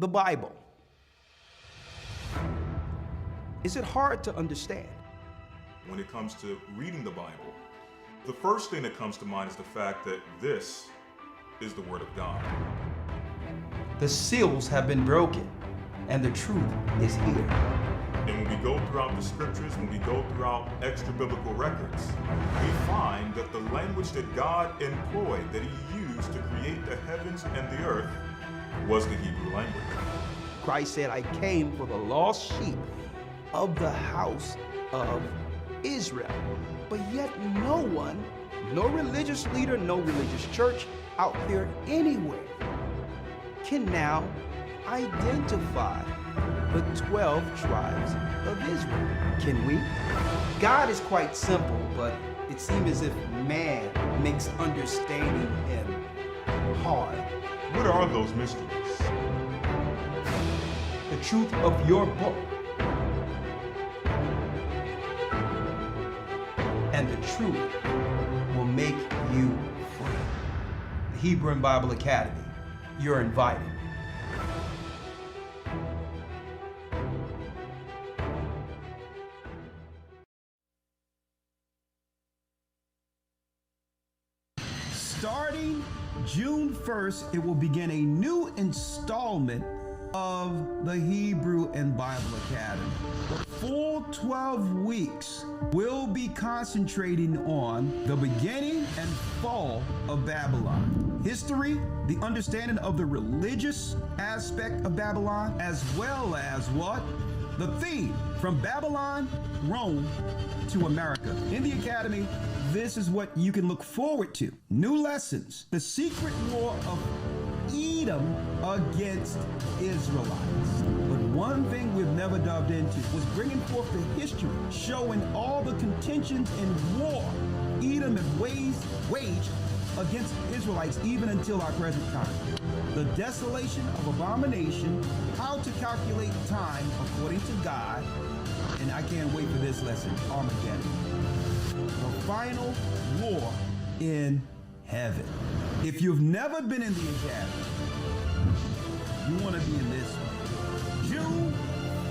the Bible. Is it hard to understand? When it comes to reading the Bible, the first thing that comes to mind is the fact that this is the Word of God. The seals have been broken, and the truth is here. And when we go throughout the scriptures, when we go throughout extra biblical records, we find that the language that God employed, that He used to create the heavens and the earth, was the Hebrew language. Christ said, I came for the lost sheep of the house of Israel. But yet no one, no religious leader, no religious church out there anywhere can now identify the 12 tribes of Israel. Can we? God is quite simple, but it seems as if man makes understanding Him hard. What are those mysteries? The truth of your book and the truth will make you free. The Hebrew and Bible Academy, you're invited. Starting June 1st, it will begin a new installment of the Hebrew and Bible Academy. The full 12 weeks will be concentrating on the beginning and fall of Babylon, history, the understanding of the religious aspect of Babylon, as well as what? The theme from Babylon, Rome to America. In the Academy, this is what you can look forward to. New lessons, the secret war of Edom against Israelites. But one thing we've never delved into was bringing forth the history, showing all the contentions and war Edom has waged against Israelites even until our present time. The desolation of abomination, how to calculate time according to God, and I can't wait for this lesson, Armageddon. The final war in heaven. If you've never been in the Academy, you want to be in this one. June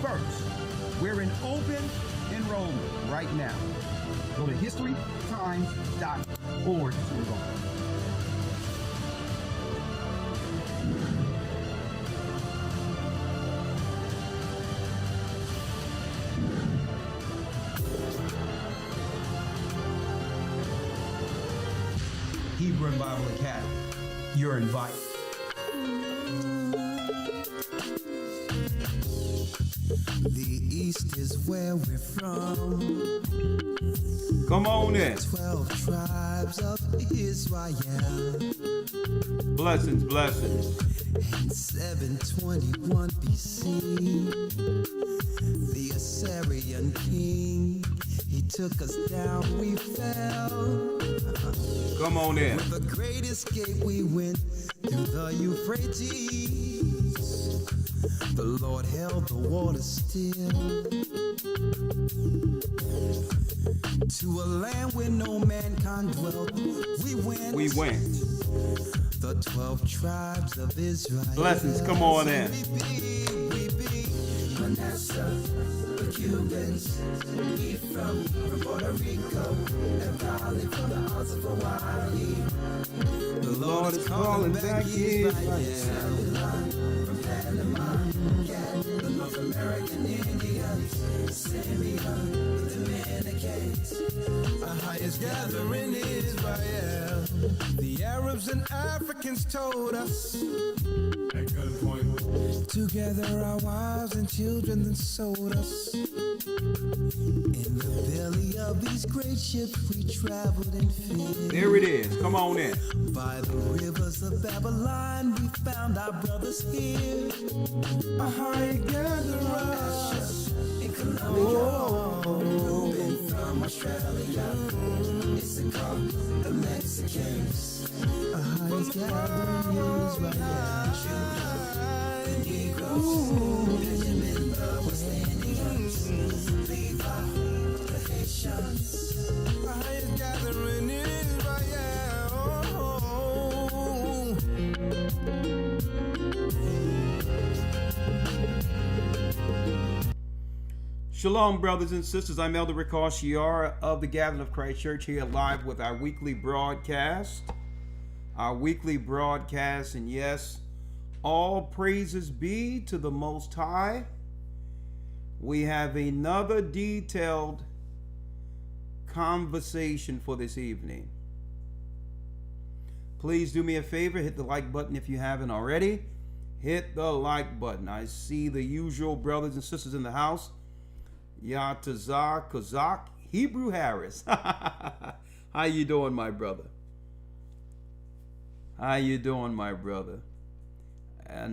1st, we're in open enrollment right now. Go to historytimes.org to enroll. Hebrew and Bible Academy, you're invited. The East is where we're from. Come on in. 12 tribes of Israel. Blessings, blessings. In 721 BC, the Assyrian king, he took us down, we fell. Come on in. With the great escape, we went through the Euphrates. The Lord held the water still. To a land where no mankind dwelt, we went. The 12 tribes of Israel. Blessings, come on in. We be Manasseh, the Cubans, Ephraim from Puerto Rico, and Valley from the Isles of Hawaii. The Lord is calling back Israel. From Panama, the North American Indians, Simeon, the Dominicans, the highest gathering in Israel. The Arabs and Africans told us, At gunpoint. together our wives and children then sold us. In the belly of these great ships we traveled in fear. There it is. Come on in. By the rivers of Babylon we found our brothers here. Gather us in Colombia, Reuben from Australia, Issachar, the Mexicans. Gathering is right now. The Negroes, Benjamin, the West Indians, Levi, the Haitians. The highest gathering is right now. Shalom, brothers and sisters. I'm Elder Ricochet of the Gathering of Christ Church here live with our weekly broadcast. And yes, all praises be to the Most High. We have another detailed conversation for this evening. Please do me a favor, hit the like button if you haven't already. Hit the like button. I see the usual brothers and sisters in the house. Yatazar, Gocc, Hebrew Harris. How you doing, my brother? And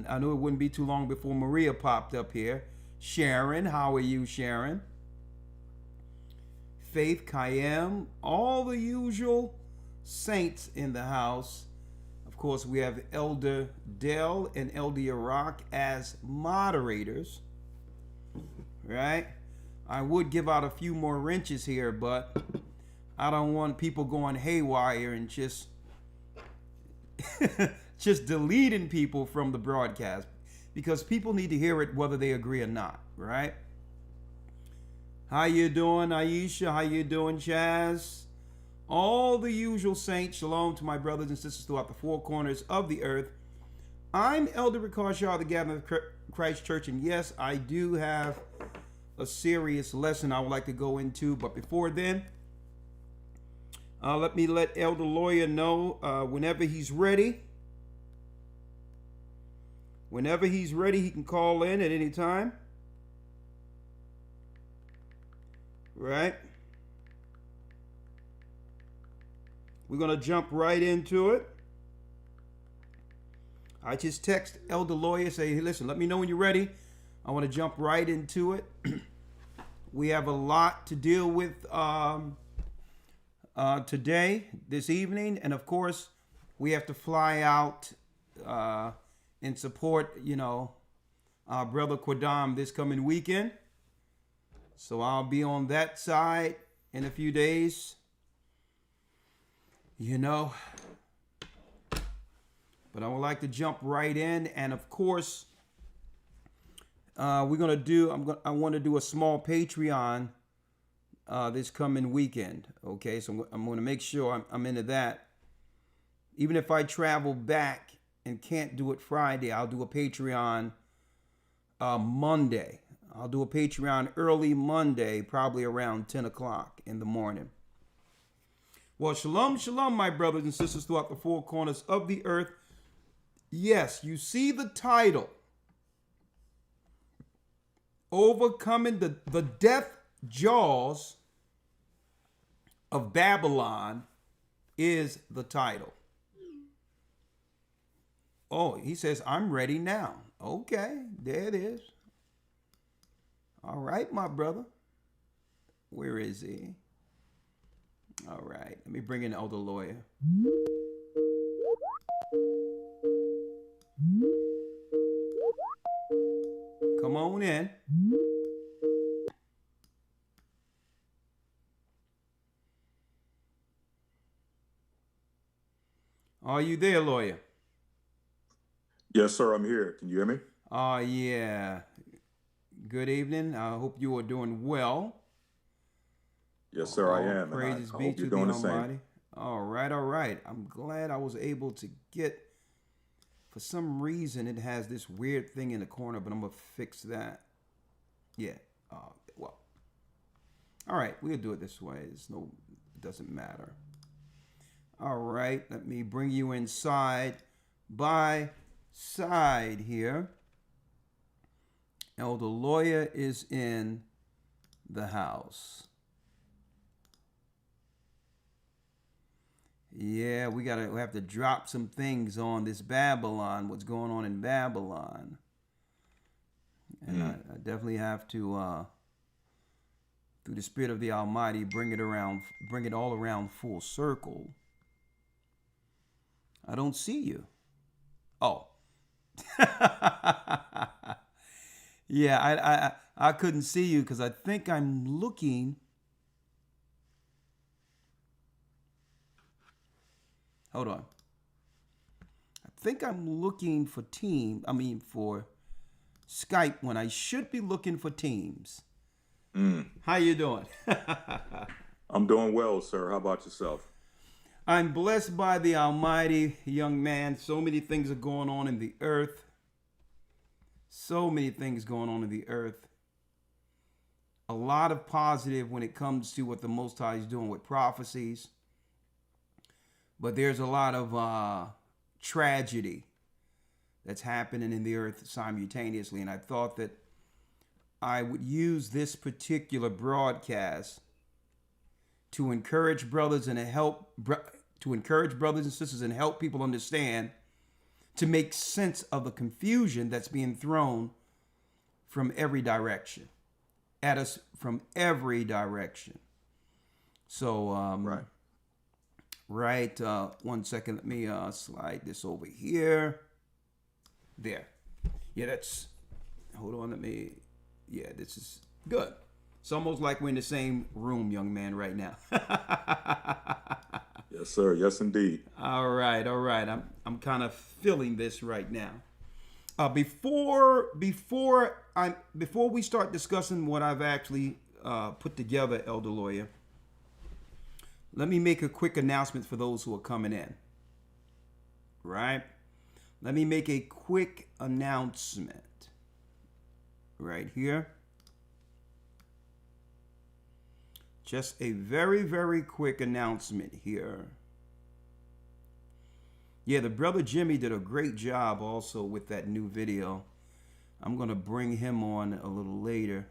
I knew it wouldn't be too long before Maria popped up here. Sharon, how are you, Sharon? Faith, Kayem, all the usual saints in the house. Of course, we have Elder Dell and Elder Iraq as moderators, right? I would give out a few more wrenches here, but I don't want people going haywire and just deleting people from the broadcast, because people need to hear it whether they agree or not, right? How you doing, Aisha? How you doing, Chaz? All the usual saints, shalom to my brothers and sisters throughout the four corners of the earth. I'm Elder Ricochet of the Gathering of Christ Church, and yes, I do have a serious lesson I would like to go into, but before then, let me let Elder Lawyer know whenever he's ready. Whenever he's ready, he can call in at any time. Right? We're going to jump right into it. I just text Elder Lawyer, say, hey, listen, let me know when you're ready. I want to jump right into it. We have a lot to deal with today, this evening. And of course, we have to fly out and support, our brother Quadam this coming weekend. So I'll be on that side in a few days. But I would like to jump right in. And of course, I want to do a small Patreon this coming weekend. Okay, so I'm going to make sure I'm into that. Even if I travel back and can't do it Friday, I'll do a Patreon Monday. I'll do a Patreon early Monday, probably around 10 o'clock in the morning. Well, shalom, shalom, my brothers and sisters throughout the four corners of the earth. Yes, you see the title. Overcoming the death jaws of Babylon is the title. Oh, he says, I'm ready now. Okay, there it is. All right, my brother. Where is he? All right, let me bring in Elder Lawyer. Come on in. Are you there, Lawyer? Yes, sir, I'm here. Can you hear me? Yeah. Good evening. I hope you are doing well. Yes, sir, I am. Praises be to the Almighty. All right. I'm glad I was able to get, for some reason, it has this weird thing in the corner, but I'm going to fix that. Yeah. Well. All right. We'll do it this way. It doesn't matter. All right. Let me bring you inside by side here. Elder Lawyer is in the house. Yeah, we have to drop some things on this Babylon, what's going on in Babylon. And I definitely have to, through the Spirit of the Almighty, bring it all around full circle. I don't see you. Oh. Yeah, I couldn't see you because I think I'm looking. Hold on. I think I'm looking for for Skype when I should be looking for Teams. How you doing? I'm doing well, sir. How about yourself? I'm blessed by the Almighty, young man. So many things are going on in the earth. So many things going on in the earth. A lot of positive when it comes to what the Most High is doing with prophecies. But there's a lot of tragedy that's happening in the earth simultaneously. And I thought that I would use this particular broadcast to encourage brothers and sisters and help people understand, to make sense of the confusion that's being thrown from every direction at us, from every direction. So, right. 1 second. Let me slide this over here. There. Yeah, that's, hold on. Yeah, this is good. It's almost like we're in the same room, young man, right now. Yes, sir. Yes, indeed. All right. I'm kind of feeling this right now. Before we start discussing what I've actually put together, Elder Lawyer, let me make a quick announcement for those who are coming in. Right? Let me make a quick announcement right here. Just a very, very quick announcement here. Yeah, the brother Jimmy did a great job also with that new video. I'm going to bring him on a little later.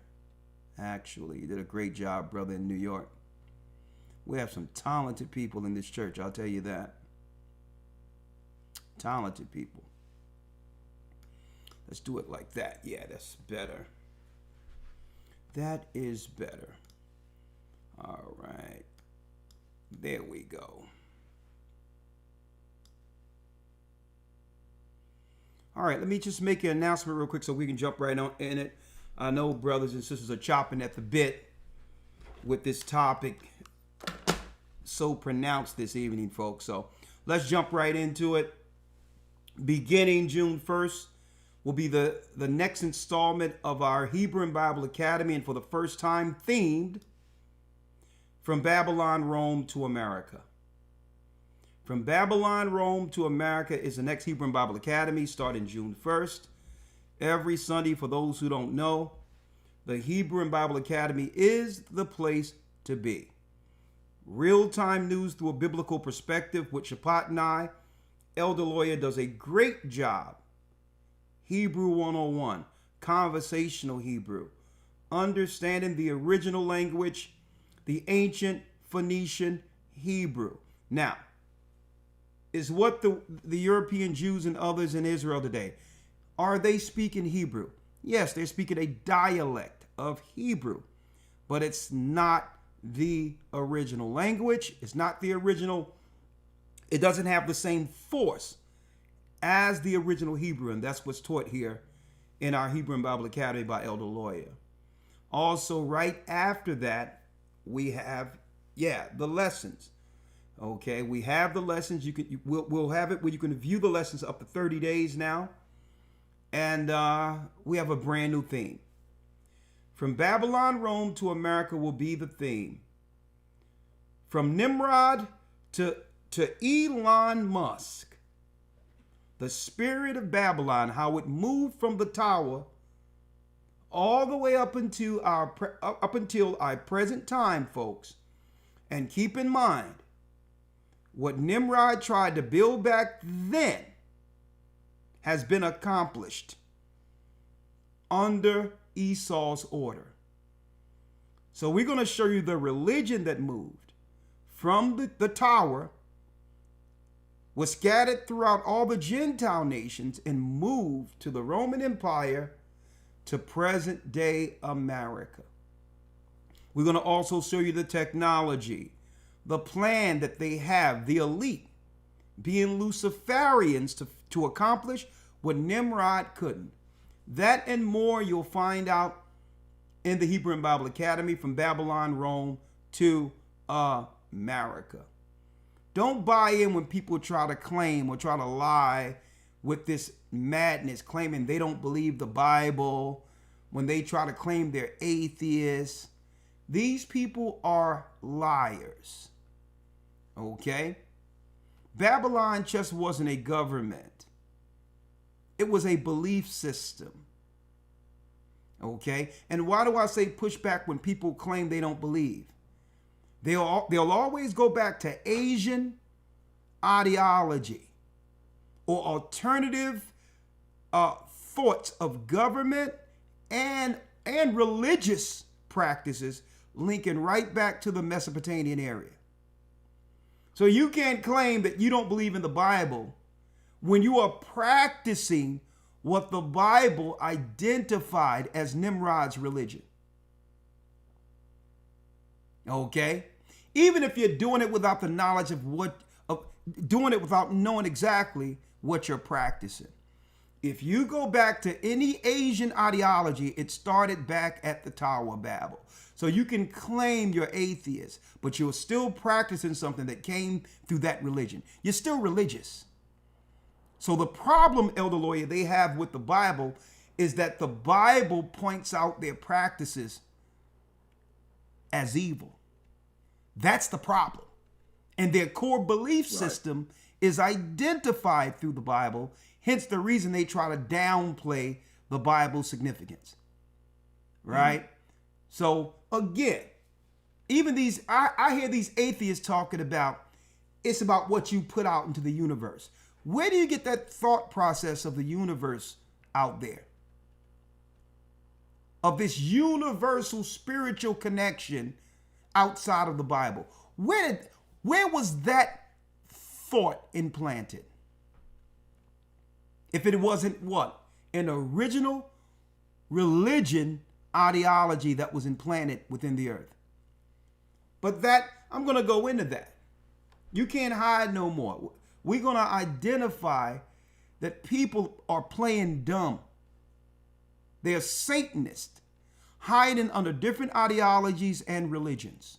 Actually, he did a great job, brother, in New York. We have some talented people in this church, I'll tell you that. Talented people. Let's do it like that. Yeah, that's better. That is better. All right. There we go. All right, let me just make an announcement real quick so we can jump right on in it. I know brothers and sisters are chopping at the bit with this topic so pronounced this evening, folks. So let's jump right into it. Beginning June 1st will be the next installment of our Hebrew and Bible Academy, and for the first time themed From Babylon, Rome to America. From Babylon, Rome to America is the next Hebrew and Bible Academy starting June 1st. Every Sunday, for those who don't know, the Hebrew and Bible Academy is the place to be. Real-time news through a biblical perspective with Shapat and I. Elder Lawyer does a great job. Hebrew 101, conversational Hebrew, understanding the original language, the ancient Phoenician Hebrew. Now, is what the European Jews and others in Israel today, are they speaking Hebrew? Yes, they're speaking a dialect of Hebrew, but it's not the original language. It's not the original. It doesn't have the same force as the original Hebrew, and that's what's taught here in our Hebrew and Bible Academy by Elder Lawyer. Also, right after that, we have, the lessons. Okay, we have the lessons. We'll have it where you can view the lessons up to 30 days now. And we have a brand new theme. From Babylon, Rome to America will be the theme. From Nimrod to Elon Musk. The spirit of Babylon, how it moved from the tower all the way up until our present time, folks. And keep in mind, what Nimrod tried to build back then has been accomplished under Esau's order. So we're going to show you the religion that moved from the tower, was scattered throughout all the Gentile nations, and moved to the Roman Empire to present day America. We're going to also show you the technology, the plan that they have, the elite being Luciferians to accomplish what Nimrod couldn't. That and more you'll find out in the Hebrew and Bible Academy, From Babylon, Rome to America. Don't buy in when people try to claim or try to lie with this madness, claiming they don't believe the Bible, when they try to claim they're atheists. These people are liars. Okay? Babylon just wasn't a government. It was a belief system. Okay? And why do I say push back when people claim they don't believe? They'll always go back to Asian ideology or alternative thoughts of government and religious practices, linking right back to the Mesopotamian area. So you can't claim that you don't believe in the Bible when you are practicing what the Bible identified as Nimrod's religion. Okay? Even if you're doing it without the knowledge of doing it without knowing exactly what you're practicing. If you go back to any Asian ideology, it started back at the Tower of Babel. So you can claim you're atheist, but you're still practicing something that came through that religion. You're still religious. So the problem, Elder Lawyer, they have with the Bible is that the Bible points out their practices as evil. That's the problem. And their core belief system is identified through the Bible, hence the reason they try to downplay the Bible's significance. Right? Mm-hmm. So again, even these, I hear these atheists talking about, it's about what you put out into the universe. Where do you get that thought process of the universe out there? Of this universal spiritual connection outside of the Bible. Where was that thought implanted? If it wasn't what? An original religion ideology that was implanted within the earth. But that, I'm going to go into that. You can't hide no more. We're going to identify that people are playing dumb. They're Satanists, hiding under different ideologies and religions.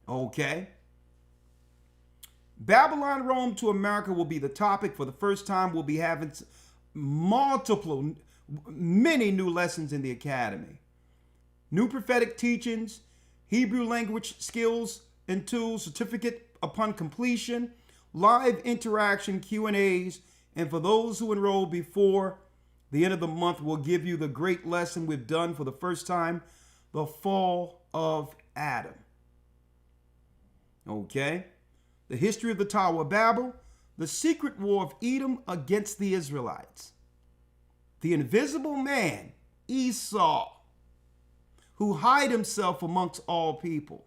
Okay? Babylon, Rome to America will be the topic. For the first time, we'll be having many new lessons in the academy. New prophetic teachings, Hebrew language skills and tools, certificate upon completion, live interaction Q&As, and for those who enroll before the end of the month, we'll give you the great lesson we've done for the first time, the fall of Adam. Okay? The history of the Tower of Babel, the secret war of Edom against the Israelites. The invisible man, Esau, who hide himself amongst all people,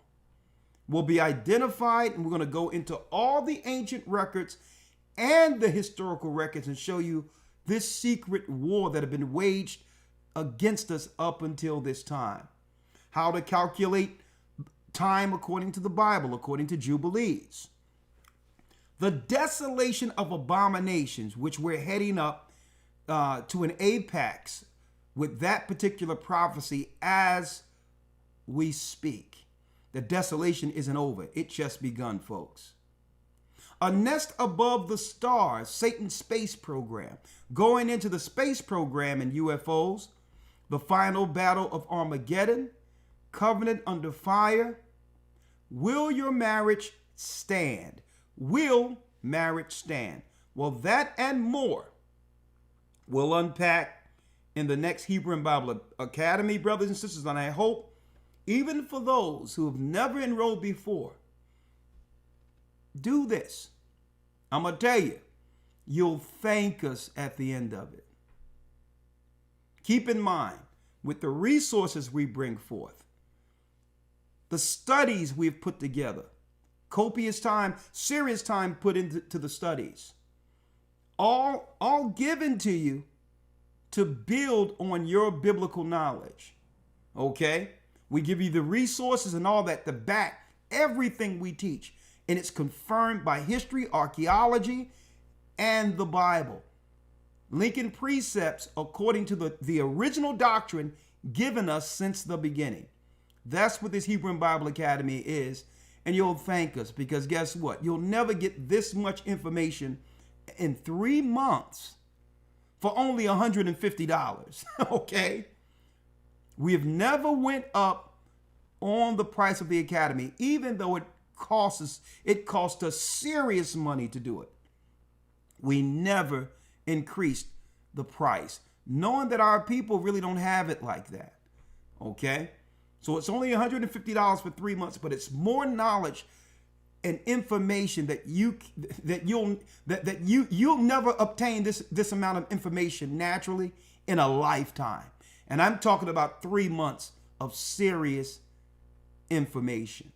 will be identified, and we're going to go into all the ancient records and the historical records and show you this secret war that had been waged against us up until this time. How to calculate time according to the Bible, according to Jubilees. The desolation of abominations, which we're heading up to an apex with that particular prophecy as we speak. The desolation isn't over. It just begun, folks. A nest above the stars, Satan's space program. Going into the space program in UFOs. The final battle of Armageddon. Covenant under fire. Will your marriage stand? Will marriage stand? Well, that and more we'll unpack in the next Hebrew and Bible Academy, brothers and sisters. And I hope, even for those who have never enrolled before, do this. I'm going to tell you, you'll thank us at the end of it. Keep in mind, with the resources we bring forth, the studies we've put together, copious time, serious time put into the studies, all given to you to build on your biblical knowledge. Okay? We give you the resources and all that to back everything we teach. And it's confirmed by history, archaeology, and the Bible. Lincoln precepts according to the original doctrine given us since the beginning. That's what this Hebrew and Bible Academy is. And you'll thank us, because guess what? You'll never get this much information in 3 months for only $150. Okay? We have never went up on the price of the academy, even though it cost us serious money to do it. We never increased the price, knowing that our people really don't have it like that. Okay? So it's only $150 for 3 months, but it's more knowledge and information that you'll never obtain this amount of information naturally in a lifetime. And I'm talking about 3 months of serious information.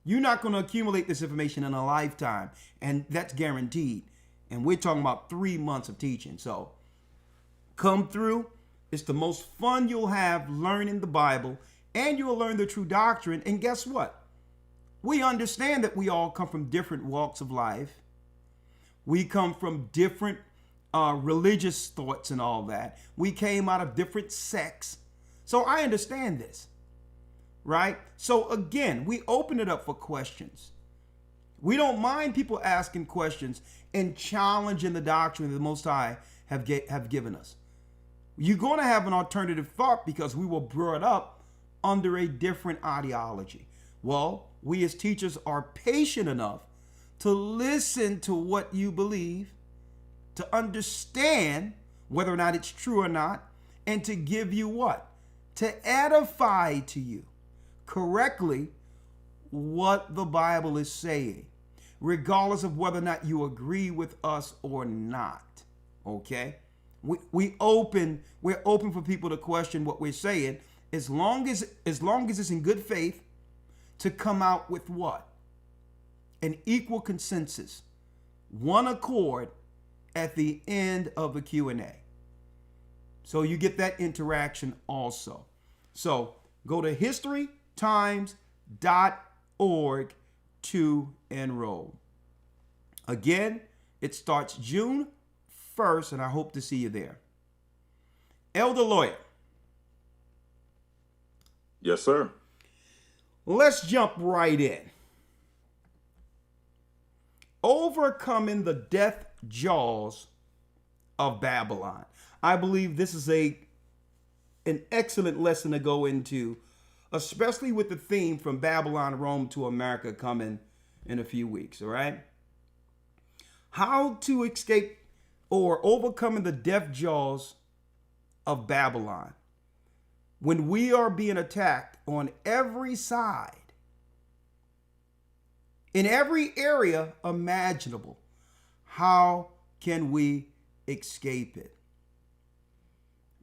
You're not going to accumulate this information in a lifetime, and that's guaranteed. And we're talking about 3 months of teaching. So come through. It's the most fun you'll have learning the Bible, and you'll learn the true doctrine. And guess what? We understand that we all come from different walks of life. We come from different religious thoughts and all that. We came out of different sects. So I understand this, right? So again, we open it up for questions. We don't mind people asking questions and challenging the doctrine that the Most High have given us. You're going to have an alternative thought because we were brought up under a different ideology. Well, we as teachers are patient enough to listen to what you believe, to understand whether or not it's true or not, and to give you what? To edify to you correctly what the Bible is saying, regardless of whether or not you agree with us or not. Okay? We're open for people to question what we're saying, as long as it's in good faith, to come out with what? An equal consensus, one accord at the end of the Q&A. So you get that interaction also. So go to historytimes.org to enroll. Again, it starts June 1st, and I hope to see you there. Elder Lawyer. Yes, sir. Let's jump right in. Overcoming the death jaws of Babylon. I believe this is an excellent lesson to go into, especially with the theme from Babylon, Rome to America coming in a few weeks, all right? How to escape or overcoming the death jaws of Babylon when we are being attacked on every side, in every area imaginable. How can we escape it?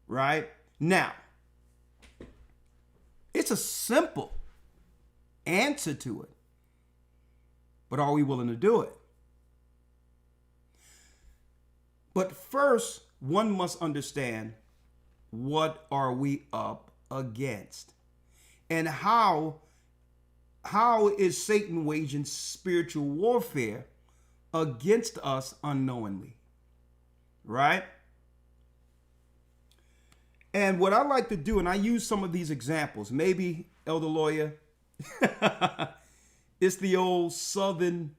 Right? Now, it's a simple answer to it, but are we willing to do it? But first, one must understand, what are we up against? And how is Satan waging spiritual warfare against us unknowingly? Right? And what I like to do, and I use some of these examples, maybe, Elder Lawyer, it's the old Southern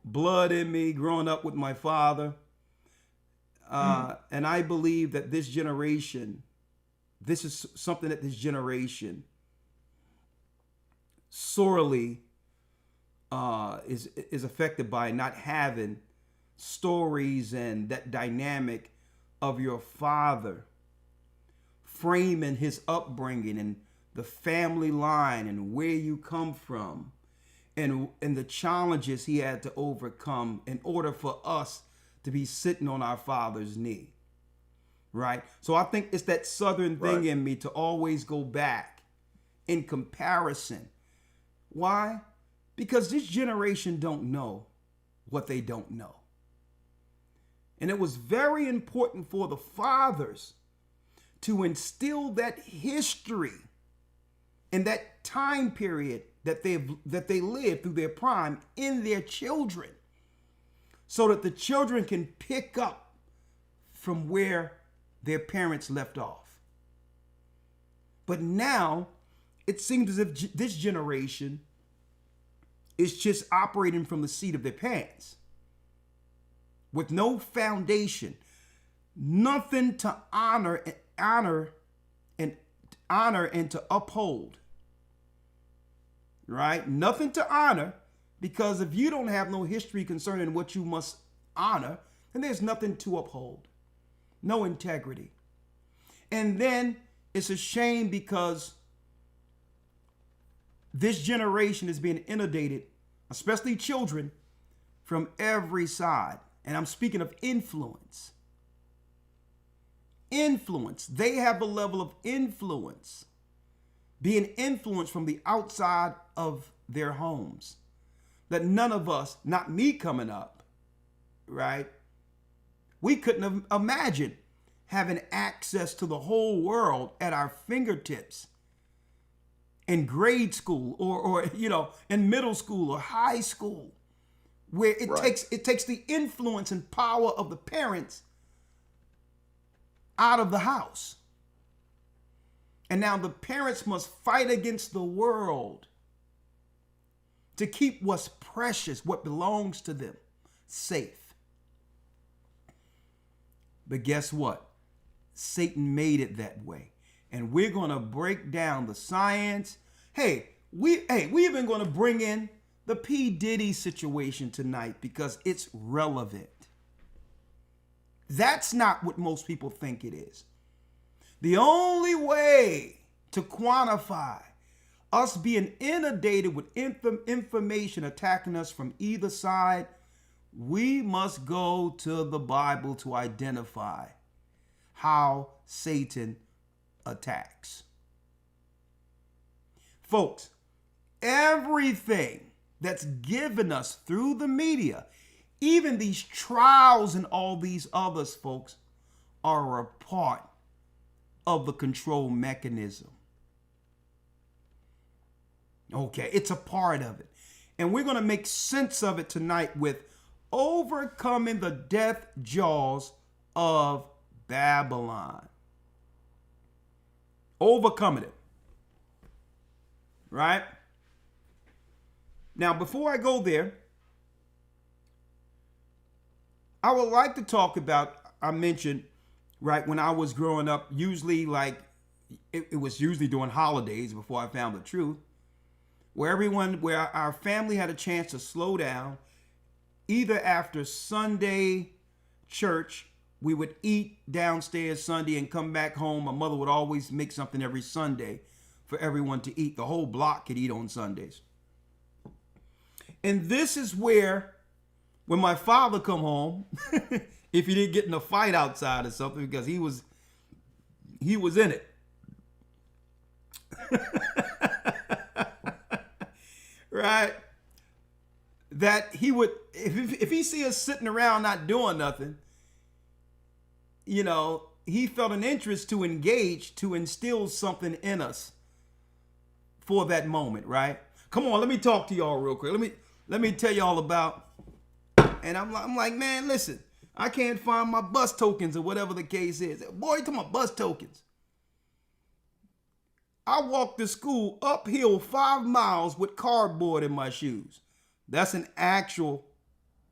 blood in me growing up with my father. And I believe that this is something that this generation sorely is affected by, not having stories and that dynamic of your father framing his upbringing and the family line and where you come from and the challenges he had to overcome in order for us to be sitting on our father's knee, right? So I think it's that Southern thing in me to always go back in comparison. Why? Because this generation don't know what they don't know. And it was very important for the fathers to instill that history and that time period that they lived through their prime in their children, so that the children can pick up from where their parents left off. But now it seems as if this generation is just operating from the seat of their pants, with no foundation, nothing to honor and honor and to uphold. Right? Nothing to honor, because if you don't have no history concerning what you must honor, then there's nothing to uphold. No integrity. And then it's a shame because this generation is being inundated, especially children, from every side. And I'm speaking of influence. Influence. They have a level of influence, being influenced from the outside of their homes, that none of us, not me coming up, right? We couldn't have imagined having access to the whole world at our fingertips in grade school or in middle school or high school, where it takes the influence and power of the parents out of the house. And now the parents must fight against the world to keep what's precious, what belongs to them, safe. But guess what? Satan made it that way. And we're going to break down the science. We even going to bring in the P. Diddy situation tonight because it's relevant. That's not what most people think it is. The only way to quantify us being inundated with information attacking us from either side, we must go to the Bible to identify how Satan attacks. Folks, everything that's given us through the media, even these trials and all these others, folks, are a part of the control mechanism. Okay, it's a part of it. And we're going to make sense of it tonight with overcoming the death jaws of Babylon. Overcoming it. Right? Now, before I go there, I would like to talk about, I mentioned, right, when I was growing up, usually it was usually during holidays before I found the truth, where our family had a chance to slow down. Either after Sunday church, we would eat downstairs Sunday and come back home. My mother would always make something every Sunday for everyone to eat. The whole block could eat on Sundays. And this is where, when my father come home, if he didn't get in a fight outside or something, because he was in it. Right? That he would, if he see us sitting around not doing nothing, he felt an interest to engage, to instill something in us for that moment, right? Come on, let me talk to y'all real quick. Let me tell y'all about, and I'm like, man, listen, I can't find my bus tokens or whatever the case is. Boy, you talking about bus tokens. I walked to school uphill 5 miles with cardboard in my shoes. That's an actual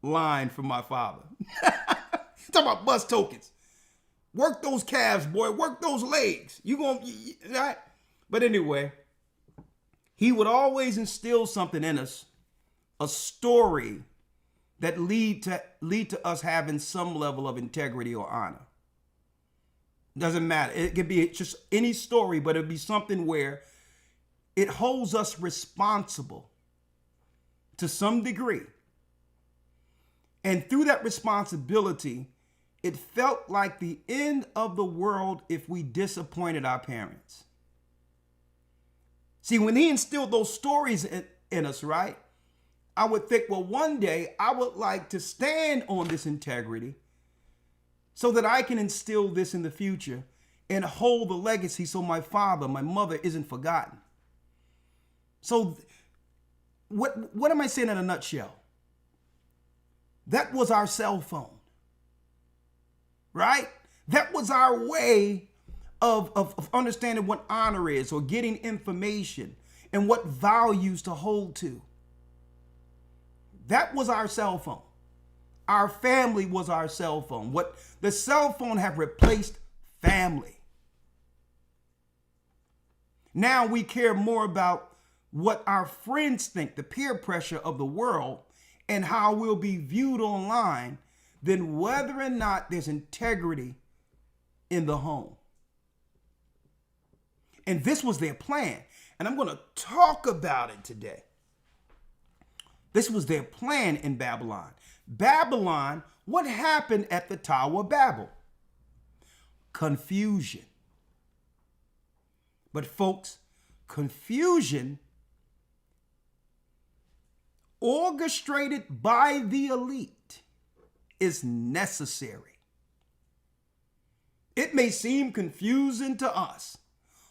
line from my father. Talking about bus tokens. Work those calves, boy. Work those legs. Right? But anyway, he would always instill something in us, a story that lead to us having some level of integrity or honor. Doesn't matter. It could be just any story, but it'd be something where it holds us responsible to some degree. And through that responsibility, it felt like the end of the world if we disappointed our parents. See, when he instilled those stories in us, right? I would think, well, one day I would like to stand on this integrity so that I can instill this in the future and hold the legacy so my father, my mother isn't forgotten. So what am I saying in a nutshell? That was our cell phone, right? That was our way of understanding what honor is, or getting information and what values to hold to. That was our cell phone. Our family was our cell phone. What the cell phone have replaced family. Now we care more about what our friends think, the peer pressure of the world, and how we'll be viewed online than whether or not there's integrity in the home. And this was their plan. And I'm going to talk about it today. This was their plan in Babylon. Babylon, what happened at the Tower of Babel? Confusion. But folks, confusion orchestrated by the elite is necessary. It may seem confusing to us.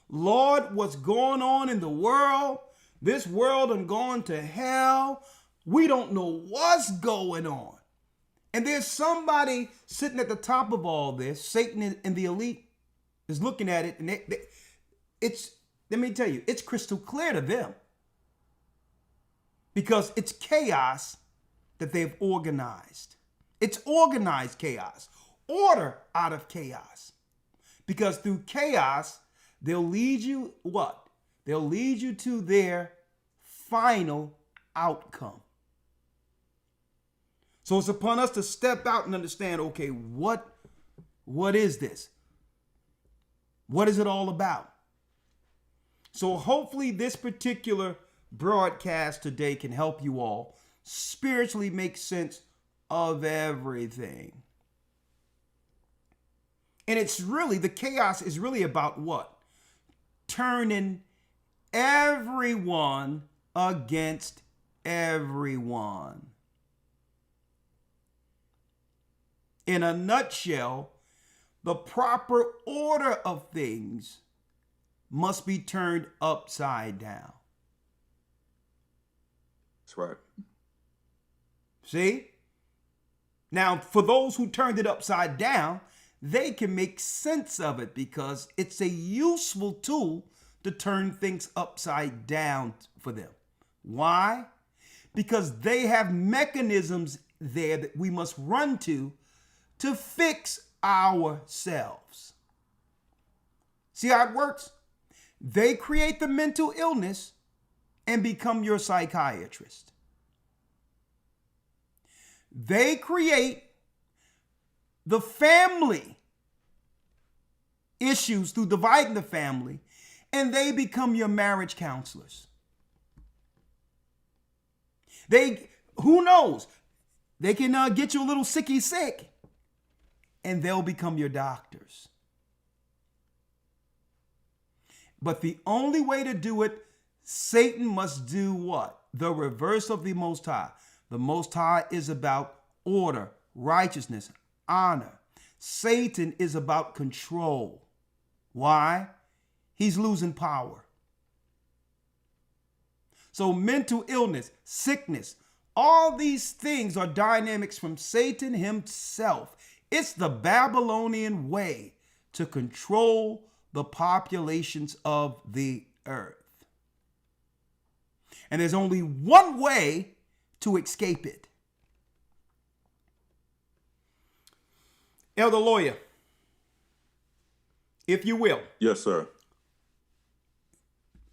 Lord, what's going on in the world? This world done gone to hell. We don't know what's going on. And there's somebody sitting at the top of all this, Satan and the elite is looking at it, and let me tell you, it's crystal clear to them. Because it's chaos that they've organized. It's organized chaos. Order out of chaos. Because through chaos, they'll lead you what? They'll lead you to their final outcome. So it's upon us to step out and understand, okay, what is this? What is it all about? So hopefully this particular broadcast today can help you all spiritually make sense of everything. And it's really, the chaos is really about what? Turning everyone against everyone. In a nutshell, the proper order of things must be turned upside down. That's right. See? Now, for those who turned it upside down, they can make sense of it because it's a useful tool to turn things upside down for them. Why? Because they have mechanisms there that we must run to fix ourselves. See how it works? They create the mental illness and become your psychiatrist. They create the family issues through dividing the family, and they become your marriage counselors. Who knows? They can get you a little sicky sick, and they'll become your doctors. But the only way to do it, Satan must do what? The reverse of the Most High. The Most High is about order, righteousness, honor. Satan is about control. Why? He's losing power. So mental illness, sickness, all these things are dynamics from Satan himself. It's the Babylonian way to control the populations of the earth. And there's only one way to escape it. Elder Lawyer, if you will. Yes, sir.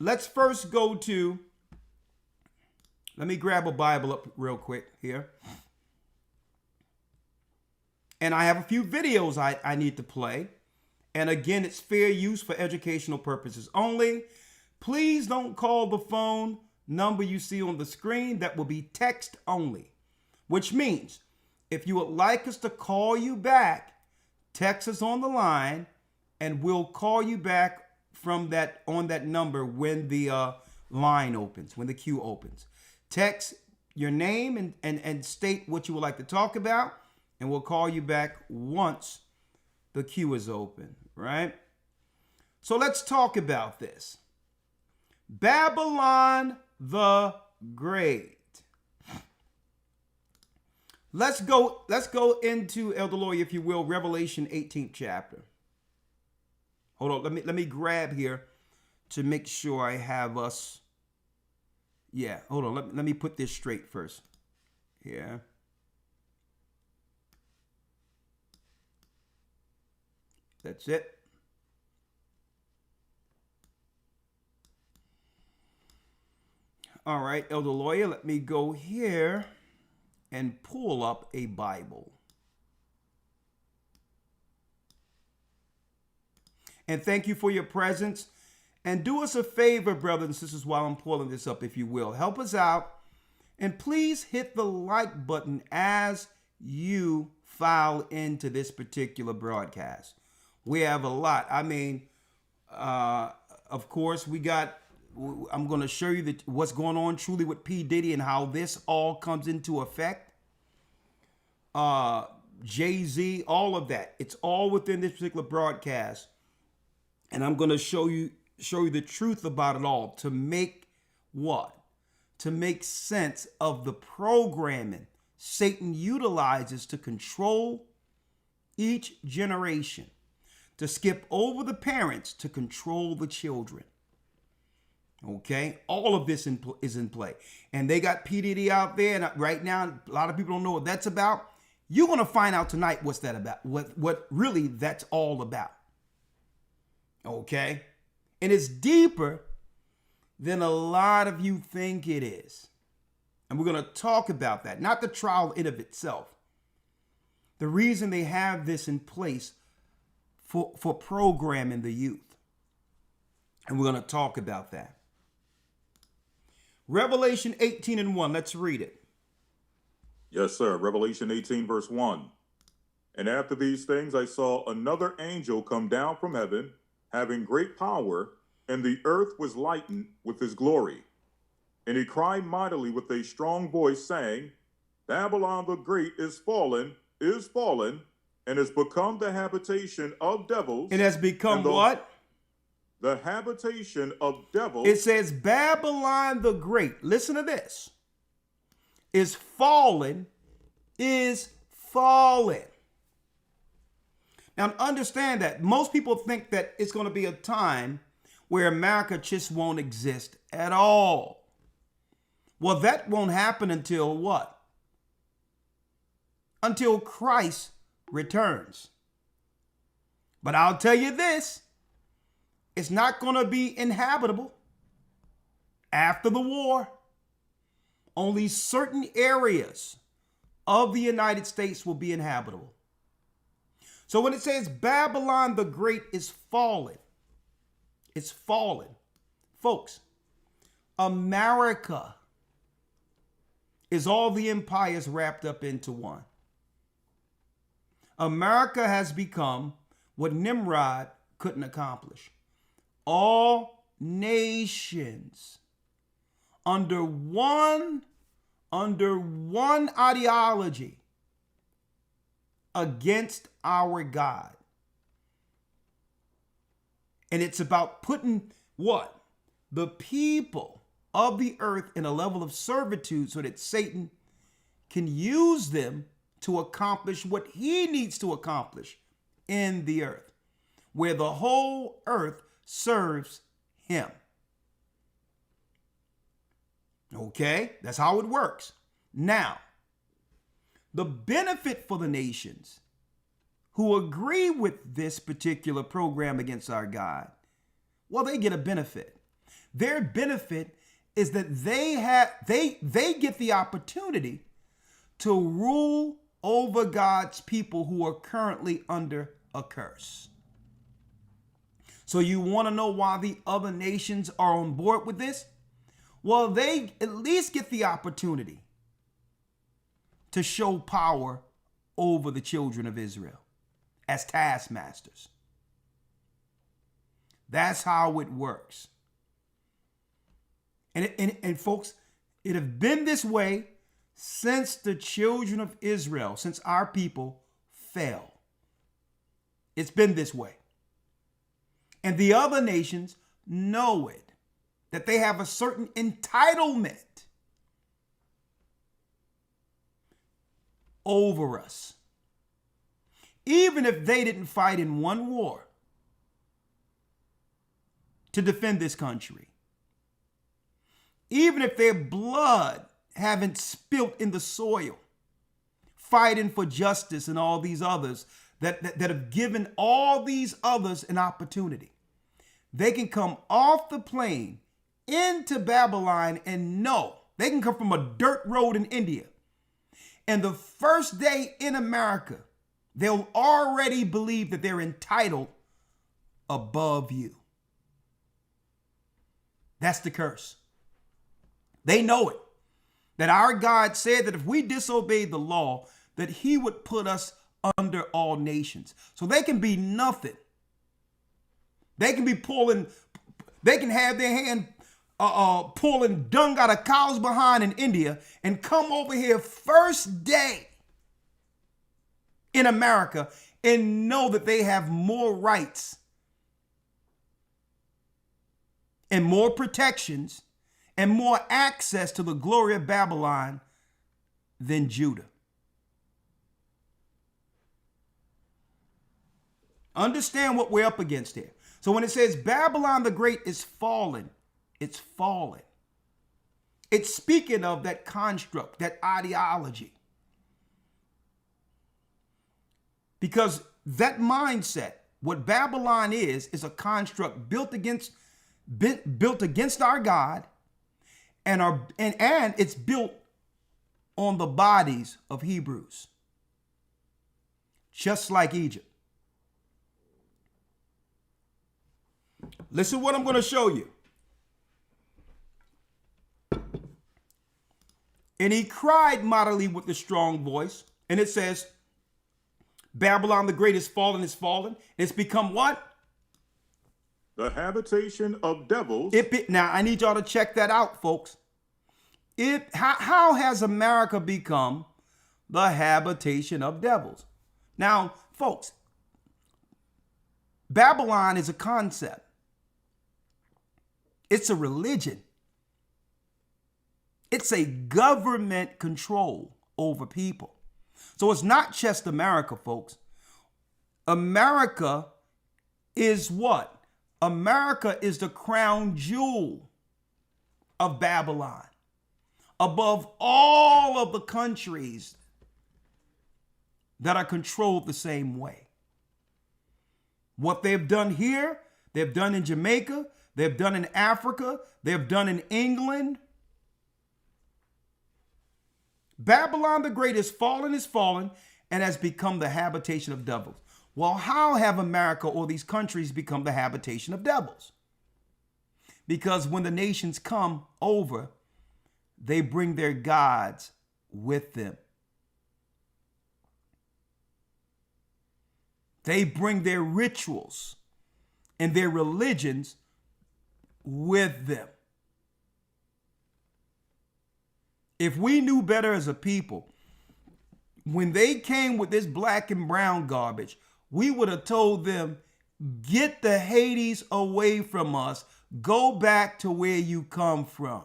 Let's first go to, let me grab a Bible up real quick here. And I have a few videos I need to play. And again, it's fair use for educational purposes only. Please don't call the phone number you see on the screen. That will be text only, which means if you would like us to call you back, text us on the line and we'll call you back from that on that number when the line opens, when the queue opens. Text your name and state what you would like to talk about, and we'll call you back once the queue is open, right? So let's talk about this. Babylon the Great. Let's go into, Elder Lawyer, if you will, Revelation 18th chapter. Hold on, let me grab here to make sure I have us. Yeah, hold on, let me put this straight first. Yeah. That's it. All right, Elder Lawyer, let me go here and pull up a Bible. And thank you for your presence. And do us a favor, brothers and sisters, while I'm pulling this up, if you will. Help us out. And please hit the like button as you file into this particular broadcast. We have a lot. I mean, of course, I'm going to show you what's going on truly with P. Diddy and how this all comes into effect. Jay-Z, all of that. It's all within this particular broadcast. And I'm going to show you the truth about it all to make what? To make sense of the programming Satan utilizes to control each generation, to skip over the parents to control the children. Okay, all of this is in play. And they got P. Diddy out there, and right now, a lot of people don't know what that's about. You're going to find out tonight what's that about, what really that's all about. Okay, and it's deeper than a lot of you think it is. And we're going to talk about that, not the trial in of itself. The reason they have this in place for programming the youth. And we're going to talk about that. Revelation 18:1. Let's read it. Yes, sir. Revelation 18, verse 1. And after these things, I saw another angel come down from heaven, having great power, and the earth was lightened with his glory. And he cried mightily with a strong voice, saying, Babylon the Great is fallen, and has become the habitation of devils. It has become what? The habitation of devils. It says Babylon the Great. Listen to this. Is fallen. Now understand that most people think that it's going to be a time where America just won't exist at all. Well, that won't happen until what? Until Christ returns. But I'll tell you this, it's not going to be inhabitable after the war. Only certain areas of the United States will be inhabitable. So when it says Babylon the Great is fallen, it's fallen. Folks, America is all the empires wrapped up into one. America has become what Nimrod couldn't accomplish. All nations under one ideology against our God. And it's about putting what? The people of the earth in a level of servitude so that Satan can use them to accomplish what he needs to accomplish in the earth, where the whole earth serves him. Okay, that's how it works. Now, the benefit for the nations who agree with this particular program against our God, well, they get a benefit. Their benefit is that they get the opportunity to rule over God's people who are currently under a curse. So you want to know why the other nations are on board with this? Well, they at least get the opportunity to show power over the children of Israel as taskmasters. That's how it works. And folks, it have been this way since the children of Israel, since our people fell. It's been this way. And the other nations know it, that they have a certain entitlement over us. Even if they didn't fight in one war to defend this country. Even if their blood haven't spilt in the soil, fighting for justice and all these others that have given all these others an opportunity. They can come off the plane into Babylon and know they can come from a dirt road in India. And the first day in America, they'll already believe that they're entitled above you. That's the curse. They know it. That our God said that if we disobeyed the law, that he would put us under all nations. So they can be nothing. They can be they can have their hand pulling dung out of cows behind in India and come over here first day in America and know that they have more rights and more protections and more access to the glory of Babylon than Judah. Understand what we're up against here. So when it says Babylon the Great is fallen, it's fallen. It's speaking of that construct, that ideology. Because that mindset, what Babylon is a construct built against our God, and it's built on the bodies of Hebrews, just like Egypt. Listen to what I'm going to show you. And he cried mightily with a strong voice. And it says, Babylon the Great is fallen, is fallen. It's become what? The habitation of devils. Now, I need y'all to check that out, folks. How has America become the habitation of devils? Now, folks, Babylon is a concept. It's a religion. It's a government control over people. So it's not just America, folks. America is what? America is the crown jewel of Babylon. Above all of the countries that are controlled the same way. What they've done here, they've done in Jamaica, they've done in Africa, they've done in England. Babylon the Great is fallen, and has become the habitation of devils. Well, how have America or these countries become the habitation of devils? Because when the nations come over, they bring their gods with them. They bring their rituals and their religions with them. If we knew better as a people, when they came with this black and brown garbage, we would have told them, get the Hades away from us. Go back to where you come from.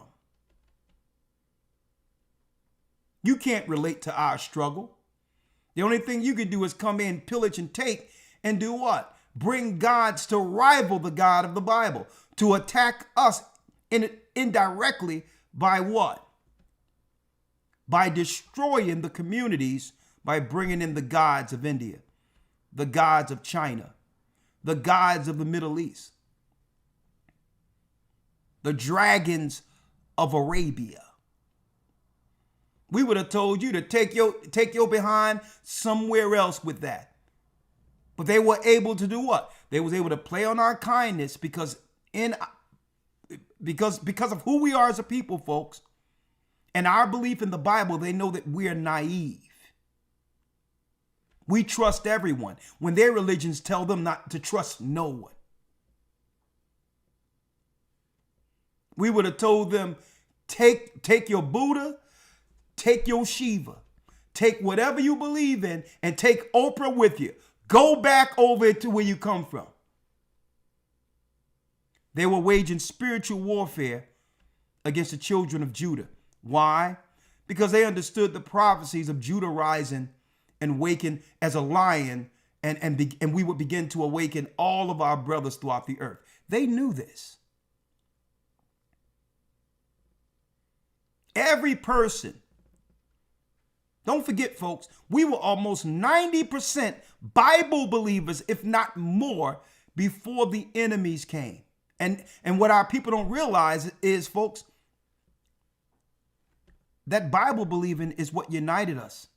You can't relate to our struggle. The only thing you can do is come in, pillage, and take, and do what? Bring gods to rival the God of the Bible, to attack us indirectly by what? By destroying the communities, by bringing in the gods of India, the gods of China, the gods of the Middle East, the dragons of Arabia. We would have told you to take your behind somewhere else with that. But they were able to do what? They was able to play on our kindness because of who we are as a people, folks, and our belief in the Bible. They know that we are naive. We trust everyone when their religions tell them not to trust no one. We would have told them, take your Buddha, take your Shiva, take whatever you believe in, and take Oprah with you. Go back over to where you come from. They were waging spiritual warfare against the children of Judah. Why? Because they understood the prophecies of Judah rising and waking as a lion, and we would begin to awaken all of our brothers throughout the earth. They knew this. Every person. Don't forget, folks, we were almost 90% Bible believers, if not more, before the enemies came. And what our people don't realize is, folks, that Bible believing is what united us.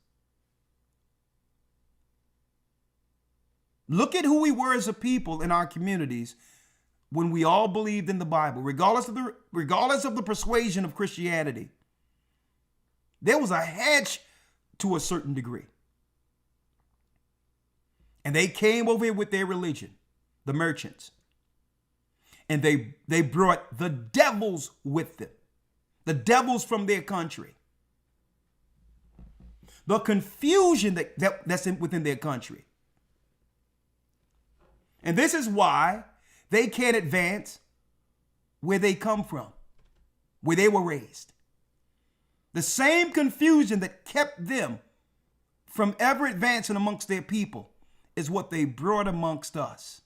Look at who we were as a people in our communities when we all believed in the Bible, regardless of the persuasion of Christianity. There was a hedge to a certain degree. And they came over here with their religion, the merchants. And they brought the devils with them, the devils from their country. The confusion that's within their country. And this is why they can't advance where they come from, where they were raised. The same confusion that kept them from ever advancing amongst their people is what they brought amongst us.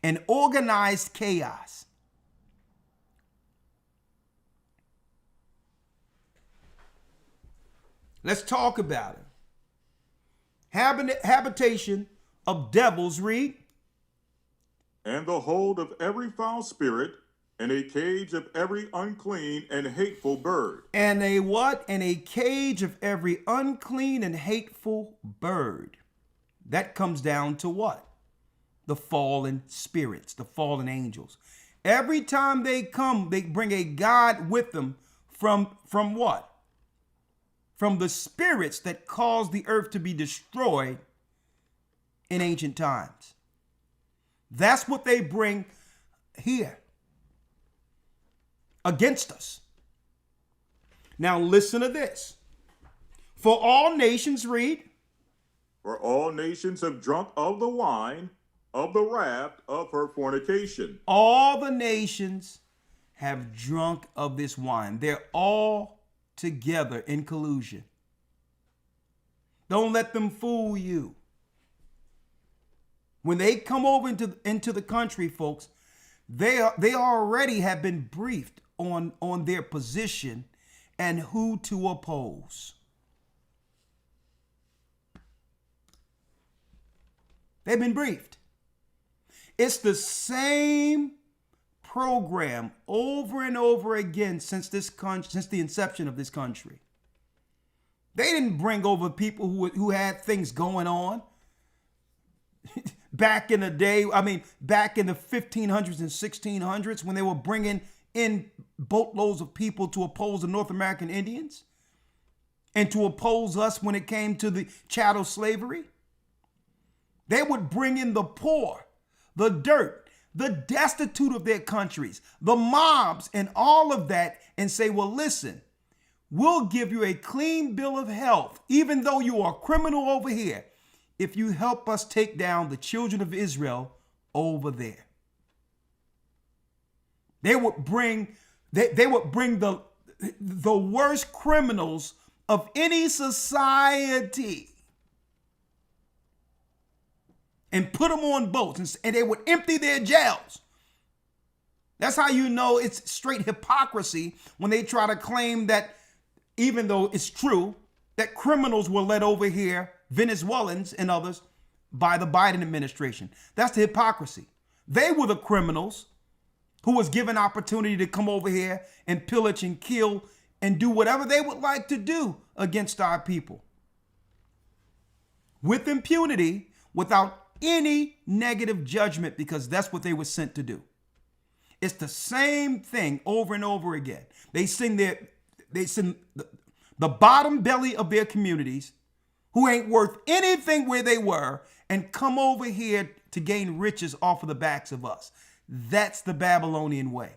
An organized chaos. Let's talk about it. Habitation of devils, read. And the hold of every foul spirit, and a cage of every unclean and hateful bird. And a what? And a cage of every unclean and hateful bird. That comes down to what? The fallen spirits, the fallen angels. Every time they come, they bring a god with them from what? From the spirits that caused the earth to be destroyed in ancient times. That's what they bring here against us. Now listen to this. For all nations, read. For all nations have drunk of the wine of the wrath of her fornication. All the nations have drunk of this wine. They're all together in collusion. Don't let them fool you. When they come over into the country, folks, they already have been briefed on their position and who to oppose. They've been briefed. It's the same program over and over again since the inception of this country. They didn't bring over people who had things going on. Back in the day, back in the 1500s and 1600s, when they were bringing in boatloads of people to oppose the North American Indians and to oppose us when it came to the chattel slavery. They would bring in the poor, the dirt, the destitute of their countries, the mobs and all of that, and say, well, listen, we'll give you a clean bill of health, even though you are a criminal over here, if you help us take down the children of Israel over there. They would bring the worst criminals of any society and put them on boats, and they would empty their jails. That's how you know it's straight hypocrisy when they try to claim that, even though it's true, that criminals were led over here, Venezuelans and others, by the Biden administration. That's the hypocrisy. They were the criminals who was given opportunity to come over here and pillage and kill and do whatever they would like to do against our people. With impunity, without any negative judgment, because that's what they were sent to do. It's the same thing over and over again. They send the bottom belly of their communities, who ain't worth anything where they were, and come over here to gain riches off of the backs of us. That's the Babylonian way.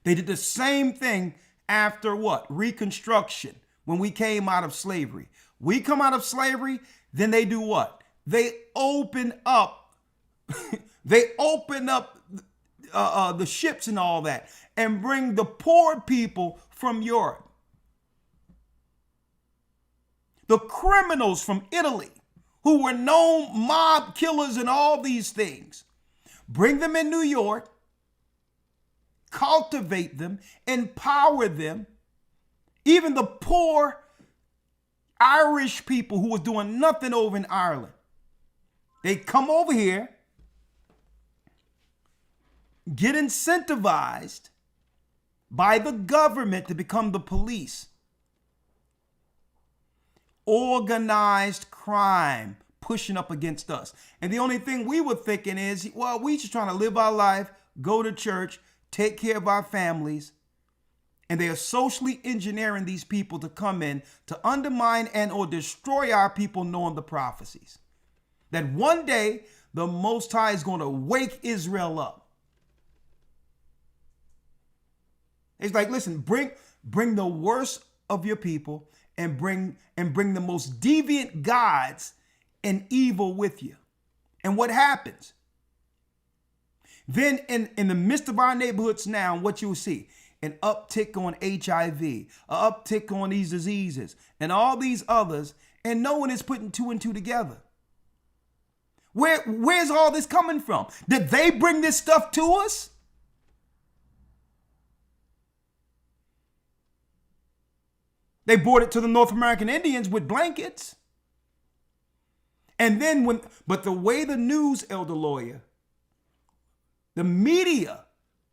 They did the same thing after what? Reconstruction, when we came out of slavery. We come out of slavery, then they do what? They open up the ships and all that, and bring the poor people from Europe. The criminals from Italy, who were known mob killers and all these things, bring them in New York, cultivate them, empower them. Even the poor Irish people who was doing nothing over in Ireland, they come over here get incentivized by the government to become the police. Organized crime pushing up against us. And the only thing we were thinking is, well, we just trying to live our life, go to church, take care of our families. And they are socially engineering these people to come in to undermine and or destroy our people, knowing the prophecies. That one day the Most High is going to wake Israel up. It's like, listen, bring the worst of your people and bring the most deviant gods and evil with you. And what happens? Then in the midst of our neighborhoods now, what you will see, an uptick on HIV, an uptick on these diseases, and all these others, and no one is putting two and two together. Where's all this coming from? Did they bring this stuff to us? They brought it to the North American Indians with blankets. And then but the way the news, Elder Lawyer, the media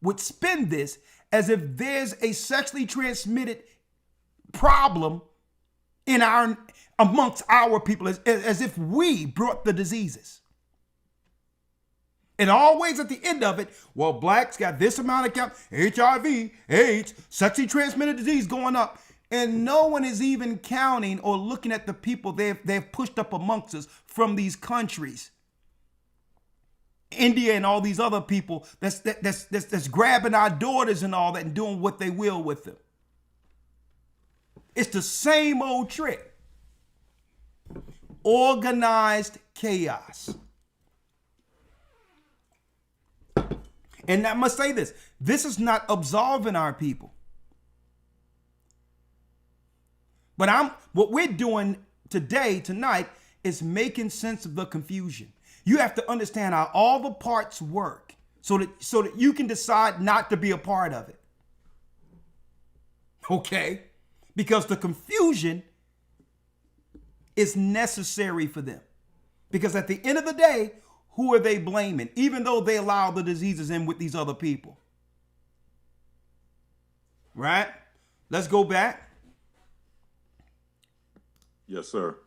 would spin this as if there's a sexually transmitted problem amongst our people, as if we brought the diseases. And always at the end of it, well, blacks got this amount of count, HIV, AIDS, sexually transmitted disease going up. And no one is even counting or looking at the people they've pushed up amongst us from these countries. India and all these other people that's grabbing our daughters and all that and doing what they will with them. It's the same old trick. Organized chaos. And I must say this is not absolving our people. But what we're doing tonight, is making sense of the confusion. You have to understand how all the parts work so that you can decide not to be a part of it. Okay? Because the confusion is necessary for them. Because at the end of the day, who are they blaming? Even though they allow the diseases in with these other people. Right? Let's go back. Yes, sir.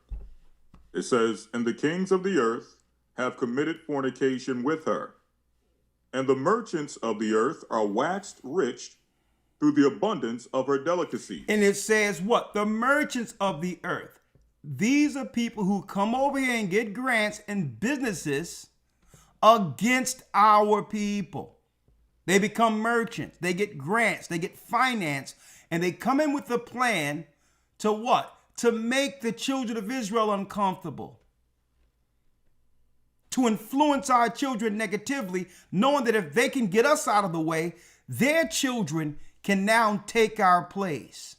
It says, and the kings of the earth have committed fornication with her, and the merchants of the earth are waxed rich through the abundance of her delicacies. And it says what? The merchants of the earth. These are people who come over here and get grants and businesses against our people. They become merchants. They get grants. They get finance. And they come in with a plan to what? To make the children of Israel uncomfortable. To influence our children negatively, knowing that if they can get us out of the way, their children can now take our place.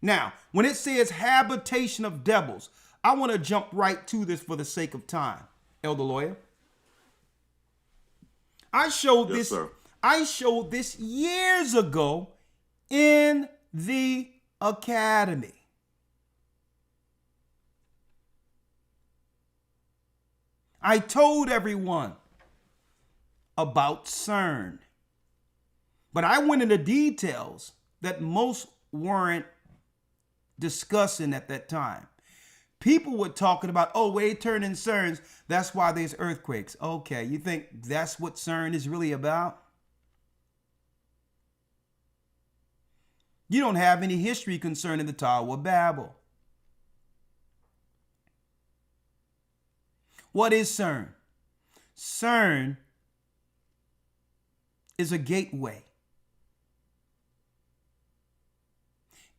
Now, when it says habitation of devils, I want to jump right to this for the sake of time, Elder Lawyer. I showed this years ago in the academy. I told everyone about CERN, but I went into details that most weren't discussing at that time. People were talking about, oh, they turning CERNs, that's why there's earthquakes. Okay, you think that's what CERN is really about? You don't have any history concerning the Tower of Babel. What is CERN? CERN is a gateway.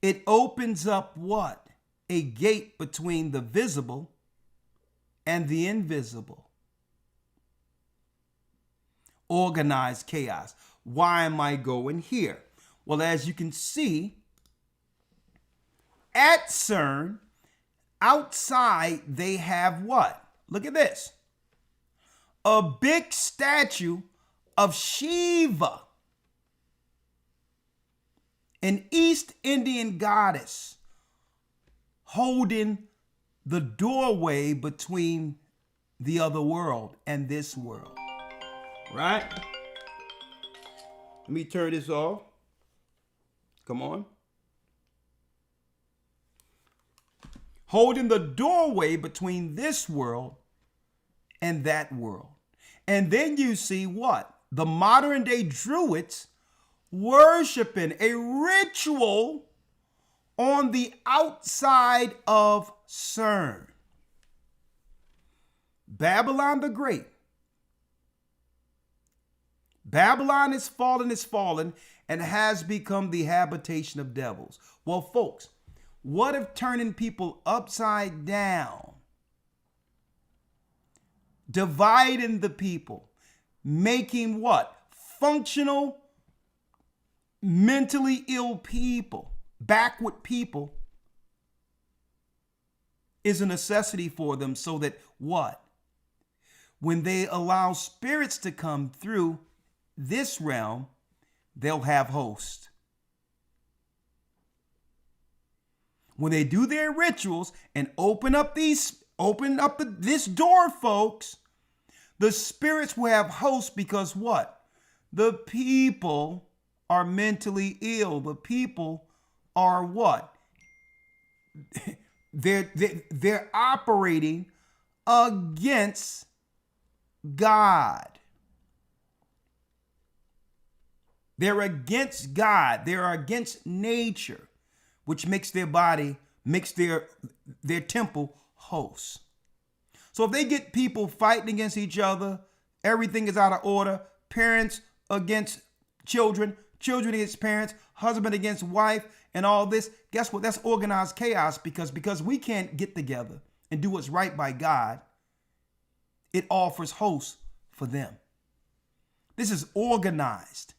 It opens up what? A gate between the visible and the invisible. Organized chaos. Why am I going here? Well, as you can see, at CERN, outside they have what? Look at this. A big statue of Shiva, an East Indian goddess, holding the doorway between the other world and this world. Right? Let me turn this off. Come on. Holding the doorway between this world and that world. And then you see what? The modern day Druids worshiping a ritual on the outside of CERN. Babylon the Great. Babylon is fallen, and has become the habitation of devils. Well, folks, what if turning people upside down, dividing the people, making what? Functional, mentally ill people, backward people, is a necessity for them, so that what? When they allow spirits to come through this realm, they'll have hosts. When they do their rituals and open up this door, folks, the spirits will have hosts, because what? The people are mentally ill. The people are what? They're operating against God. They're against God. They're against nature, which makes their body, makes their temple hosts. So if they get people fighting against each other, everything is out of order, parents against children, children against parents, husband against wife, and all this, guess what? That's organized chaos, because we can't get together and do what's right by God. It offers hosts for them. This is organized.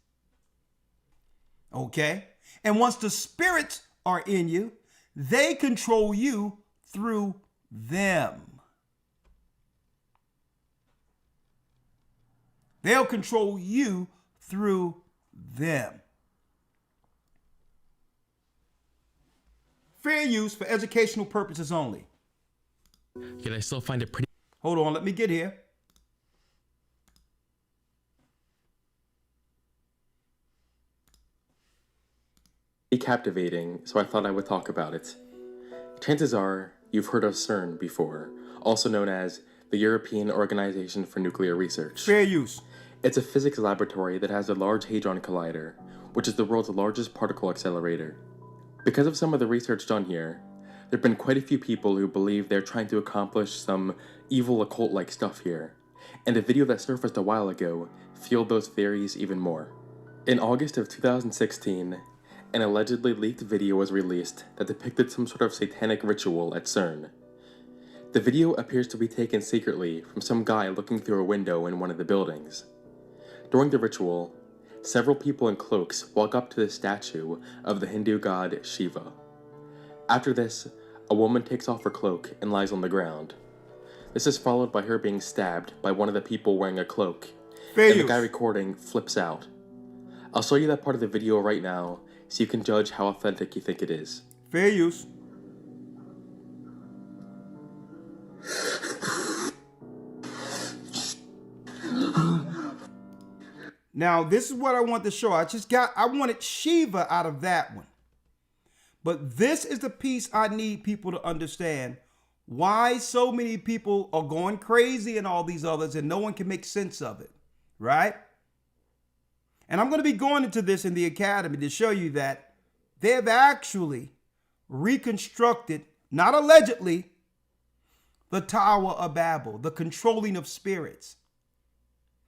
Okay? And once the spirits are in you, they control you through them. They'll control you through them. Fair use for educational purposes only. Yet I still find it pretty. Hold on, let me get here. Captivating, so I thought I would talk about it. Chances are you've heard of CERN before, also known as the European Organization for Nuclear Research. Fair use. It's a physics laboratory that has the Large Hadron Collider, which is the world's largest particle accelerator. Because of some of the research done here, there have been quite a few people who believe they're trying to accomplish some evil occult-like stuff here, and a video that surfaced a while ago fueled those theories even more. In August of 2016, an allegedly leaked video was released that depicted some sort of satanic ritual at CERN. The video appears to be taken secretly from some guy looking through a window in one of the buildings. During the ritual, several people in cloaks walk up to the statue of the Hindu god Shiva. After this, a woman takes off her cloak and lies on the ground. This is followed by her being stabbed by one of the people wearing a cloak, and the guy recording flips out. I'll show you that part of the video right now, so you can judge how authentic you think it is. Fair use. Now, this is what I want to show. I wanted Shiva out of that one. But this is the piece I need people to understand why so many people are going crazy and all these others, and no one can make sense of it, right? And I'm going to be going into this in the academy to show you that they've actually reconstructed, not allegedly, the Tower of Babel, the controlling of spirits.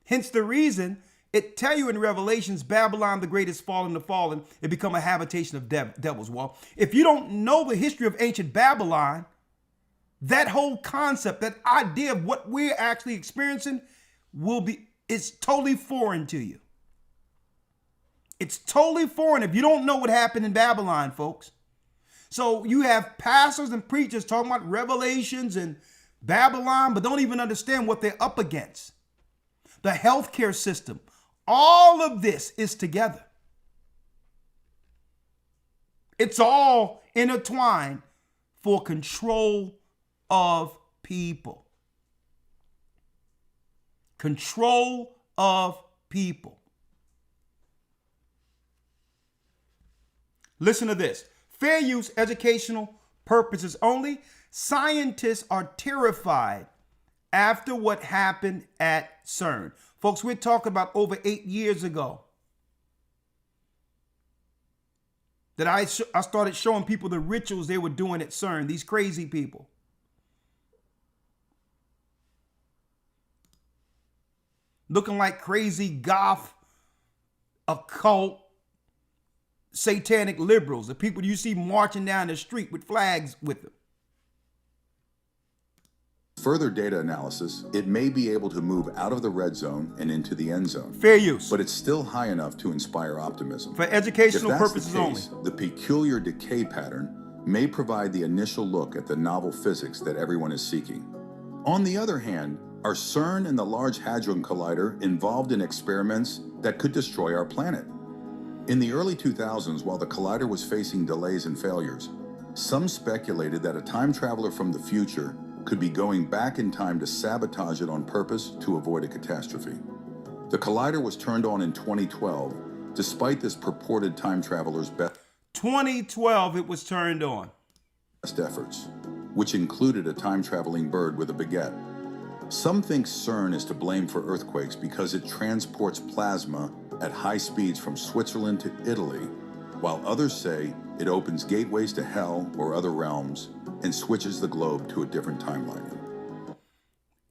Hence the reason it tell you in Revelations, Babylon the Great is fallen, it become a habitation of devils. Well, if you don't know the history of ancient Babylon, that whole concept, that idea of what we're actually experiencing it's totally foreign to you. It's totally foreign if you don't know what happened in Babylon, folks. So you have pastors and preachers talking about Revelations and Babylon, but don't even understand what they're up against. The healthcare system, all of this is together. It's all intertwined for control of people. Control of people. Listen to this. Fair use, educational purposes only. Scientists are terrified after what happened at CERN. Folks, we're talking about over 8 years ago that I started showing people the rituals they were doing at CERN, these crazy people. Looking like crazy goth, occult, satanic liberals, the people you see marching down the street with flags with them. Further data analysis, it may be able to move out of the red zone and into the end zone. Fair use. But it's still high enough to inspire optimism. For educational If that's purposes the case, only. The peculiar decay pattern may provide the initial look at the novel physics that everyone is seeking. On the other hand, are CERN and the Large Hadron Collider involved in experiments that could destroy our planet? In the early 2000s, while the collider was facing delays and failures, some speculated that a time traveler from the future could be going back in time to sabotage it on purpose to avoid a catastrophe. The collider was turned on in 2012, despite this purported time traveler's best 2012, it was turned on. efforts, which included a time-traveling bird with a baguette. Some think CERN is to blame for earthquakes because it transports plasma at high speeds from Switzerland to Italy, while others say it opens gateways to hell or other realms and switches the globe to a different timeline.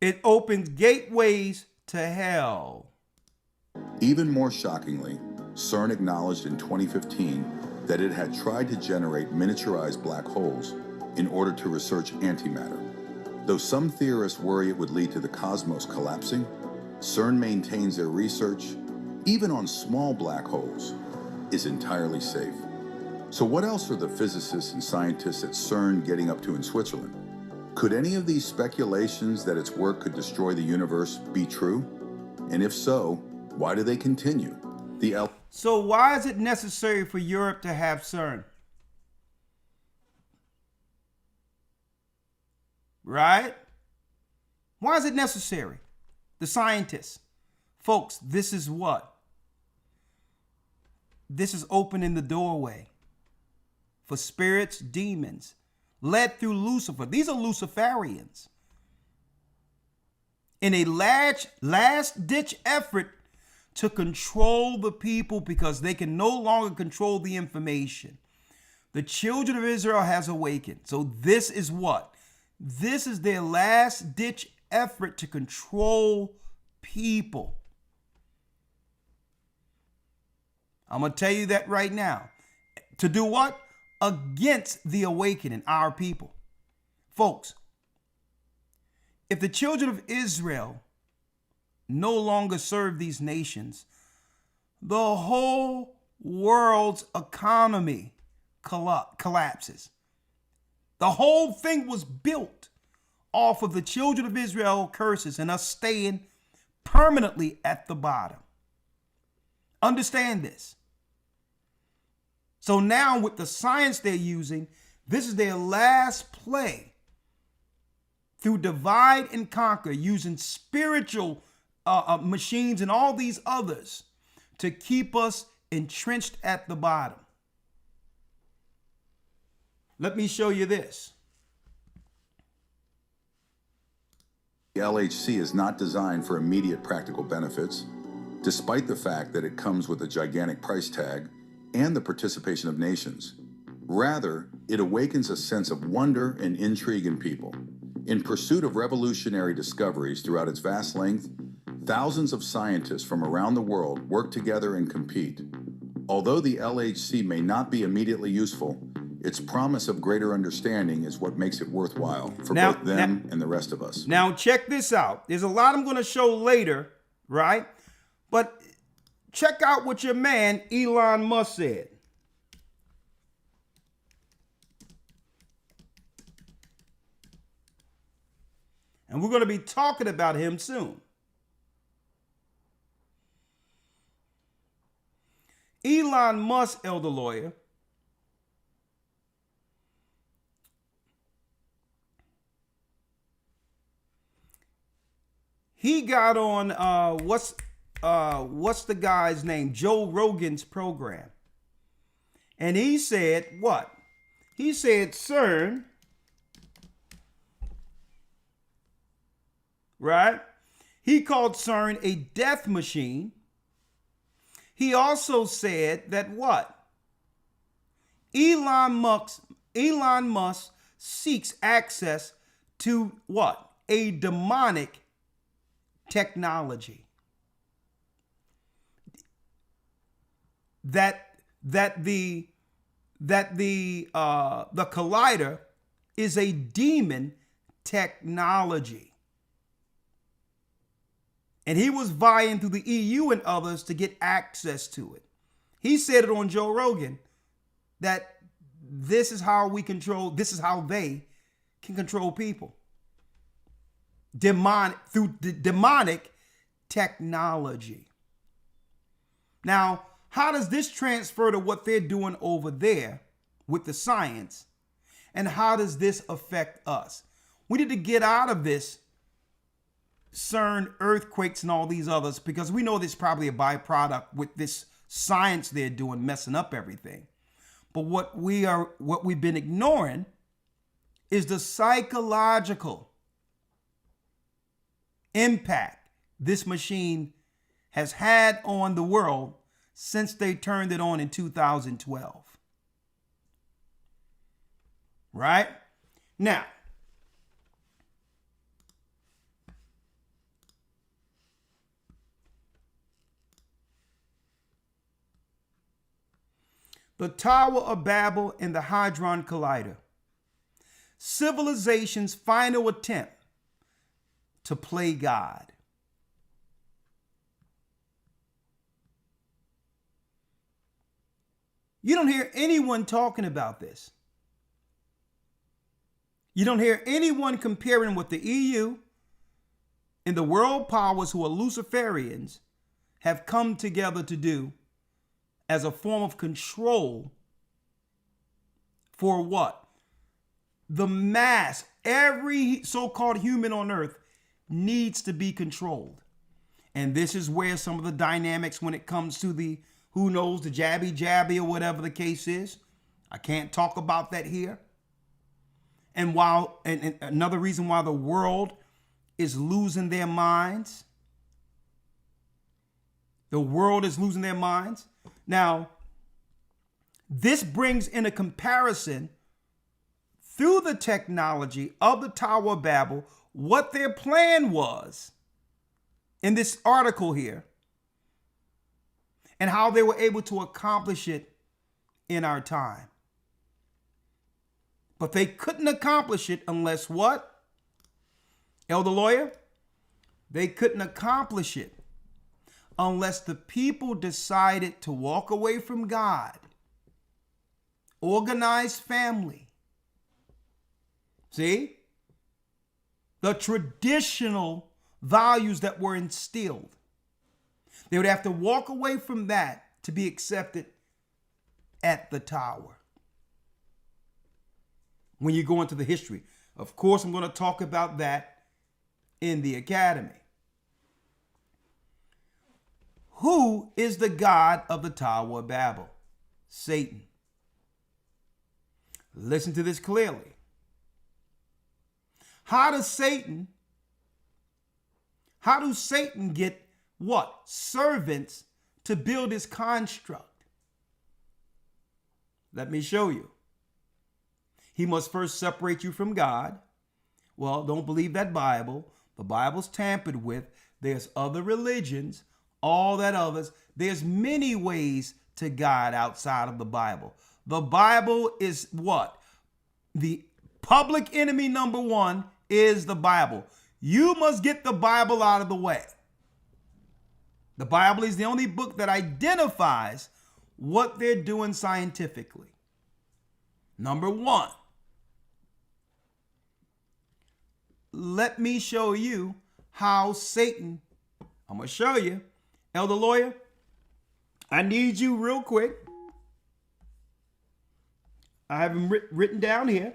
It opens gateways to hell. Even more shockingly, CERN acknowledged in 2015 that it had tried to generate miniaturized black holes in order to research antimatter. Though some theorists worry it would lead to the cosmos collapsing, CERN maintains their research, even on small black holes, is entirely safe. So what else are the physicists and scientists at CERN getting up to in Switzerland? Could any of these speculations that its work could destroy the universe be true? And if so, why do they continue? So why is it necessary for Europe to have CERN? Right? Why is it necessary? The scientists. Folks, this is what? This is opening the doorway for spirits, demons, led through Lucifer. These are Luciferians. In a last-ditch effort to control the people because they can no longer control the information. The children of Israel has awakened. So this is what? This is their last-ditch effort to control people. I'm going to tell you that right now. To do what? Against the awakening, our people. Folks, if the children of Israel no longer serve these nations, the whole world's economy collapses. The whole thing was built off of the children of Israel curses and us staying permanently at the bottom. Understand this. So now with the science they're using, this is their last play through divide and conquer, using spiritual machines and all these others to keep us entrenched at the bottom. Let me show you this. The LHC is not designed for immediate practical benefits, despite the fact that it comes with a gigantic price tag and the participation of nations. Rather, it awakens a sense of wonder and intrigue in people. In pursuit of revolutionary discoveries throughout its vast length, thousands of scientists from around the world work together and compete. Although the LHC may not be immediately useful, its promise of greater understanding is what makes it worthwhile for both them and the rest of us. Now check this out. There's a lot I'm going to show later, right? But check out what your man Elon Musk said. And we're going to be talking about him soon. Elon Musk, elder lawyer, he got on what's the guy's name? Joe Rogan's program. And he said what? He said CERN, right? He called CERN a death machine. He also said that what? Elon Musk seeks access to what? A demonic technology. That the collider is a demon technology. And he was vying through the EU and others to get access to it. He said it on Joe Rogan that this is how they can control people. Through demonic technology. Now, how does this transfer to what they're doing over there with the science? And how does this affect us? We need to get out of this CERN, earthquakes, and all these others, because we know this is probably a byproduct with this science they're doing, messing up everything. But what we've been ignoring is the psychological impact this machine has had on the world since they turned it on in 2012. Right? Now, the Tower of Babel and the Hadron Collider. Civilization's final attempt to play God. You don't hear anyone talking about this. You don't hear anyone comparing what the EU and the world powers who are Luciferians have come together to do as a form of control for what? The mass, every so-called human on earth needs to be controlled. And this is where some of the dynamics when it comes to the, who knows, the jabby or whatever the case is. I can't talk about that here. And another reason why the world is losing their minds. The world is losing their minds. Now, this brings in a comparison through the technology of the Tower of Babel, what their plan was in this article here, and how they were able to accomplish it in our time. But they couldn't accomplish it unless what? Elder Lawyer? They couldn't accomplish it unless the people decided to walk away from God, organized family. See? The traditional values that were instilled. They would have to walk away from that to be accepted at the tower. When you go into the history, of course, I'm going to talk about that in the academy. Who is the God of the Tower of Babel? Satan. Listen to this clearly. How does Satan get what? Servants to build his construct. Let me show you. He must first separate you from God. Well, don't believe that Bible. The Bible's tampered with. There's other religions, all that others. There's many ways to God outside of the Bible. The Bible is what? The public enemy number one is the Bible. You must get the Bible out of the way. The Bible is the only book that identifies what they're doing scientifically. Number one. Let me show you how Satan, I'm going to show you. Elder Lawyer, I need you real quick. I have them written down here.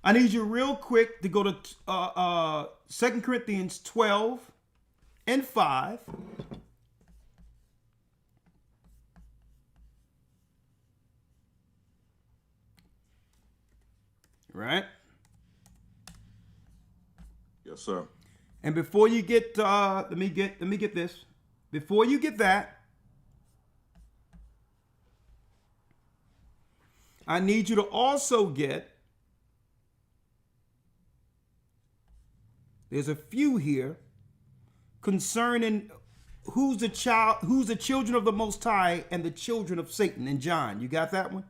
I need you real quick to go to 2 Corinthians 12 and 5. Right? Yes, sir. And before you get let me get this. Before you get that, I need you to also get, there's a few here concerning who's the children of the Most High and the children of Satan in John. You got that one?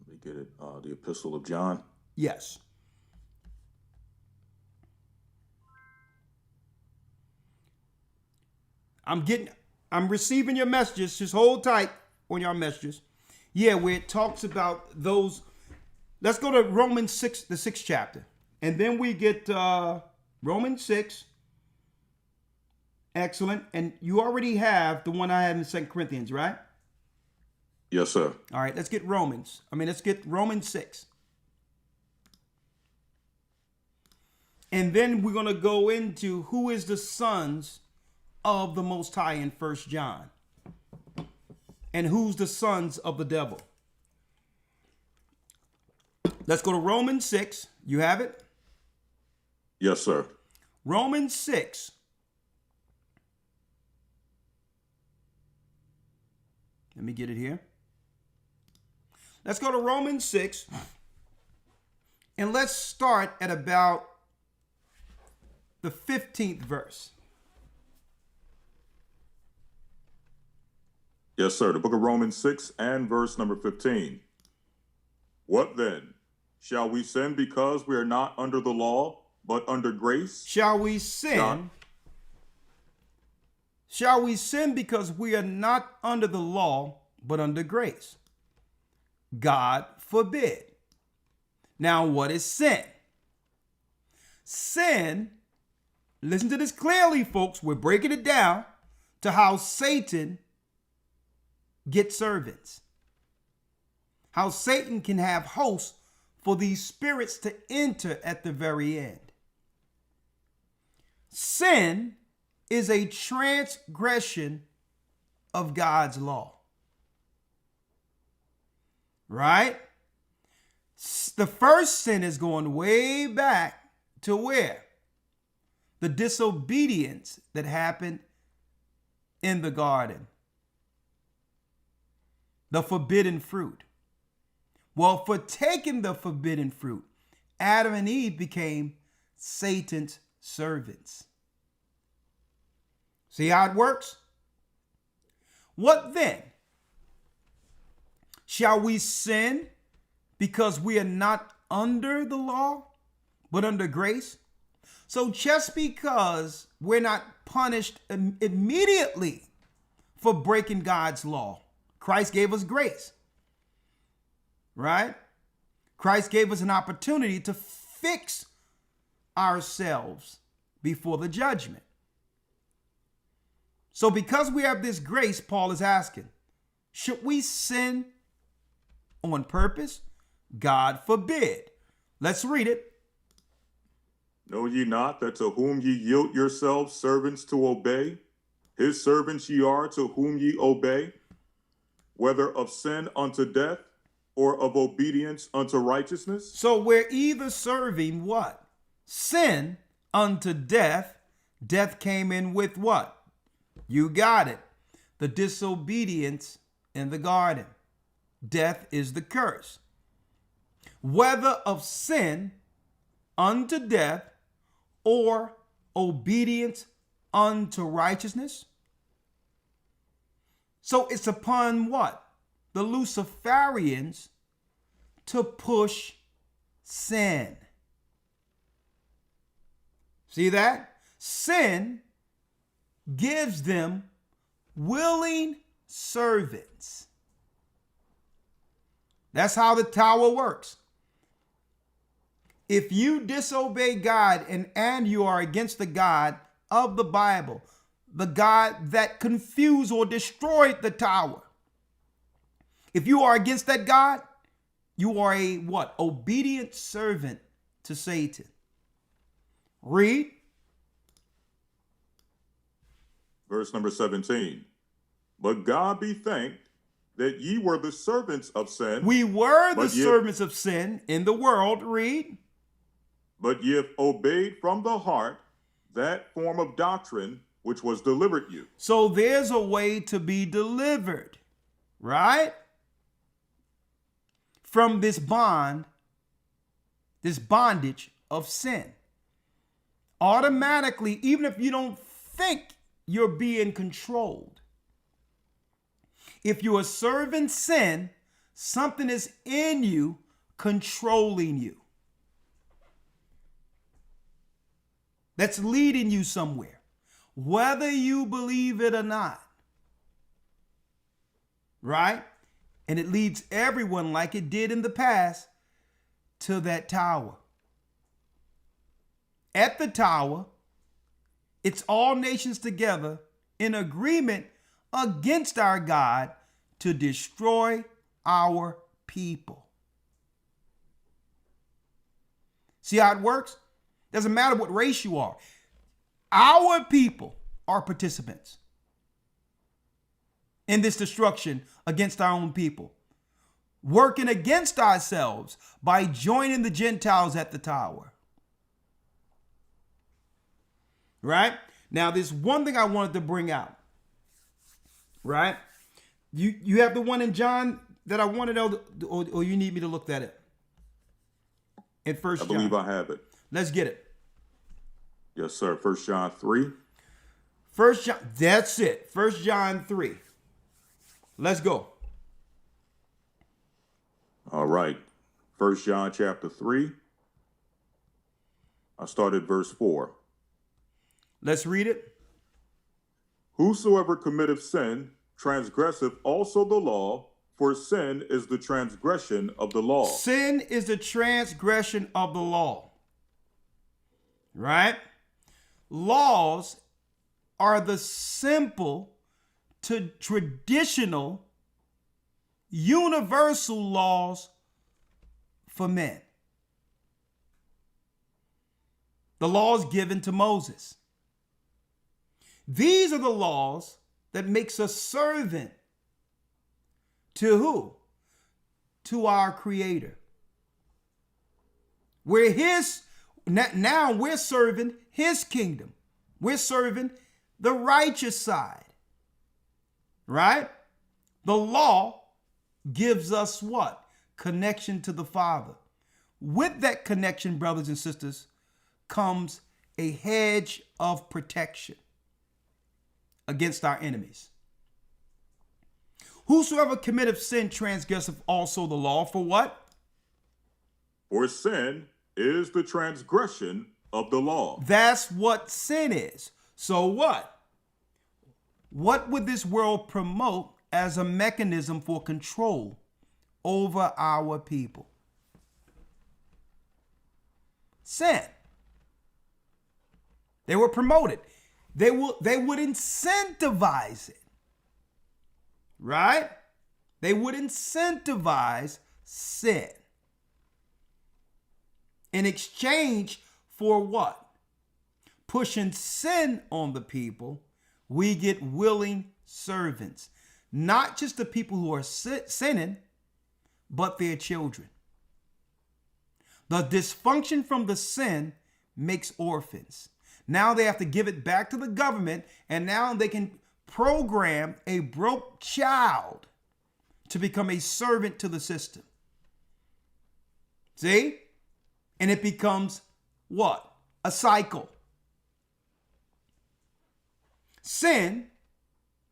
Let me get it. The Epistle of John. Yes. I'm receiving your messages. Just hold tight on your messages. Yeah, where it talks about those. Let's go to Romans 6, the 6th chapter. And then we get Romans 6. Excellent. And you already have the one I had in 2 Corinthians, right? Yes, sir. All right, let's get let's get Romans 6. And then we're going to go into who is the sons of the Most High in 1 John. And who's the sons of the devil. Let's go to Romans 6. You have it? Yes, sir. Romans 6. Let me get it here. Let's go to Romans 6. And let's start at about the 15th verse. Yes, sir. The book of Romans 6 and verse number 15. What then? Shall we sin because we are not under the law, but under grace? Shall we sin? Shall we sin because we are not under the law, but under grace? God forbid. Now, what is sin? Sin, listen to this clearly, folks. We're breaking it down to how Satan gets servants. How Satan can have hosts for these spirits to enter at the very end. Sin is a transgression of God's law. Right? The first sin is going way back to where? The disobedience that happened in the garden. The forbidden fruit. Well, for taking the forbidden fruit, Adam and Eve became Satan's servants. See how it works? What then? Shall we sin because we are not under the law, but under grace? So just because we're not punished immediately for breaking God's law, Christ gave us grace, right? Christ gave us an opportunity to fix ourselves before the judgment. So because we have this grace, Paul is asking, should we sin on purpose? God forbid. Let's read it. Know ye not that to whom ye yield yourselves servants to obey, his servants ye are to whom ye obey, whether of sin unto death or of obedience unto righteousness? So we're either serving what? Sin unto death. Death came in with what? You got it. The disobedience in the garden. Death is the curse. Whether of sin unto death or obedience unto righteousness. So it's upon what? The Luciferians to push sin. See that? Sin gives them willing servants. That's how the tower works. If you disobey God and you are against the God of the Bible, the God that confused or destroyed the tower, if you are against that God, You are a what? Obedient servant to Satan. Read. Verse number 17. But God be thanked that ye were the servants of sin. We were the but ye- servants of sin in the world. Read. But ye have obeyed from the heart that form of doctrine which was delivered you. So there's a way to be delivered, right? From this bondage of sin. Automatically, even if you don't think you're being controlled, if you are serving sin, something is in you controlling you. That's leading you somewhere, whether you believe it or not. Right? And it leads everyone, like it did in the past, to that tower. At the tower, it's all nations together in agreement against our God to destroy our people. See how it works? Doesn't matter what race you are. Our people are participants in this destruction against our own people, working against ourselves by joining the Gentiles at the tower. Right? Now, there's one thing I wanted to bring out. Right? You have the one in John that I wanted, or you need me to look at it? In First John. I believe I have it. Let's get it. Yes, sir. 1 John 3. 1 John, that's it. 1 John 3. Let's go. All right. 1 John chapter 3. I started verse 4. Let's read it. Whosoever committeth sin transgresseth also the law, for sin is the transgression of the law. Sin is the transgression of the law. Right? Laws are the simple to traditional universal laws for men. The laws given to Moses. These are the laws that makes us servant to who? To our Creator. We're his, now we're serving his kingdom. We're serving the righteous side. Right? The law gives us what? Connection to the Father. With that connection, brothers and sisters, comes a hedge of protection against our enemies. Whosoever committeth sin transgresseth also the law. For what? For sin is the transgression of the law. That's what sin is. So what? What would this world promote as a mechanism for control over our people? Sin. They were promoted. They would incentivize it. Right? They would incentivize sin. In exchange for what? Pushing sin on the people, we get willing servants. Not just the people who are sinning, but their children. The dysfunction from the sin makes orphans. Now they have to give it back to the government, and now they can program a broke child to become a servant to the system. See? And it becomes what? A cycle. Sin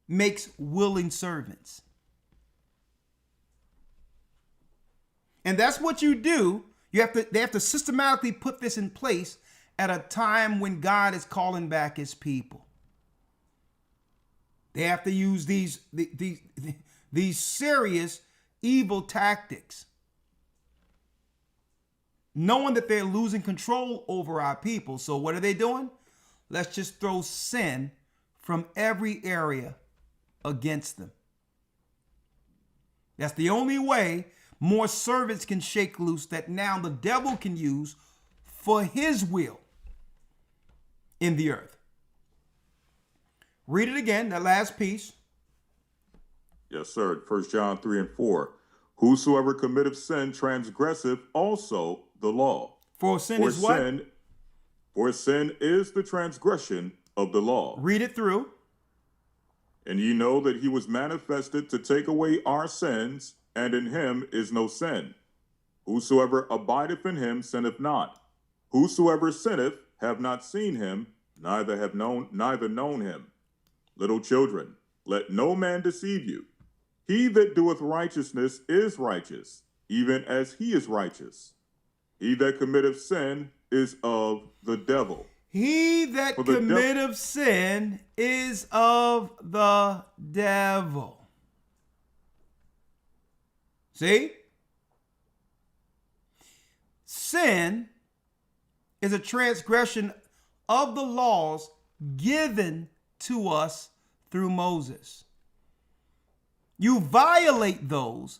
makes willing servants. And that's what you do. They have to systematically put this in place at a time when God is calling back his people. They have to use these serious evil tactics, knowing that they're losing control over our people. So what are they doing? Let's just throw sin from every area against them. That's the only way, more servants can shake loose that now the devil can use for his will in the earth. Read it again, that last piece. Yes, sir. 1 John 3 and 4. Whosoever committeth sin transgresseth also the law. For sin is what? For sin is the transgression of the law. Read it through. And ye know that he was manifested to take away our sins, and in him is no sin. Whosoever abideth in him sinneth not. Whosoever sinneth have not seen him, neither known him. Little children, let no man deceive you. He that doeth righteousness is righteous, even as he is righteous. He that committeth sin is of the devil. He that committeth sin is of the devil. See? Sin is a transgression of the laws given to us through Moses. You violate those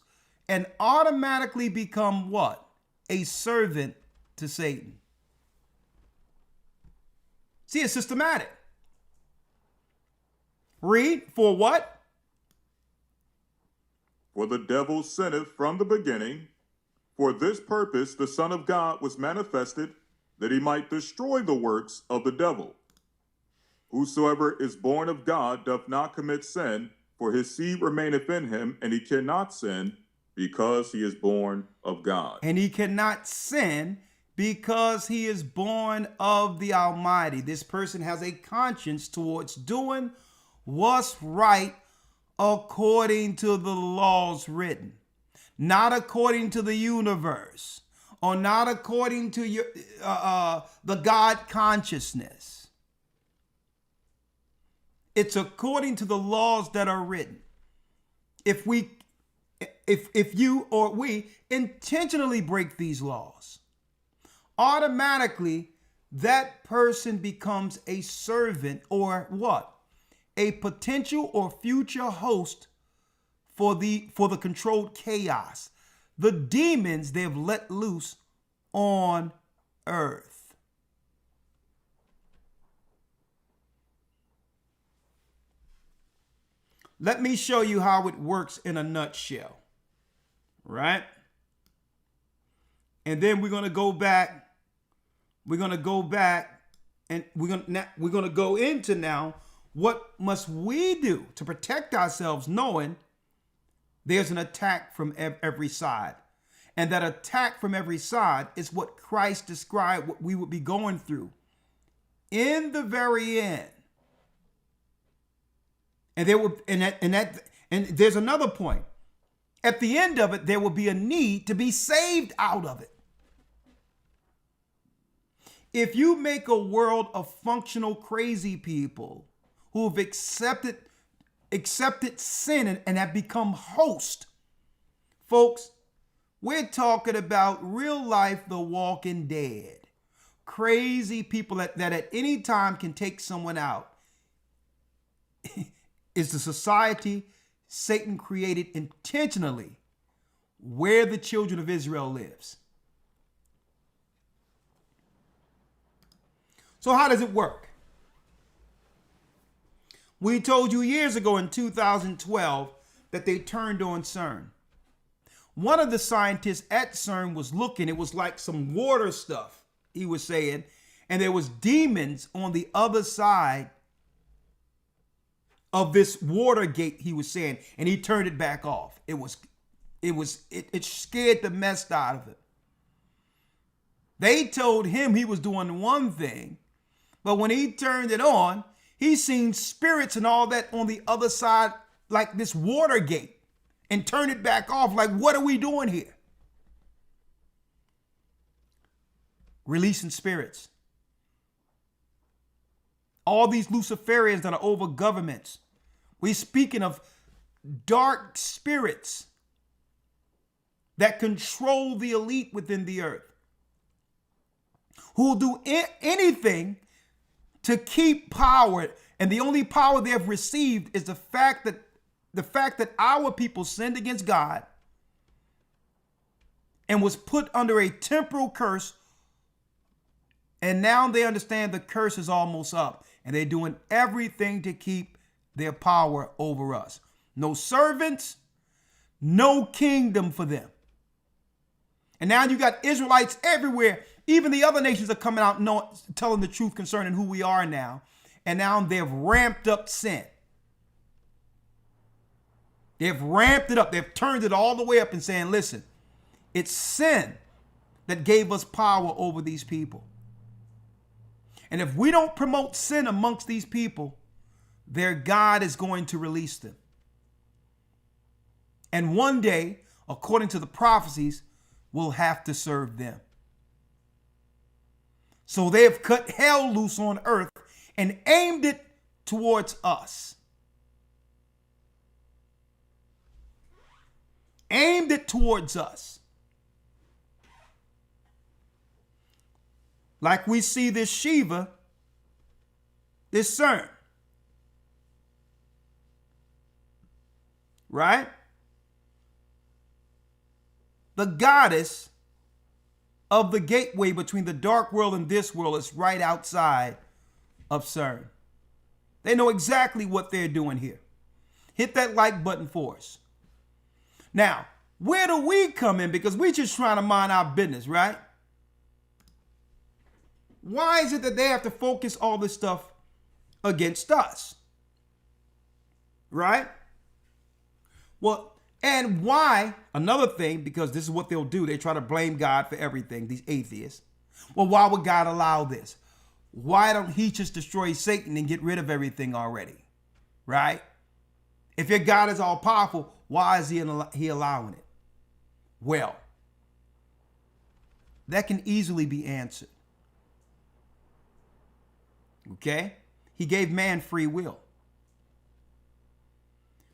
and automatically become what? A servant to Satan. See, it's systematic. Read, for what? For the devil sinneth from the beginning. For this purpose the Son of God was manifested, that he might destroy the works of the devil. Whosoever is born of God doth not commit sin, for his seed remaineth in him, and he cannot sin, because he is born of God. And he cannot sin because he is born of the Almighty. This person has a conscience towards doing what's right according to the laws written, not according to the universe, or not according to your the God consciousness. It's according to the laws that are written. If you or we intentionally break these laws, automatically that person becomes a servant or what? A potential or future host for the controlled chaos, the demons they've let loose on earth. Let me show you how it works in a nutshell, right? And then we're going to go back. We're going to go back and we're going to go into now what must we do to protect ourselves, knowing there's an attack from every side. And that attack from every side is what Christ described what we would be going through in the very end. And there will, and there's another point. At the end of it, there will be a need to be saved out of it. If you make a world of functional crazy people who have accepted sin and have become host, folks, we're talking about real life, the walking dead. Crazy people that at any time can take someone out. Is the society Satan created intentionally where the children of Israel lives. So how does it work? We told you years ago in 2012 that they turned on CERN. One of the scientists at CERN was looking, it was like some water stuff, he was saying, and there was demons on the other side of this water gate, he was saying, and he turned it back off. It scared the mess out of him. They told him he was doing one thing, but when he turned it on, he seen spirits and all that on the other side, like this water gate, and turned it back off. Like, what are we doing here? Releasing spirits. All these Luciferians that are over governments. We're speaking of dark spirits that control the elite within the earth, who will do anything to keep power. And the only power they have received is the fact that our people sinned against God and was put under a temporal curse. And now they understand the curse is almost up, and they're doing everything to keep their power over us. No servants, no kingdom for them. And now you got Israelites everywhere. Even the other nations are coming out telling the truth concerning who we are now. And now they've ramped up sin. They've ramped it up. They've turned it all the way up and saying, listen, it's sin that gave us power over these people. And if we don't promote sin amongst these people, their God is going to release them. And one day, according to the prophecies, we'll have to serve them. So they have cut hell loose on earth and aimed it towards us. Aimed it towards us. Like we see this Shiva, this CERN. Right? The goddess of the gateway between the dark world and this world is right outside of CERN. They know exactly what they're doing here. Hit that like button for us. Now, where do we come in? Because we're just trying to mind our business, right? Why is it that they have to focus all this stuff against us? Right? Well, and why, another thing, because this is what they'll do. They try to blame God for everything, these atheists. Well, why would God allow this? Why don't he just destroy Satan and get rid of everything already? Right? If your God is all powerful, why is he allowing it? Well, that can easily be answered. Okay? He gave man free will.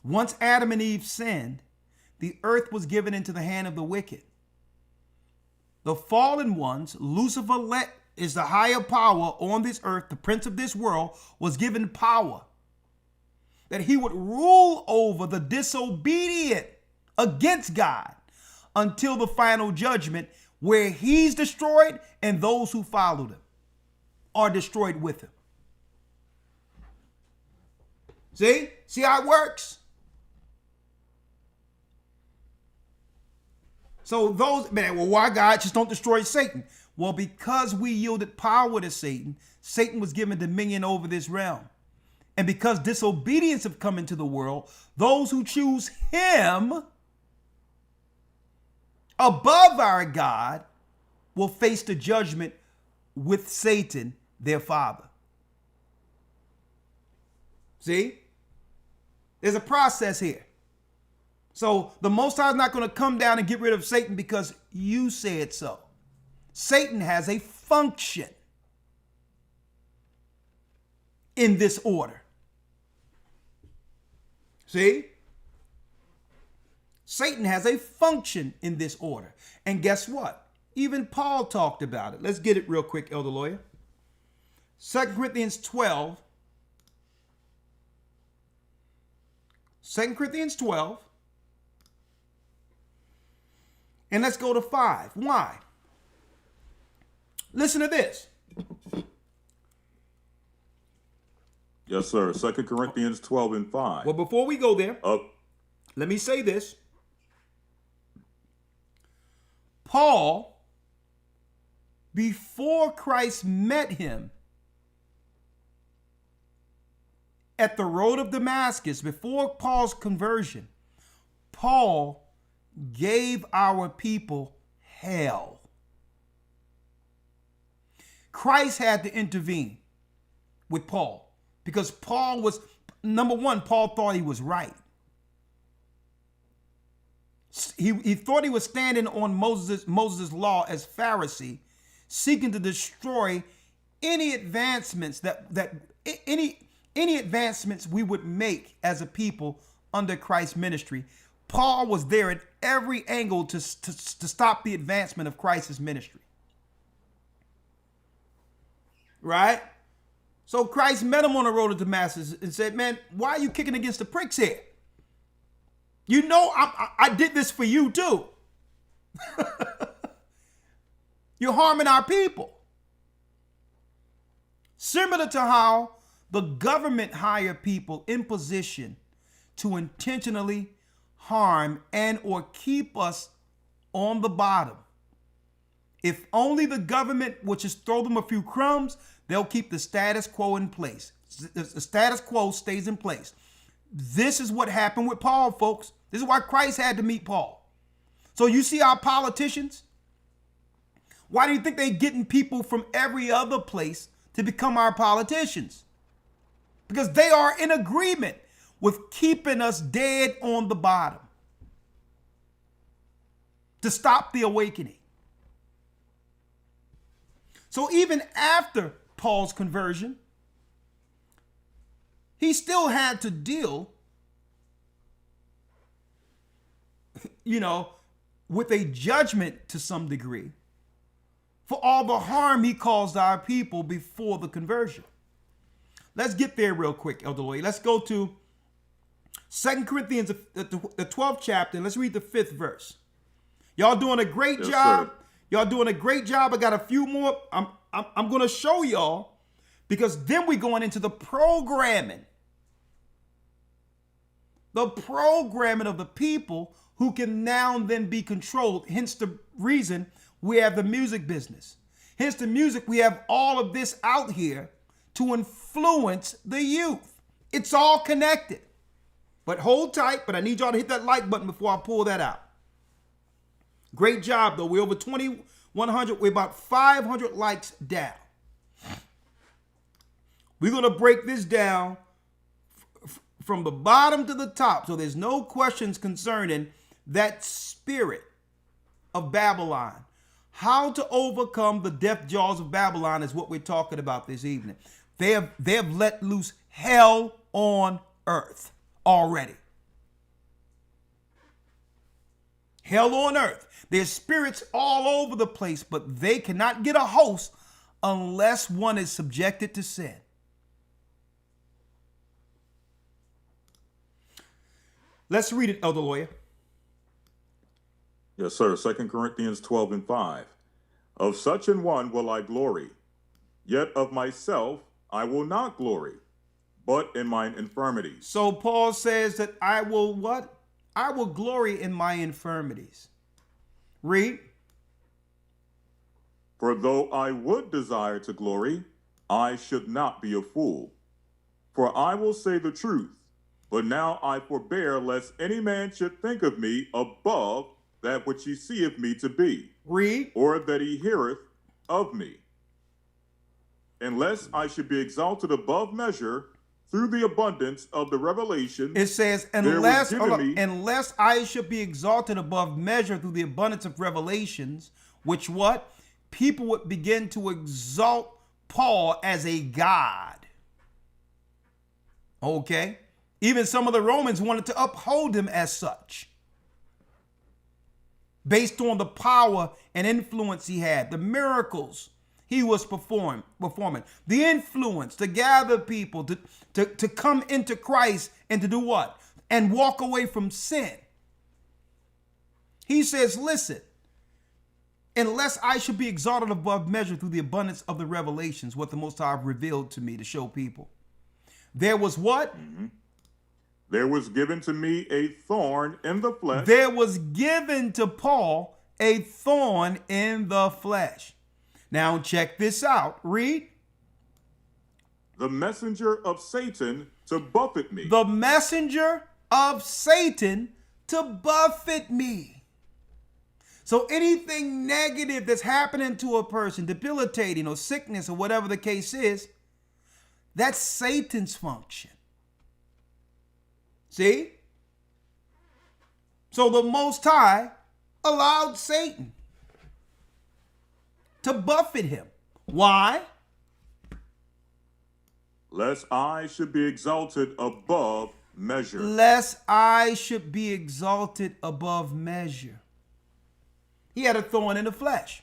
Once Adam and Eve sinned, the earth was given into the hand of the wicked. The fallen ones, Lucifer is the higher power on this earth, the prince of this world, was given power that he would rule over the disobedient against God until the final judgment, where he's destroyed and those who followed him are destroyed with him. See how it works? So those, man, well, why God just don't destroy Satan? Well, because we yielded power to Satan, Satan was given dominion over this realm. And because disobedience have come into the world, those who choose him above our God will face the judgment with Satan, their father. See? There's a process here. So the Most High is not going to come down and get rid of Satan because you said so. Satan has a function in this order. See? Satan has a function in this order. And guess what? Even Paul talked about it. Let's get it real quick, Elder Lawyer. 2 Corinthians 12. 2 Corinthians 12. And let's go to 5. Why? Listen to this. Yes, sir. 2 Corinthians 12 and 5. Well, before we go there, let me say this. Paul, before Christ met him at the road of Damascus, before Paul's conversion, Paul gave our people hell. Christ had to intervene with Paul because Paul was, number one, Paul thought he was right. He thought he was standing on Moses' law as Pharisee, seeking to destroy any advancements any advancements we would make as a people under Christ's ministry. Paul was there at every angle to stop the advancement of Christ's ministry. Right? So Christ met him on the road to Damascus and said, man, why are you kicking against the pricks here? You know, I did this for you too. You're harming our people. Similar to how the government hire people in position to intentionally harm and or keep us on the bottom. If only the government would just throw them a few crumbs, they'll keep the status quo in place. The status quo stays in place. This is what happened with Paul, folks. This is why Christ had to meet Paul. So you see our politicians? Why do you think they're getting people from every other place to become our politicians? Because they are in agreement with keeping us dead on the bottom to stop the awakening. So even after Paul's conversion, he still had to deal, with a judgment to some degree for all the harm he caused our people before the conversion. Let's get there real quick, Elder Lloyd. Let's go to 2 Corinthians, the 12th chapter, and let's read the 5th verse. Y'all doing a great job. Sir. Y'all doing a great job. I got a few more. I'm going to show y'all, because then we're going into the programming. The programming of the people who can now and then be controlled. Hence the reason we have the music business. Hence the music, we have all of this out here to influence the youth. It's all connected. But hold tight, but I need y'all to hit that like button before I pull that out. Great job, though. We're over 2,100. We're about 500 likes down. We're going to break this down from the bottom to the top, so there's no questions concerning that spirit of Babylon. How to overcome the death jaws of Babylon is what we're talking about this evening. They have let loose hell on earth already. Hell on earth. There's spirits all over the place, but they cannot get a host unless one is subjected to sin. Let's read it, Elder Lawyer. Yes, sir. 2 Corinthians 12 and 5. Of such an one will I glory, yet of myself I will not glory, but in mine infirmities. So Paul says that I will what? I will glory in my infirmities. Read. For though I would desire to glory, I should not be a fool. For I will say the truth, but now I forbear lest any man should think of me above that which he seeth me to be. Read. Or that he heareth of me. Unless I should be exalted above measure through the abundance of the revelation. It says, unless I should be exalted above measure through the abundance of revelations, which what? People would begin to exalt Paul as a god. Okay? Even some of the Romans wanted to uphold him as such, based on the power and influence he had, the miracles he was performing, the influence to gather people, to come into Christ and to do what? And walk away from sin. He says, listen, unless I should be exalted above measure through the abundance of the revelations, what the Most High revealed to me to show people. There was what? Mm-hmm. There was given to me a thorn in the flesh. There was given to Paul a thorn in the flesh. Now check this out. Read. The messenger of Satan to buffet me. The messenger of Satan to buffet me. So anything negative that's happening to a person, debilitating or sickness or whatever the case is, that's Satan's function. See? So the Most High allowed Satan to buffet him. Why? Lest I should be exalted above measure. Lest I should be exalted above measure. He had a thorn in the flesh.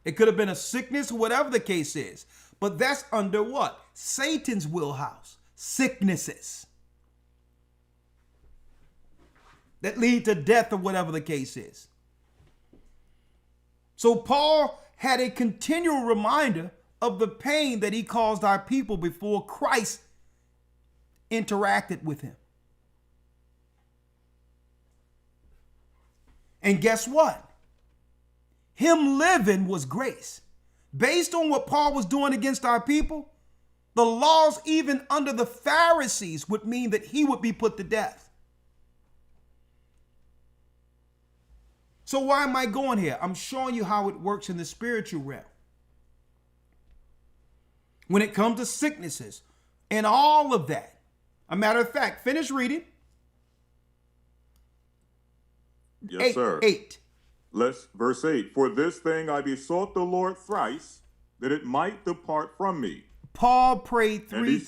It could have been a sickness, whatever the case is. But that's under what? Satan's wheelhouse. Sicknesses that lead to death or whatever the case is. So Paul had a continual reminder of the pain that he caused our people before Christ interacted with him. And guess what? Him living was grace. Based on what Paul was doing against our people, the laws even under the Pharisees would mean that he would be put to death. So why am I going here? I'm showing you how it works in the spiritual realm. When it comes to sicknesses and all of that. A matter of fact, finish reading. Yes, sir. 8. Verse 8. For this thing I besought the Lord thrice, that it might depart from me. Paul prayed three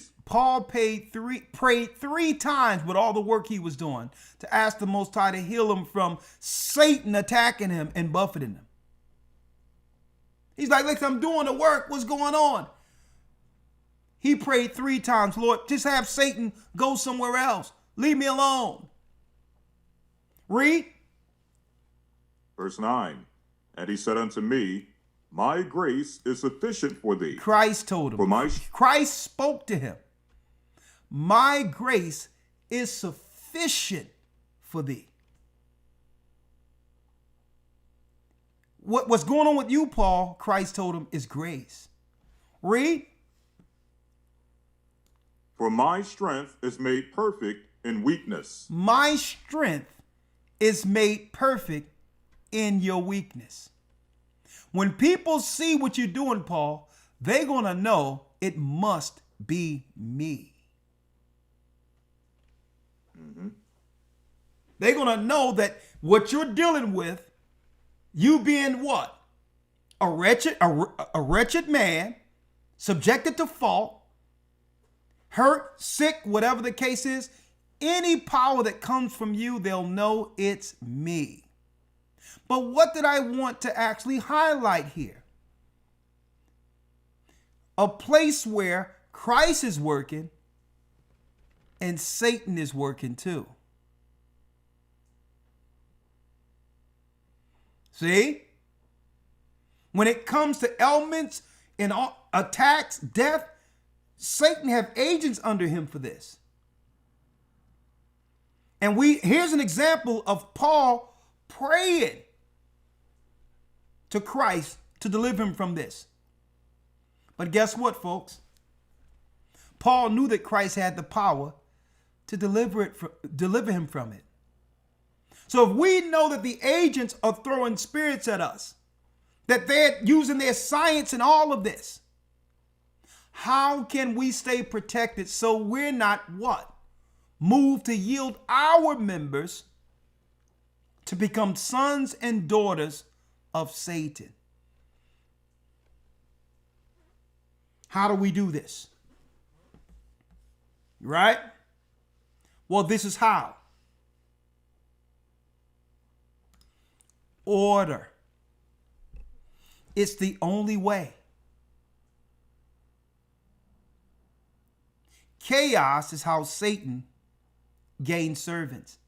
times with all the work he was doing to ask the Most High to heal him from Satan attacking him and buffeting him. He's like, listen, I'm doing the work. What's going on? He prayed 3 times, Lord, just have Satan go somewhere else. Leave me alone. Read. Verse 9. And he said unto me, my grace is sufficient for thee. Christ told him. Christ spoke to him. My grace is sufficient for thee. What's going on with you, Paul, Christ told him, is grace. Read. For my strength is made perfect in weakness. My strength is made perfect in your weakness. When people see what you're doing, Paul, they're going to know it must be me. Mm-hmm. They're going to know that what you're dealing with, you being what? A wretched man, subjected to fault, hurt, sick, whatever the case is, any power that comes from you, they'll know it's me. But what did I want to actually highlight here? A place where Christ is working and Satan is working too. See? When it comes to ailments and attacks, death, Satan have agents under him for this. And here's an example of Paul praying to Christ to deliver him from this. But guess what, folks? Paul knew that Christ had the power to deliver him from it. So if we know that the agents are throwing spirits at us, that they're using their science and all of this, how can we stay protected so we're not what? Moved to yield our members to become sons and daughters of Satan. How do we do this? Right? Well, this is how. Order. It's the only way. Chaos is how Satan gains servants.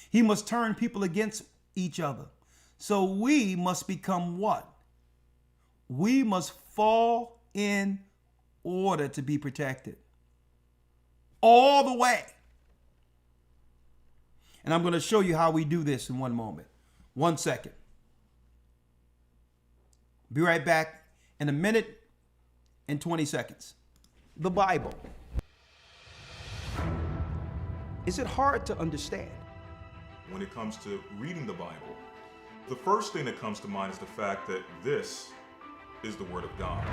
He must turn people against each other. So we must become what? We must fall in order to be protected. All the way. And I'm going to show you how we do this in one moment. 1 second. Be right back in a minute and 20 seconds. The Bible. Is it hard to understand? When it comes to reading the Bible, the first thing that comes to mind is the fact that this is the Word of God.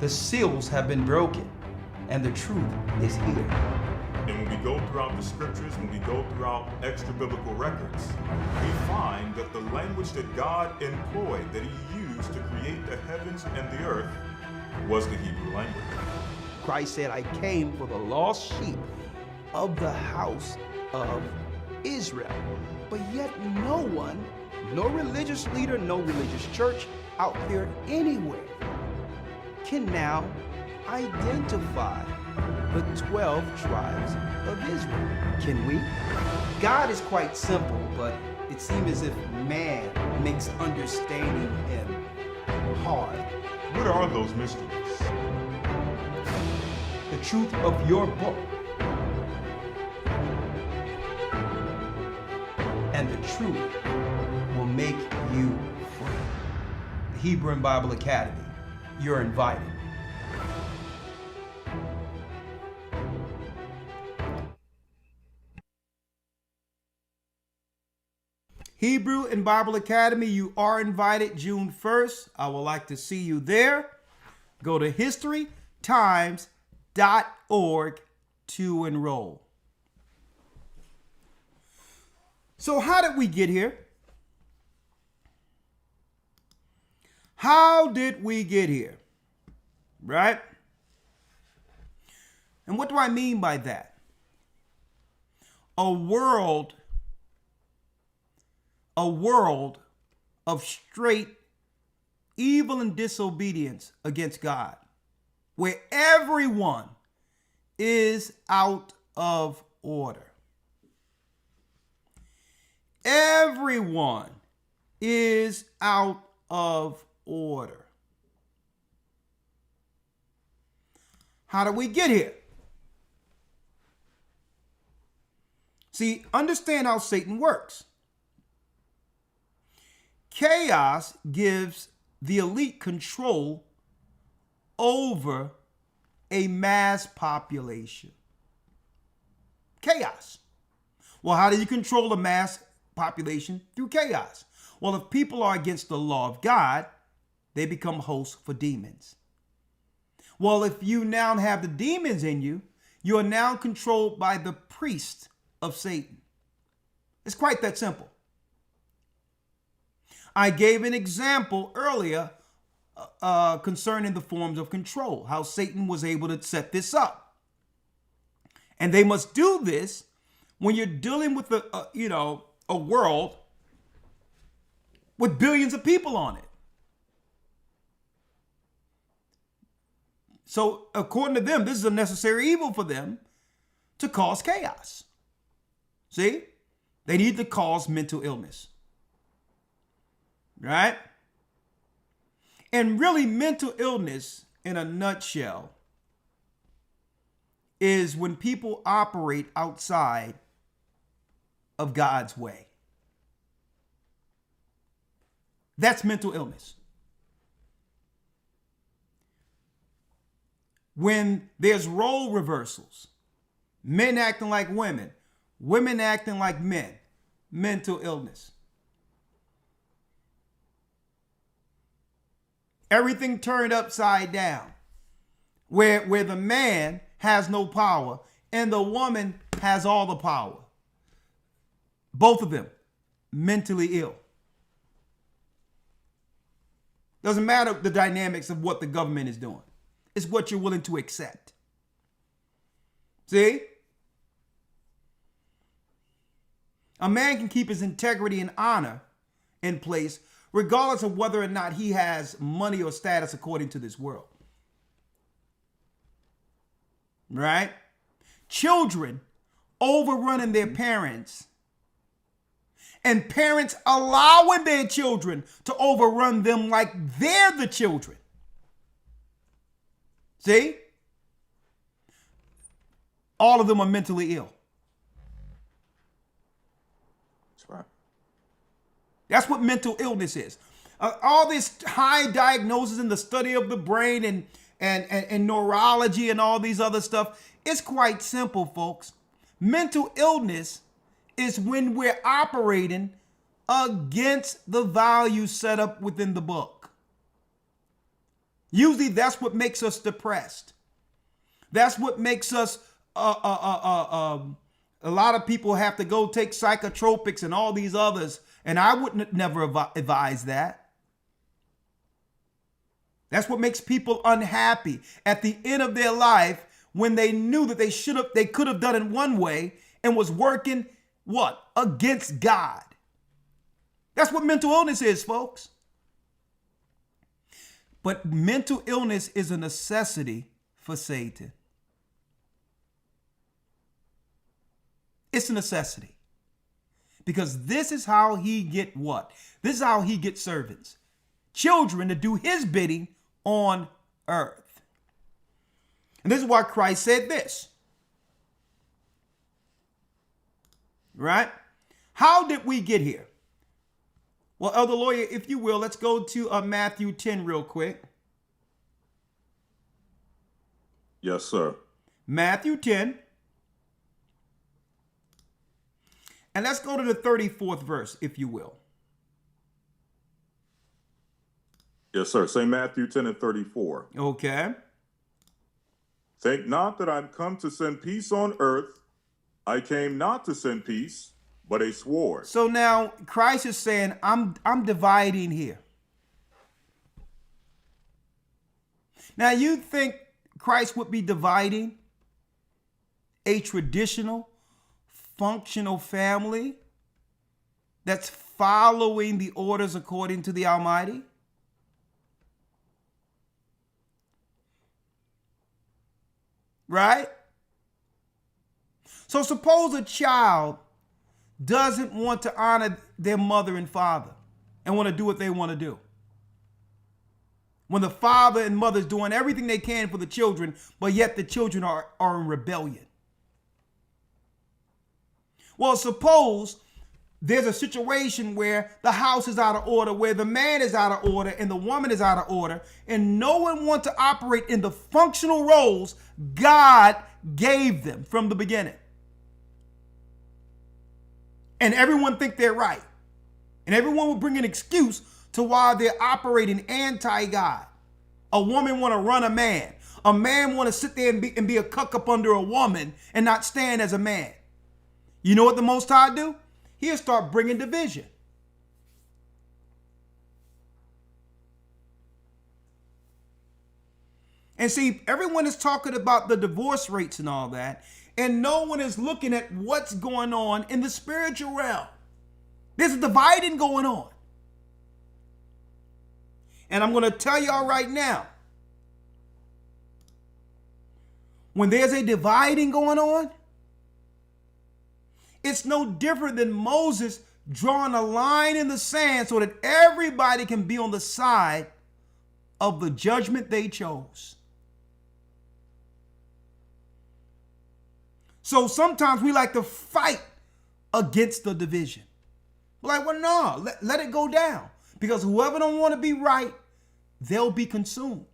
The seals have been broken, and the truth is here. And when we go throughout the scriptures, when we go throughout extra biblical records, we find that the language that God employed, that he used to create the heavens and the earth, was the Hebrew language. Christ said, I came for the lost sheep of the house of Israel. But yet no one, no religious leader, no religious church out there anywhere can now identify the 12 tribes of Israel. Can we? God is quite simple, but it seems as if man makes understanding him hard. What are those mysteries? The truth of your book. And the truth will make you free. The Hebrew and Bible Academy. You're invited. Hebrew and Bible Academy, you are invited June 1st. I would like to see you there. Go to historytimes.org to enroll. So how did we get here? How did we get here? Right? And what do I mean by that? A world of straight evil and disobedience against God, where everyone is out of order. Everyone is out of order. How do we get here? See, understand how Satan works. Chaos gives the elite control over a mass population. Chaos. Well, how do you control a mass population? Through chaos. Well, if people are against the law of God, they become hosts for demons. Well, if you now have the demons in you, you are now controlled by the priest of Satan. It's quite that simple. I gave an example earlier concerning the forms of control, how Satan was able to set this up. And they must do this when you're dealing with a world with billions of people on it. So according to them, this is a necessary evil for them to cause chaos. See? They need to cause mental illness. Right? And really, mental illness, in a nutshell, is when people operate outside of God's way. That's mental illness. When there's role reversals, men acting like women, women acting like men, mental illness. Everything turned upside down, where the man has no power and the woman has all the power. Both of them mentally ill. Doesn't matter the dynamics of what the government is doing. It's what you're willing to accept. See? A man can keep his integrity and honor in place regardless of whether or not he has money or status according to this world. Right? Children overrunning their parents, and parents allowing their children to overrun them like they're the children. See? All of them are mentally ill. That's right. That's what mental illness is. All this high diagnosis in the study of the brain and neurology and all these other stuff, it's quite simple, folks. Mental illness is when we're operating against the values set up within the book. Usually that's what makes us depressed. That's what makes us, a lot of people have to go take psychotropics and all these others. And I wouldn't never advise that. That's what makes people unhappy at the end of their life when they knew that they could have done it one way and was working what? Against God. That's what mental illness is, folks. But mental illness is a necessity for Satan. It's a necessity. Because this is how he get what? This is how he gets servants. children to do his bidding on earth. And this is why Christ said this. Right? How did we get here? Well, Elder Lawyer, if you will, let's go to Matthew 10 real quick. Yes, sir. Matthew 10. And let's go to the 34th verse, if you will. Yes, sir. Say Matthew 10 and 34. Okay. Think not that I'm come to send peace on earth. I came not to send peace, but a sword. So now Christ is saying, I'm dividing here. Now you think Christ would be dividing a traditional, functional family that's following the orders according to the Almighty? Right? So suppose a child doesn't want to honor their mother and father and want to do what they want to do. When the father and mother is doing everything they can for the children, but yet the children are in rebellion. Well, suppose there's a situation where the house is out of order, where the man is out of order and the woman is out of order, and no one wants to operate in the functional roles God gave them from the beginning. And everyone think they're right. And everyone will bring an excuse to why they're operating anti-God. A woman want to run a man. A man want to sit there and be a cuck up under a woman and not stand as a man. You know what the Most High do? He'll start bringing division. And see, everyone is talking about the divorce rates and all that, and no one is looking at what's going on in the spiritual realm. There's a dividing going on. And I'm going to tell y'all right now, when there's a dividing going on, it's no different than Moses drawing a line in the sand so that everybody can be on the side of the judgment they chose. So sometimes we like to fight against the division. We're like, well, no, let it go down. Because whoever don't want to be right, they'll be consumed.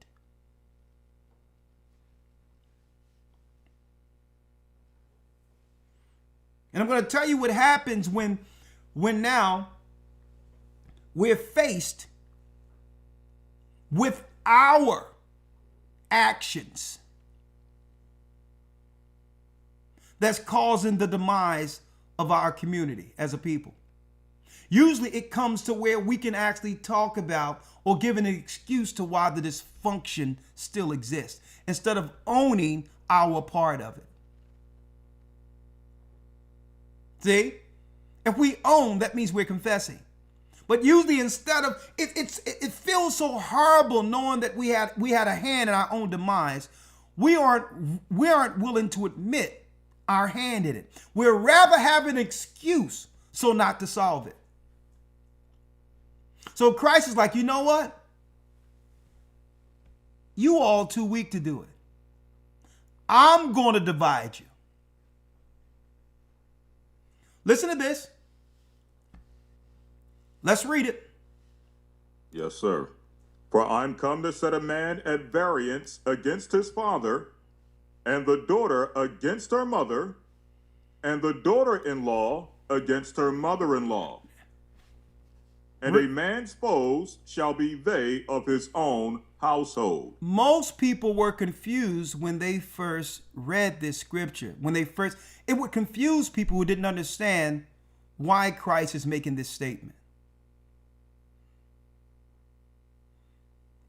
And I'm going to tell you what happens when now we're faced with our actions that's causing the demise of our community as a people. Usually it comes to where we can actually talk about or give an excuse to why the dysfunction still exists instead of owning our part of it. See? If we own, that means we're confessing. But usually instead of, it feels so horrible knowing that we had a hand in our own demise. We aren't willing to admit our hand in it. We'd rather have an excuse so not to solve it. So Christ is like, you know what? You all too weak to do it. I'm going to divide you. Listen to this. Let's read it. Yes, sir. For I'm come to set a man at variance against his father, and the daughter against her mother, and the daughter-in-law against her mother-in-law. And a man's foes shall be they of his own household. Most people were confused when they first read this scripture. It would confuse people who didn't understand why Christ is making this statement.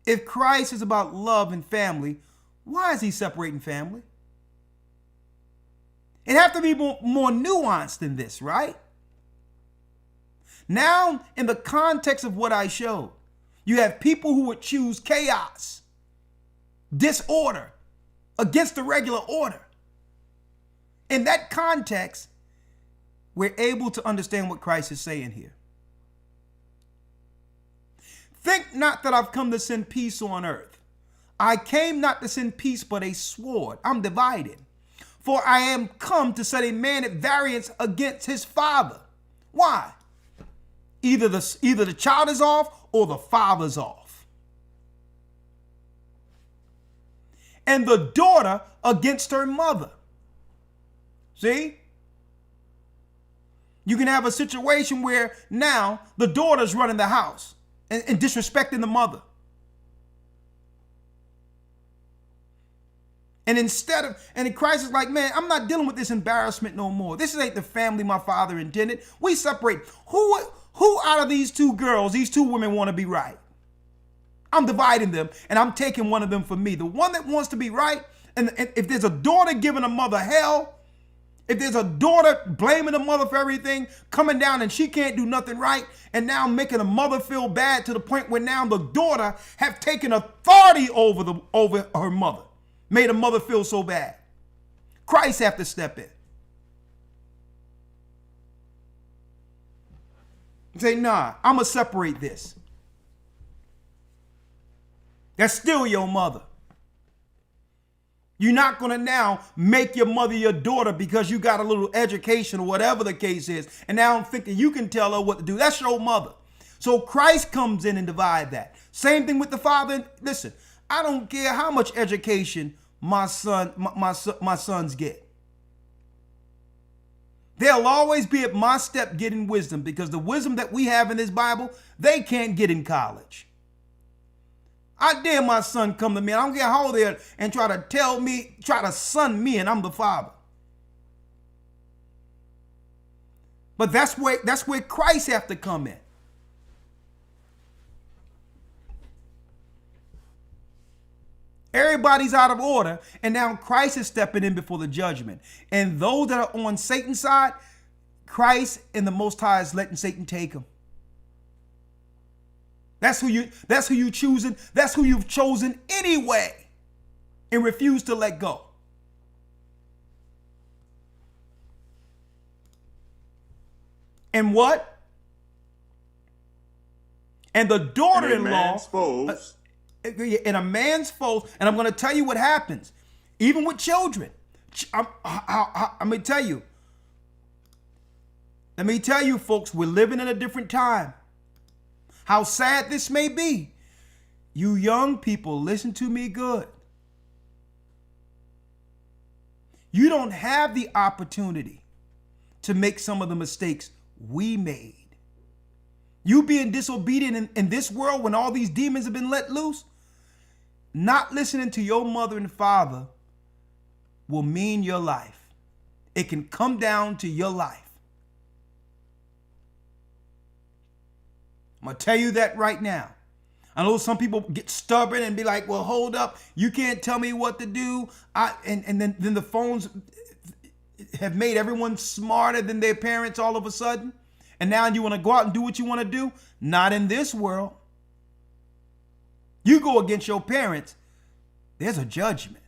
If Christ is about love and family, why is he separating family? It have to be more nuanced than this, right? Now, in the context of what I showed, you have people who would choose chaos, disorder against the regular order. In that context, we're able to understand what Christ is saying here. Think not that I've come to send peace on earth. I came not to send peace, but a sword. I'm divided. For I am come to set a man at variance against his father. Why? Either the child is off or the father's off. And the daughter against her mother. See? You can have a situation where now the daughter's running the house and disrespecting the mother. And and Christ is like, man, I'm not dealing with this embarrassment no more. This ain't the family my father intended. We separate. Who out of these two girls, these two women want to be right? I'm dividing them and I'm taking one of them for me. The one that wants to be right, and if there's a daughter giving a mother hell, if there's a daughter blaming the mother for everything, coming down and she can't do nothing right, and now making the mother feel bad to the point where now the daughter have taken authority over her mother, made her mother feel so bad. Christ have to step in. Say, nah, I'm going to separate this. That's still your mother. You're not going to now make your mother your daughter because you got a little education or whatever the case is. And now I'm thinking you can tell her what to do. That's your mother. So Christ comes in and divide that. Same thing with the father. Listen, I don't care how much education my sons get. They'll always be at my step getting wisdom, because the wisdom that we have in this Bible, they can't get in college. I dare my son come to me, and I don't care how old they are, and try to son me, and I'm the father. But that's where Christ have to come in. Everybody's out of order, and now Christ is stepping in before the judgment. And those that are on Satan's side, Christ and the Most High is letting Satan take them. That's who you choosing. That's who you've chosen anyway, and refuse to let go. And what? And the daughter-in-law. In a man's foes, and I'm going to tell you what happens, even with children. I'm going to tell you. Let me tell you, folks, we're living in a different time. How sad this may be. You young people, listen to me good. You don't have the opportunity to make some of the mistakes we made. You being disobedient in this world when all these demons have been let loose, not listening to your mother and father will mean your life. It can come down to your life. I'm going to tell you that right now. I know some people get stubborn and be like, well, hold up. You can't tell me what to do. And then the phones have made everyone smarter than their parents all of a sudden. And now you want to go out and do what you want to do? Not in this world. You go against your parents, there's a judgment.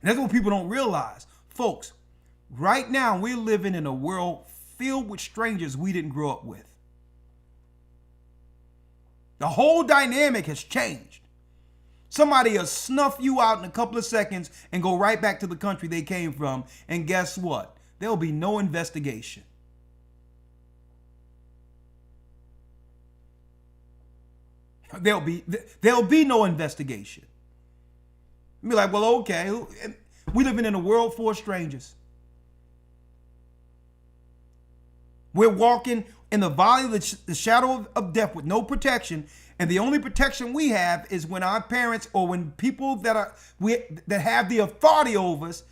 And that's what people don't realize. Folks, right now we're living in a world filled with strangers we didn't grow up with. The whole dynamic has changed. Somebody will snuff you out in a couple of seconds and go right back to the country they came from. And guess what? There'll be no investigation. There'll be no investigation. Be like, well, okay, we living in a world full of strangers. We're walking in the valley of the shadow of death with no protection, and the only protection we have is when our parents or when people that have the authority over us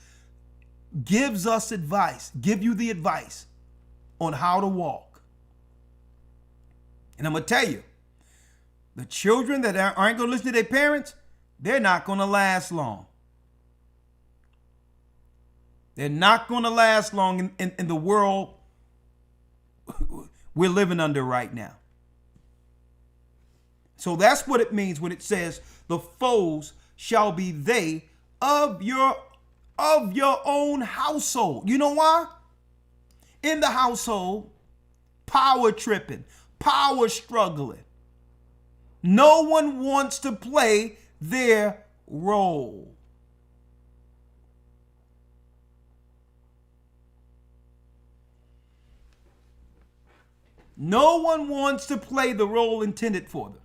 gives us advice, give you the advice on how to walk. And I'm gonna tell you, the children that aren't going to listen to their parents, they're not going to last long. They're not going to last long in the world we're living under right now. So that's what it means when it says the foes shall be they of your own household. You know why? In the household, power tripping, power struggling. No one wants to play their role. No one wants to play the role intended for them.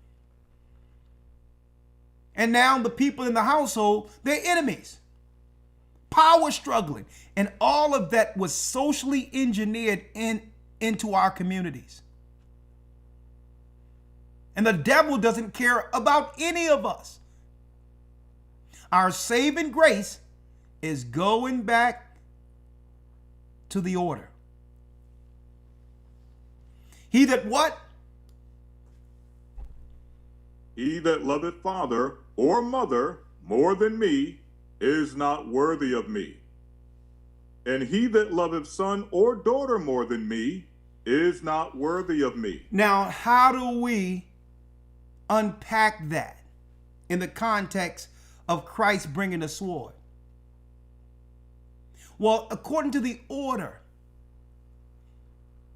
And now the people in the household, they're enemies. Power struggling. And all of that was socially engineered into our communities. And the devil doesn't care about any of us. Our saving grace is going back to the order. He that what? He that loveth father or mother more than me is not worthy of me. And he that loveth son or daughter more than me is not worthy of me. Now, how do we unpack that in the context of Christ bringing the sword? Well, according to the order,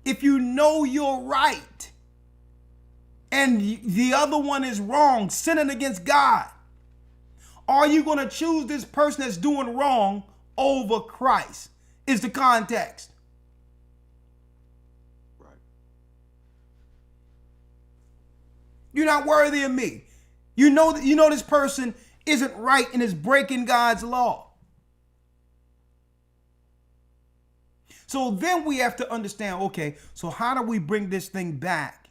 if you know you're right and the other one is wrong, sinning against God, are you going to choose this person that's doing wrong over Christ? Is the context. Right. You're not worthy of me. You know this person isn't right and is breaking God's law. So then we have to understand, okay, so how do we bring this thing back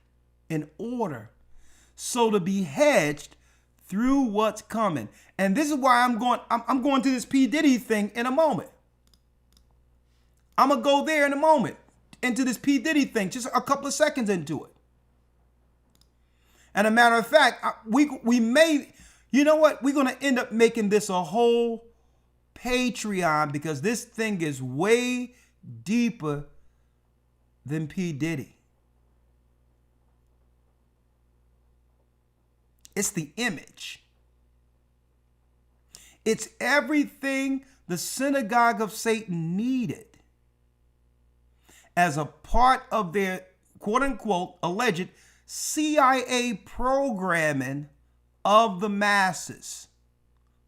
in order so to be hedged through what's coming? And this is why I'm going to this P. Diddy thing in a moment. I'm going to go there in a moment into this P. Diddy thing, just a couple of seconds into it. And a matter of fact, we may, you know what? We're going to end up making this a whole Patreon because this thing is way deeper than P. Diddy. It's the image. It's everything the synagogue of Satan needed as a part of their quote unquote alleged CIA programming of the masses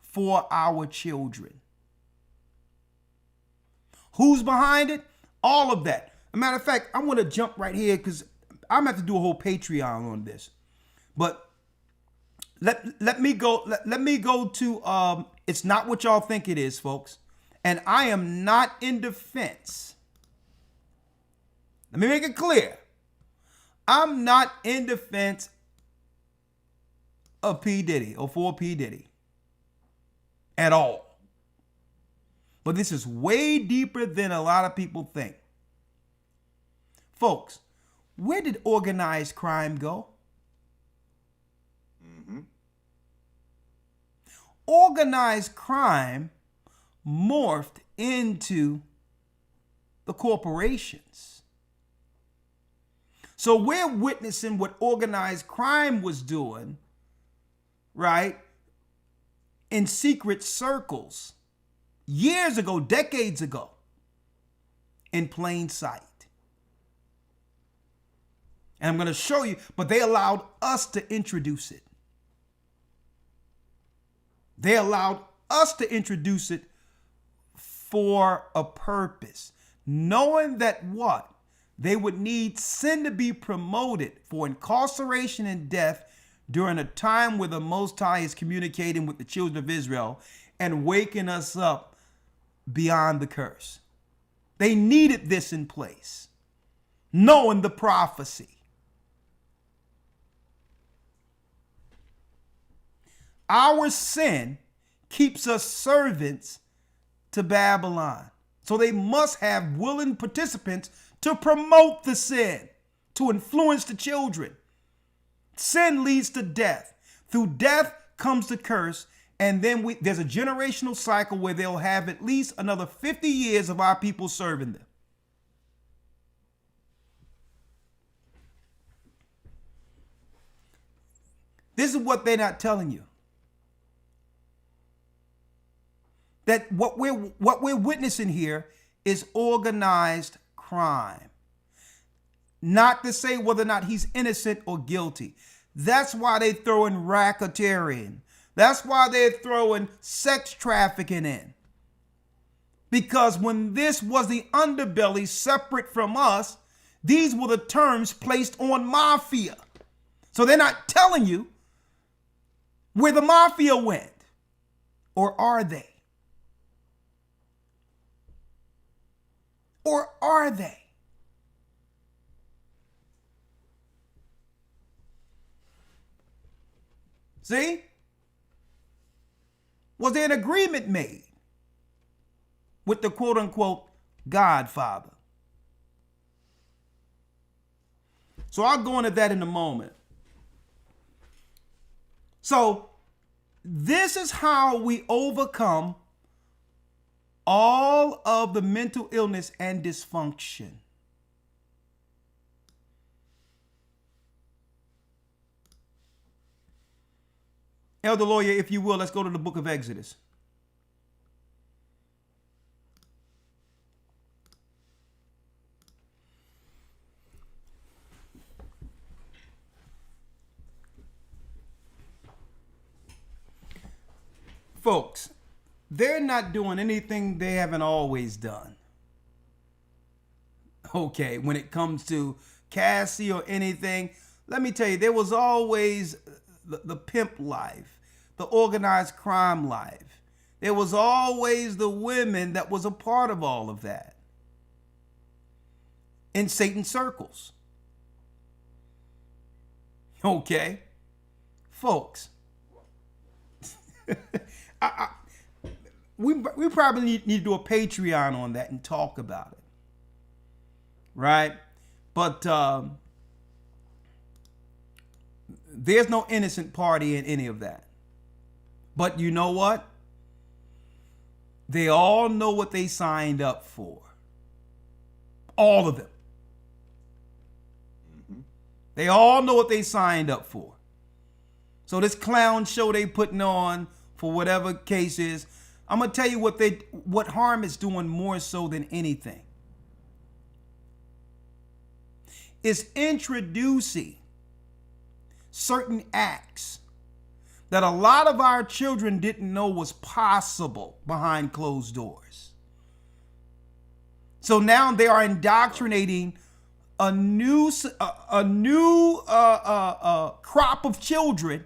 for our children. Who's behind it? All of that. As a matter of fact, I want to jump right here because I'm going to have to do a whole Patreon on this. But let me go to it's not what y'all think it is, folks. And I am not in defense. Let me make it clear. I'm not in defense of P. Diddy or for P. Diddy at all. But this is way deeper than a lot of people think. Folks, where did organized crime go? Organized crime morphed into the corporations. So we're witnessing what organized crime was doing, right, in secret circles years ago, decades ago, in plain sight. And I'm going to show you, but they allowed us to introduce it. They allowed us to introduce it for a purpose, knowing that what? They would need sin to be promoted for incarceration and death during a time where the Most High is communicating with the children of Israel and waking us up beyond the curse. They needed this in place, knowing the prophecy. Our sin keeps us servants to Babylon. So they must have willing participants to promote the sin, to influence the children. Sin leads to death. Through death comes the curse. And then there's a generational cycle where they'll have at least another 50 years of our people serving them. This is what they're not telling you. That what we're witnessing here is organized crime. not to say whether or not he's innocent or guilty. That's why they throw in racketeering. That's why they're throwing sex trafficking in. Because when this was the underbelly separate from us, these were the terms placed on mafia. So they're not telling you where the mafia went. Or are they? Or are they? See? Was there an agreement made with the quote unquote Godfather? So I'll go into that in a moment. So this is how we overcome all of the mental illness and dysfunction. Elder Lawyer, if you will, let's go to the book of Exodus. Folks, they're not doing anything they haven't always done. Okay, when it comes to Cassie or anything, let me tell you, there was always the pimp life, the organized crime life. There was always the women that was a part of all of that in Satan's circles. Okay, folks, we probably need to do a Patreon on that and talk about it, right? But there's no innocent party in any of that. But you know what? They all know what they signed up for. All of them. Mm-hmm. They all know what they signed up for. So this clown show they putting on, for whatever case is, I'm gonna tell you what harm it's doing more so than anything. It's introducing certain acts that a lot of our children didn't know was possible behind closed doors. So now they are indoctrinating a new crop of children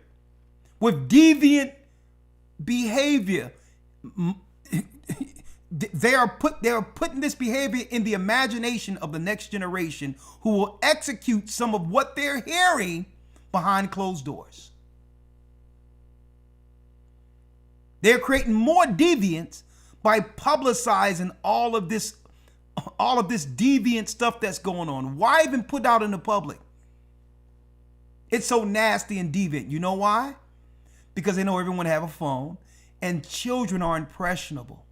with deviant behavior. They are putting this behavior in the imagination of the next generation, who will execute some of what they're hearing behind closed doors. They're creating more deviance by publicizing all of this deviant stuff that's going on. Why even put out in the public? It's so nasty and deviant. You know why? Because they know everyone have a phone, and children are impressionable.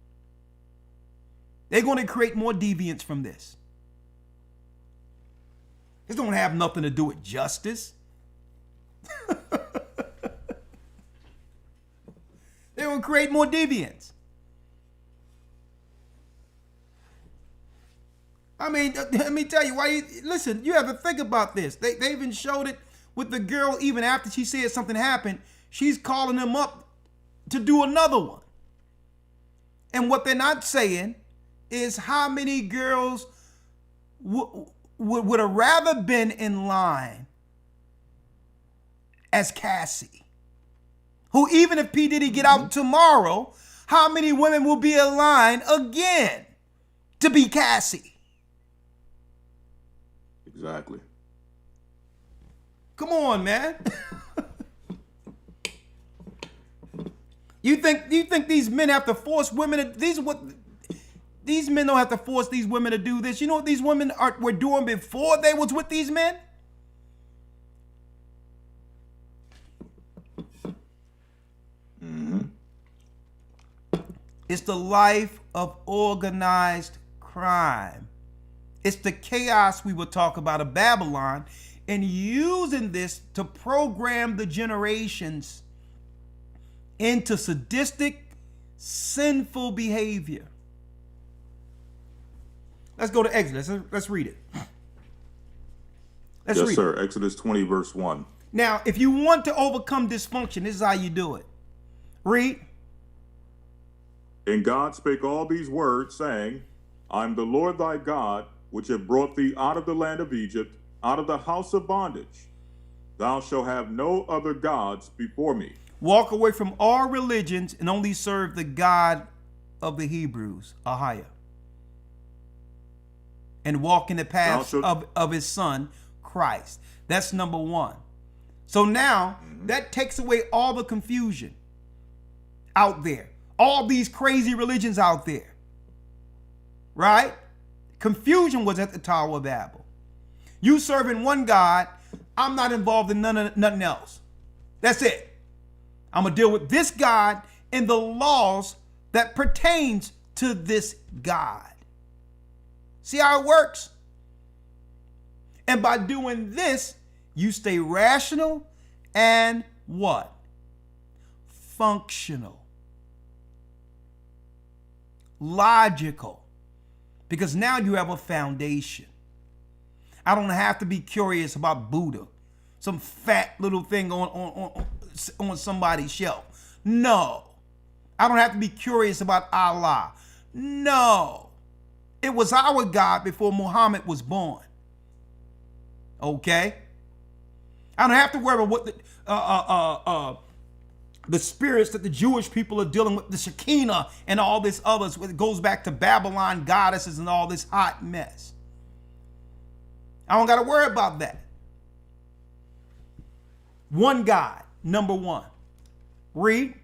They're going to create more deviance from this. This don't have nothing to do with justice. They will create more deviance. I mean, let me tell you why. Listen, you have to think about this. They even showed it with the girl. Even after she said something happened, she's calling them up to do another one. And what they're not saying is how many girls would have rather been in line as Cassie, who, even if P. Diddy get out tomorrow, how many women will be in line again to be Cassie? Exactly. Come on, man. You think these men have to force women to, these men don't have to force these women to do this. You know what these women were doing before they was with these men? Mm-hmm. It's the life of organized crime. It's the chaos we will talk about of Babylon, and using this to program the generations into sadistic, sinful behavior. Let's go to Exodus. Let's read it. Let's Yes, read sir. it. Exodus 20, verse 1. Now, if you want to overcome dysfunction, this is how you do it. Read. And God spake all these words, saying, I am the Lord thy God, which have brought thee out of the land of Egypt, out of the house of bondage. Thou shalt have no other gods before me. Walk away from all religions and only serve the God of the Hebrews, Ahia. And walk in the paths of his son, Christ. That's number one. So now that takes away all the confusion out there. All these crazy religions out there. Right? Confusion was at the Tower of Babel. You serving one God, I'm not involved in nothing else. That's it. I'm going to deal with this God and the laws that pertains to this God. See how it works? And by doing this, you stay rational and what? Functional. Logical. Because now you have a foundation. I don't have to be curious about Buddha, some fat little thing on somebody's shelf. No. I don't have to be curious about Allah. No. It was our God before Muhammad was born. Okay? I don't have to worry about what the spirits that the Jewish people are dealing with, the Shekinah and all this others. It goes back to Babylon goddesses and all this hot mess. I don't got to worry about that. One God, number one. Read.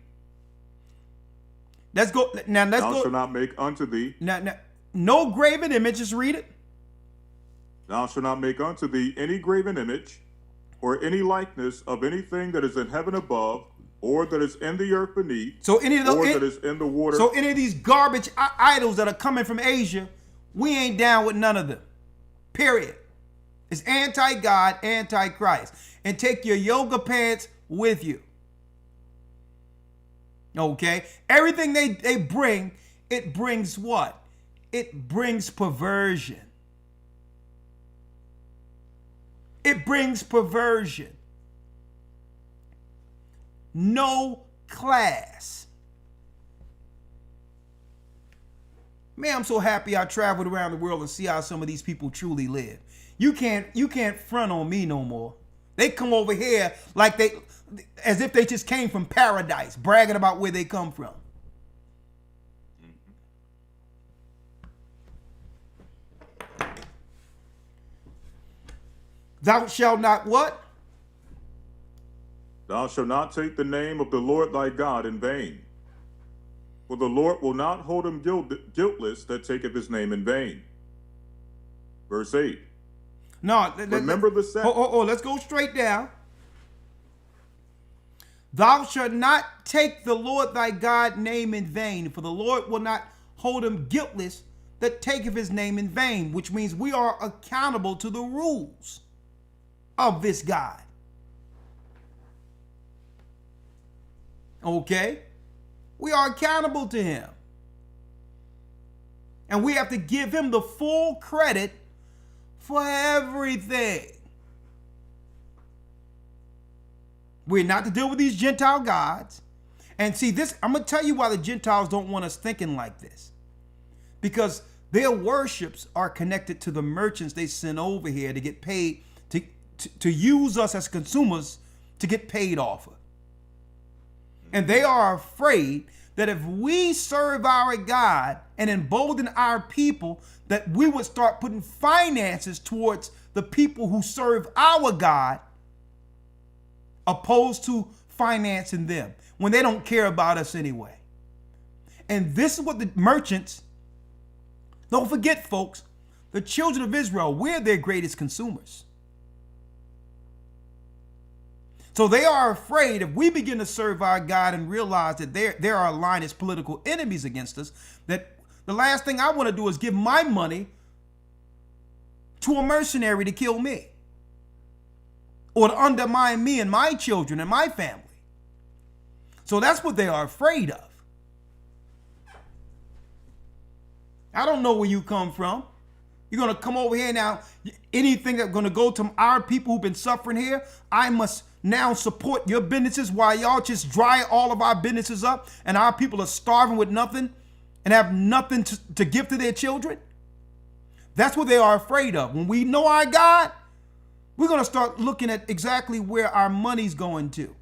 Let's go. Now let's go. Thou shalt not make unto thee. Now, no graven image. Just read it. Thou shalt not make unto thee any graven image, or any likeness of anything that is in heaven above, or that is in the earth beneath, so any of the, or that is in the water. So any of these garbage idols that are coming from Asia, we ain't down with none of them. Period. It's anti-God, anti-Christ. And take your yoga pants with you. Okay? Everything they bring, it brings what? It brings perversion. It brings perversion. No class. Man, I'm so happy I traveled around the world and see how some of these people truly live. You can't front on me no more. They come over here like as if they just came from paradise, bragging about where they come from. Thou shalt not what? Thou shalt not take the name of the Lord thy God in vain. For the Lord will not hold him guiltless that taketh his name in vain. Verse 8. No, remember the Sabbath. Let's go straight down. Thou shalt not take the Lord thy God name in vain, for the Lord will not hold him guiltless that taketh his name in vain, which means we are accountable to the rules of this God. Okay? We are accountable to him. And we have to give him the full credit for everything. We're not to deal with these Gentile gods. And see, this, I'm going to tell you why the Gentiles don't want us thinking like this. Because their worships are connected to the merchants they send over here to get paid, to use us as consumers to get paid off of. And they are afraid that if we serve our God and embolden our people, that we would start putting finances towards the people who serve our God, opposed to financing them when they don't care about us anyway. And this is what the merchants, don't forget, folks, the children of Israel, we're their greatest consumers. So they are afraid if we begin to serve our God and realize that there are aligned as political enemies against us, that the last thing I want to do is give my money to a mercenary to kill me or to undermine me and my children and my family. So that's what they are afraid of. I don't know where you come from. You're going to come over here now. Anything that's going to go to our people who've been suffering here, I must now support your businesses while y'all just dry all of our businesses up and our people are starving with nothing and have nothing to give to their children. That's what they are afraid of. When we know our God, we're going to start looking at exactly where our money's going to.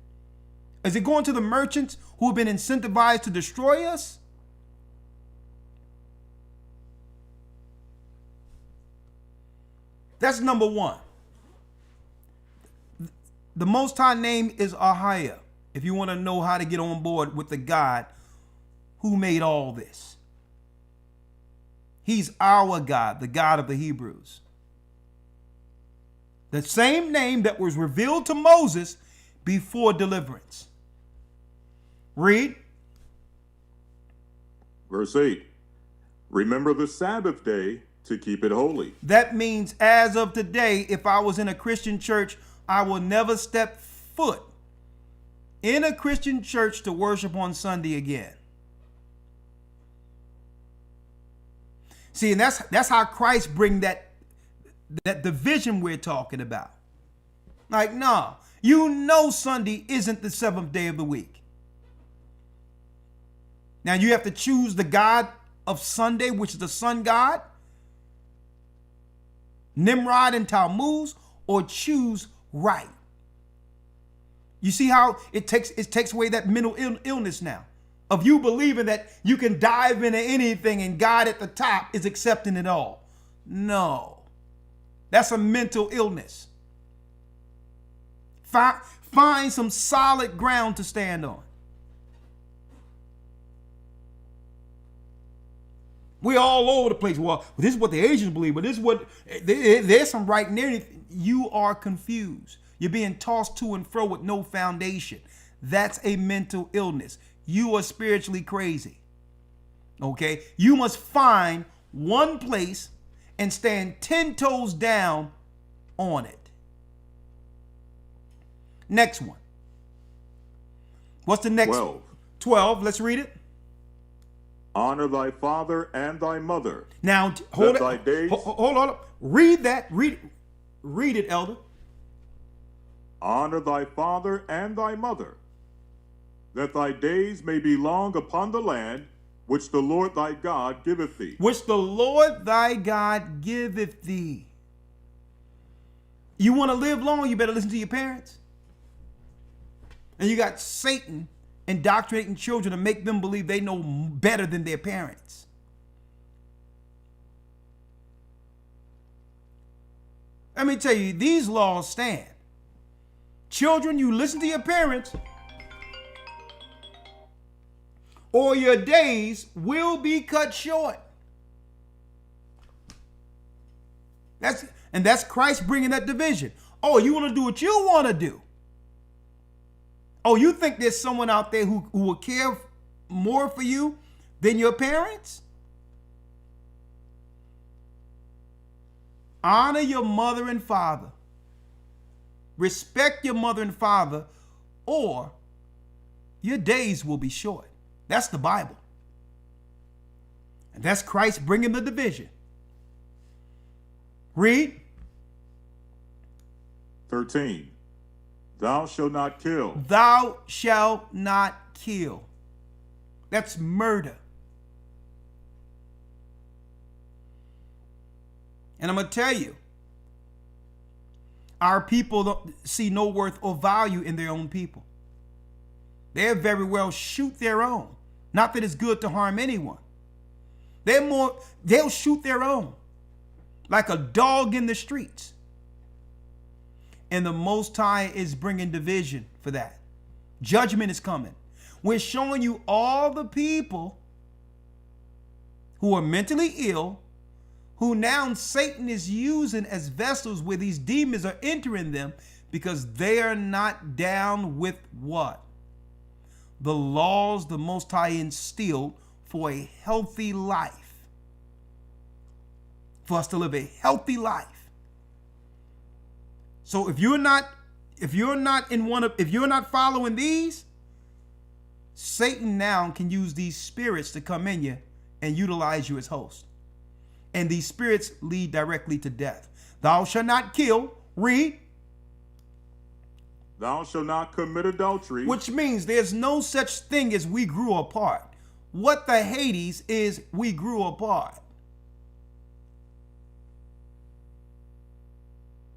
Is it going to the merchants who have been incentivized to destroy us? That's number one. The Most High name is Ahia, if you want to know how to get on board with the God who made all this. He's our God, the God of the Hebrews. The same name that was revealed to Moses before deliverance. Read. Verse 8. Remember the Sabbath day to keep it holy. That means as of today, if I was in a Christian church, I will never step foot in a Christian church to worship on Sunday again. See, and that's how Christ bring that division we're talking about. Like, no, you know Sunday isn't the seventh day of the week. Now you have to choose the God of Sunday, which is the sun god, Nimrod and Tammuz, or choose right. You see how it takes away that mental illness now of you believing that you can dive into anything and God at the top is accepting it all. No, that's a mental illness. Find some solid ground to stand on. We're all over the place. Well, this is what the Asians believe, but this is what there's some right and there. You are confused. You're being tossed to and fro with no foundation. That's a mental illness. You are spiritually crazy. Okay? You must find one place and stand 10 toes down on it. Next one. What's the next? 12. 12. Let's read it. Honor thy father and thy mother. Now, hold that it. thy days... Hold on. Read that. Read it, elder. Honor thy father and thy mother, that thy days may be long upon the land which the Lord thy God giveth thee. Which the Lord thy God giveth thee. You want to live long, you better listen to your parents. And you got Satan indoctrinating children to make them believe they know better than their parents. Let me tell you, these laws stand. Children, you listen to your parents, or your days will be cut short. That's Christ bringing that division. Oh, you want to do what you want to do. Oh, you think there's someone out there who will care more for you than your parents? Honor your mother and father. Respect your mother and father, or your days will be short. That's the Bible. And that's Christ bringing the division. Read. 13. Thou shalt not kill. Thou shalt not kill. That's murder. And I'm going to tell you, our people don't see no worth or value in their own people. They'll very well shoot their own. Not that it's good to harm anyone. They'll shoot their own like a dog in the streets. And the Most High is bringing division for that. Judgment is coming. We're showing you all the people who are mentally ill, who now Satan is using as vessels where these demons are entering them because they are not down with what? The laws the Most High instilled for a healthy life. For us to live a healthy life. So if you're not following these, Satan now can use these spirits to come in you and utilize you as host. And these spirits lead directly to death. Thou shalt not kill. Read. Thou shalt not commit adultery. Which means there's no such thing as we grew apart. What the Hades is we grew apart.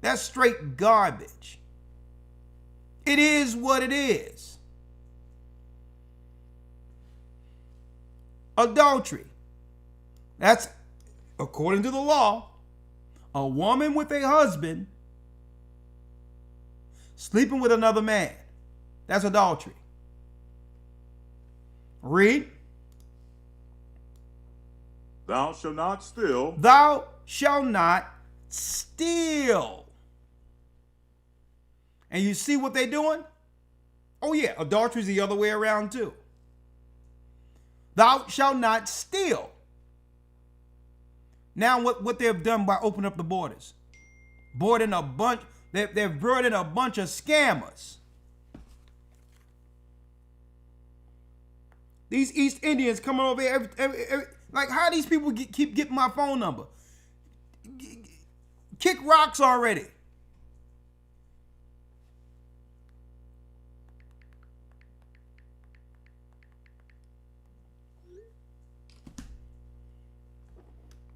That's straight garbage. It is what it is. Adultery. That's, according to the law, a woman with a husband sleeping with another man. That's adultery. Read. Thou shalt not steal. Thou shalt not steal. And you see what they're doing? Oh yeah, adultery is the other way around too. Thou shalt not steal. Now what they've done by opening up the borders, they've brought in a bunch of scammers. These East Indians coming over here, like how these people keep getting my phone number? Kick rocks already.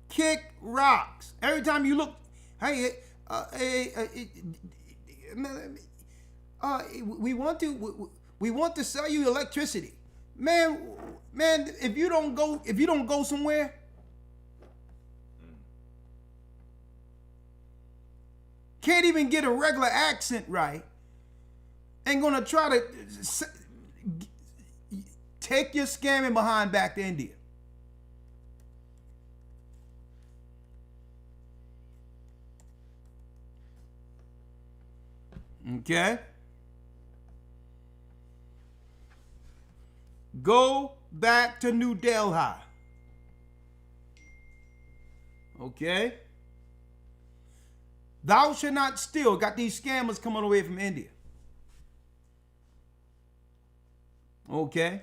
Kick rocks. Every time you look, hey, we want to sell you electricity, man. If you don't go somewhere, can't even get a regular accent right, and gonna try to take your scamming behind back to India. Okay. Go back to New Delhi. Okay. Thou shalt not steal. Got these scammers coming away from India. Okay.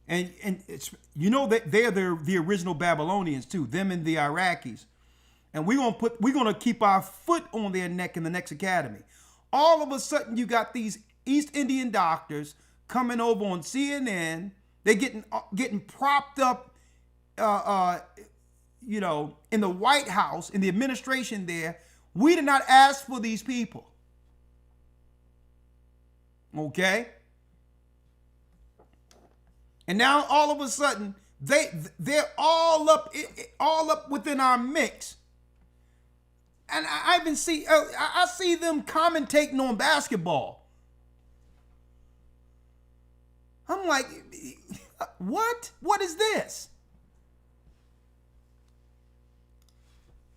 And it's, you know that they're the original Babylonians too, them and the Iraqis. And we're gonna keep our foot on their neck in the next academy. All of a sudden, you got these East Indian doctors coming over on CNN. They're getting propped up, in the White House, in the administration there. We did not ask for these people. Okay? And now all of a sudden, they're all up within our mix. And I even see, I see them commentating on basketball. I'm like, what? What is this?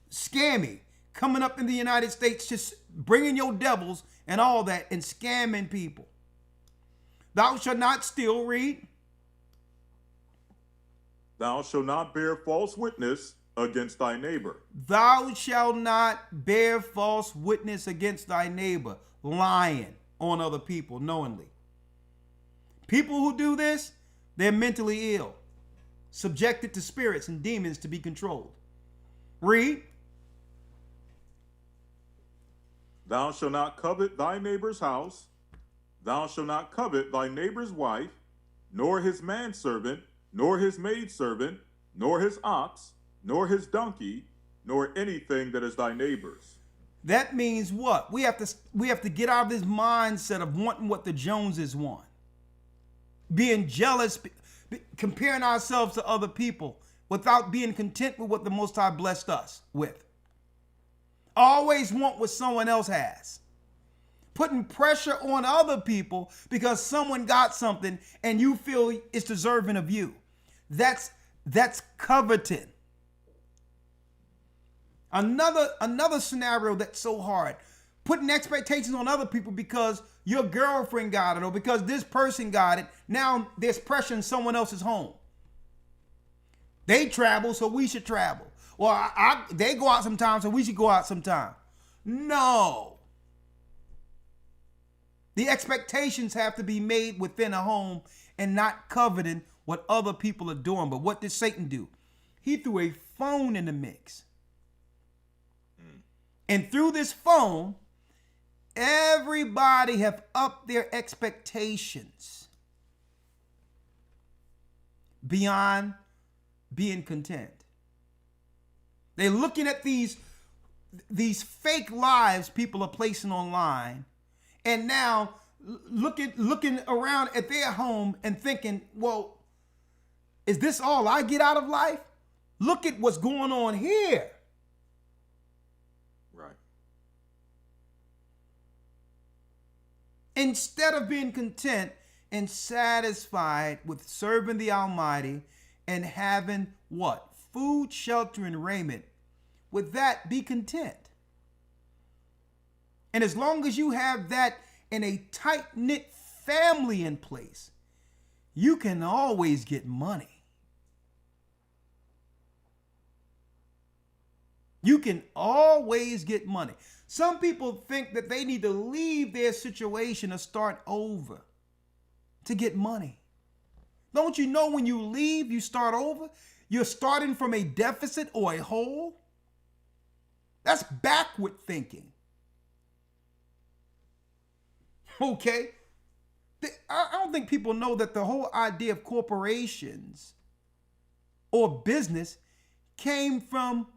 Scammy, coming up in the United States, just bringing your devils and all that and scamming people. Thou shalt not steal, read. Thou shalt not bear false witness against thy neighbor. Thou shalt not bear false witness against thy neighbor, lying on other people knowingly. People who do this, they're mentally ill, subjected to spirits and demons to be controlled. Read. Thou shalt not covet thy neighbor's house. Thou shalt not covet thy neighbor's wife, nor his manservant, nor his maidservant, nor his ox, nor his donkey, nor anything that is thy neighbor's. That means what? We have to get out of this mindset of wanting what the Joneses want. Being jealous, comparing ourselves to other people without being content with what the Most High blessed us with. Always want what someone else has. Putting pressure on other people because someone got something and you feel it's deserving of you. That's coveting. Another scenario that's so hard, putting expectations on other people because your girlfriend got it or because this person got it. Now there's pressure in someone else's home. They travel, so we should travel. Well, they go out sometimes, so we should go out sometime. No. The expectations have to be made within a home and not coveting what other people are doing. But what did Satan do? he threw a phone in the mix. And through this phone, everybody have upped their expectations beyond being content. They're looking at these fake lives people are placing online, and now looking around at their home and thinking, well, is this all I get out of life? Look at what's going on here. Right. Instead of being content and satisfied with serving the Almighty and having what? Food, shelter, and raiment. With that, be content. And as long as you have that in a tight-knit family in place, you can always get money. You can always get money. Some people think that they need to leave their situation to start over to get money. Don't you know when you leave, you start over? You're starting from a deficit or a hole? That's backward thinking. Okay? I don't think people know that the whole idea of corporations or business came from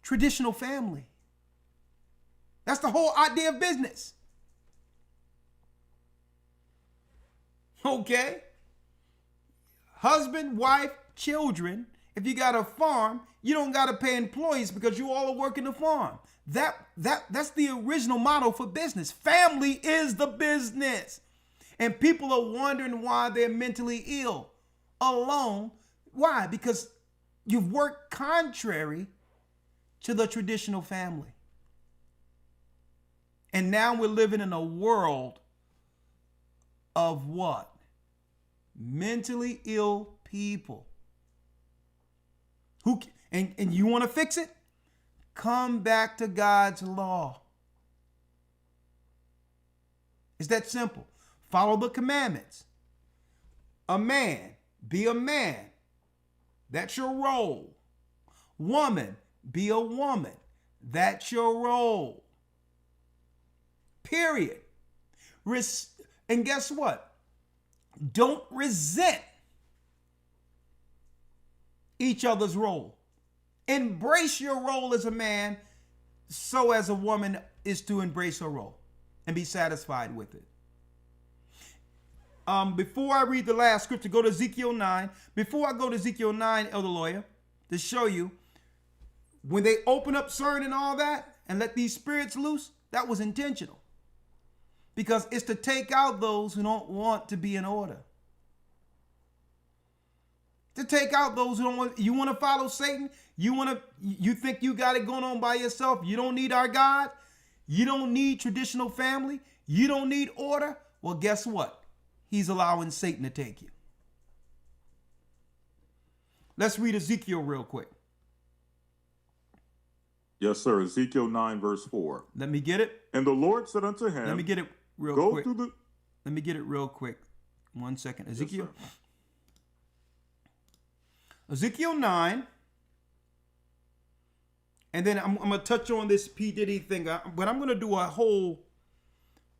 traditional family. That's the whole idea of business. Okay? Husband, wife, children. If you got a farm, you don't got to pay employees because you all are working the farm. That's the original model for business. Family is the business. And people are wondering why they're mentally ill alone. Why? Because you've worked contrary to the traditional family. And now we're living in a world of what? Mentally ill people. And you want to fix it? Come back to God's law. It's that simple. Follow the commandments. A man, be a man. That's your role. Woman, be a woman. That's your role. Period. And guess what? Don't resent each other's role. Embrace your role as a man, so as a woman is to embrace her role and be satisfied with it. Before I read the last scripture, go to Ezekiel 9. Before I go to Ezekiel 9, Elder Lawyer, to show you, when they open up CERN and all that and let these spirits loose, that was intentional. Because it's to take out those who don't want to be in order. To take out those who don't want. You want to follow Satan? You think you got it going on by yourself? You don't need our God? You don't need traditional family? You don't need order? Well, guess what? He's allowing Satan to take you. Let's read Ezekiel real quick. Yes, sir. Ezekiel 9, verse 4. Let me get it. And the Lord said unto him, Let me get it real go quick. through the... Let me get it real quick. 1 second. Ezekiel. Yes, Ezekiel 9. And then I'm going to touch on this P. Diddy thing. But I'm going to do a whole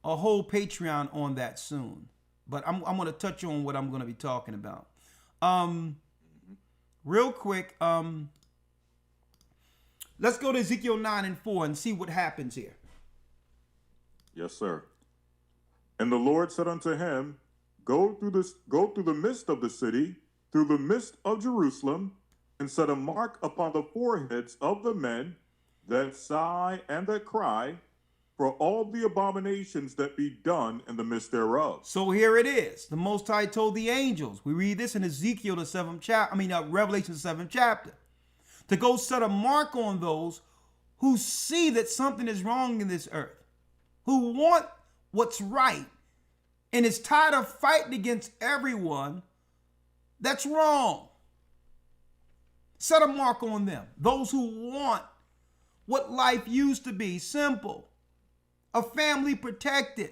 Patreon on that soon. But I'm going to touch on what I'm going to be talking about. Real quick. Let's go to Ezekiel 9 and 4 and see what happens here. Yes, sir. And the Lord said unto him, go through the midst of the city, through the midst of Jerusalem, and set a mark upon the foreheads of the men that sigh and that cry, for all the abominations that be done in the midst thereof. So here it is. The Most High told the angels. We read this in Ezekiel, the 7th chapter. Revelation, the 7th chapter. To go set a mark on those who see that something is wrong in this earth, who want what's right, and is tired of fighting against everyone that's wrong. Set a mark on them. Those who want what life used to be, simple, a family protected,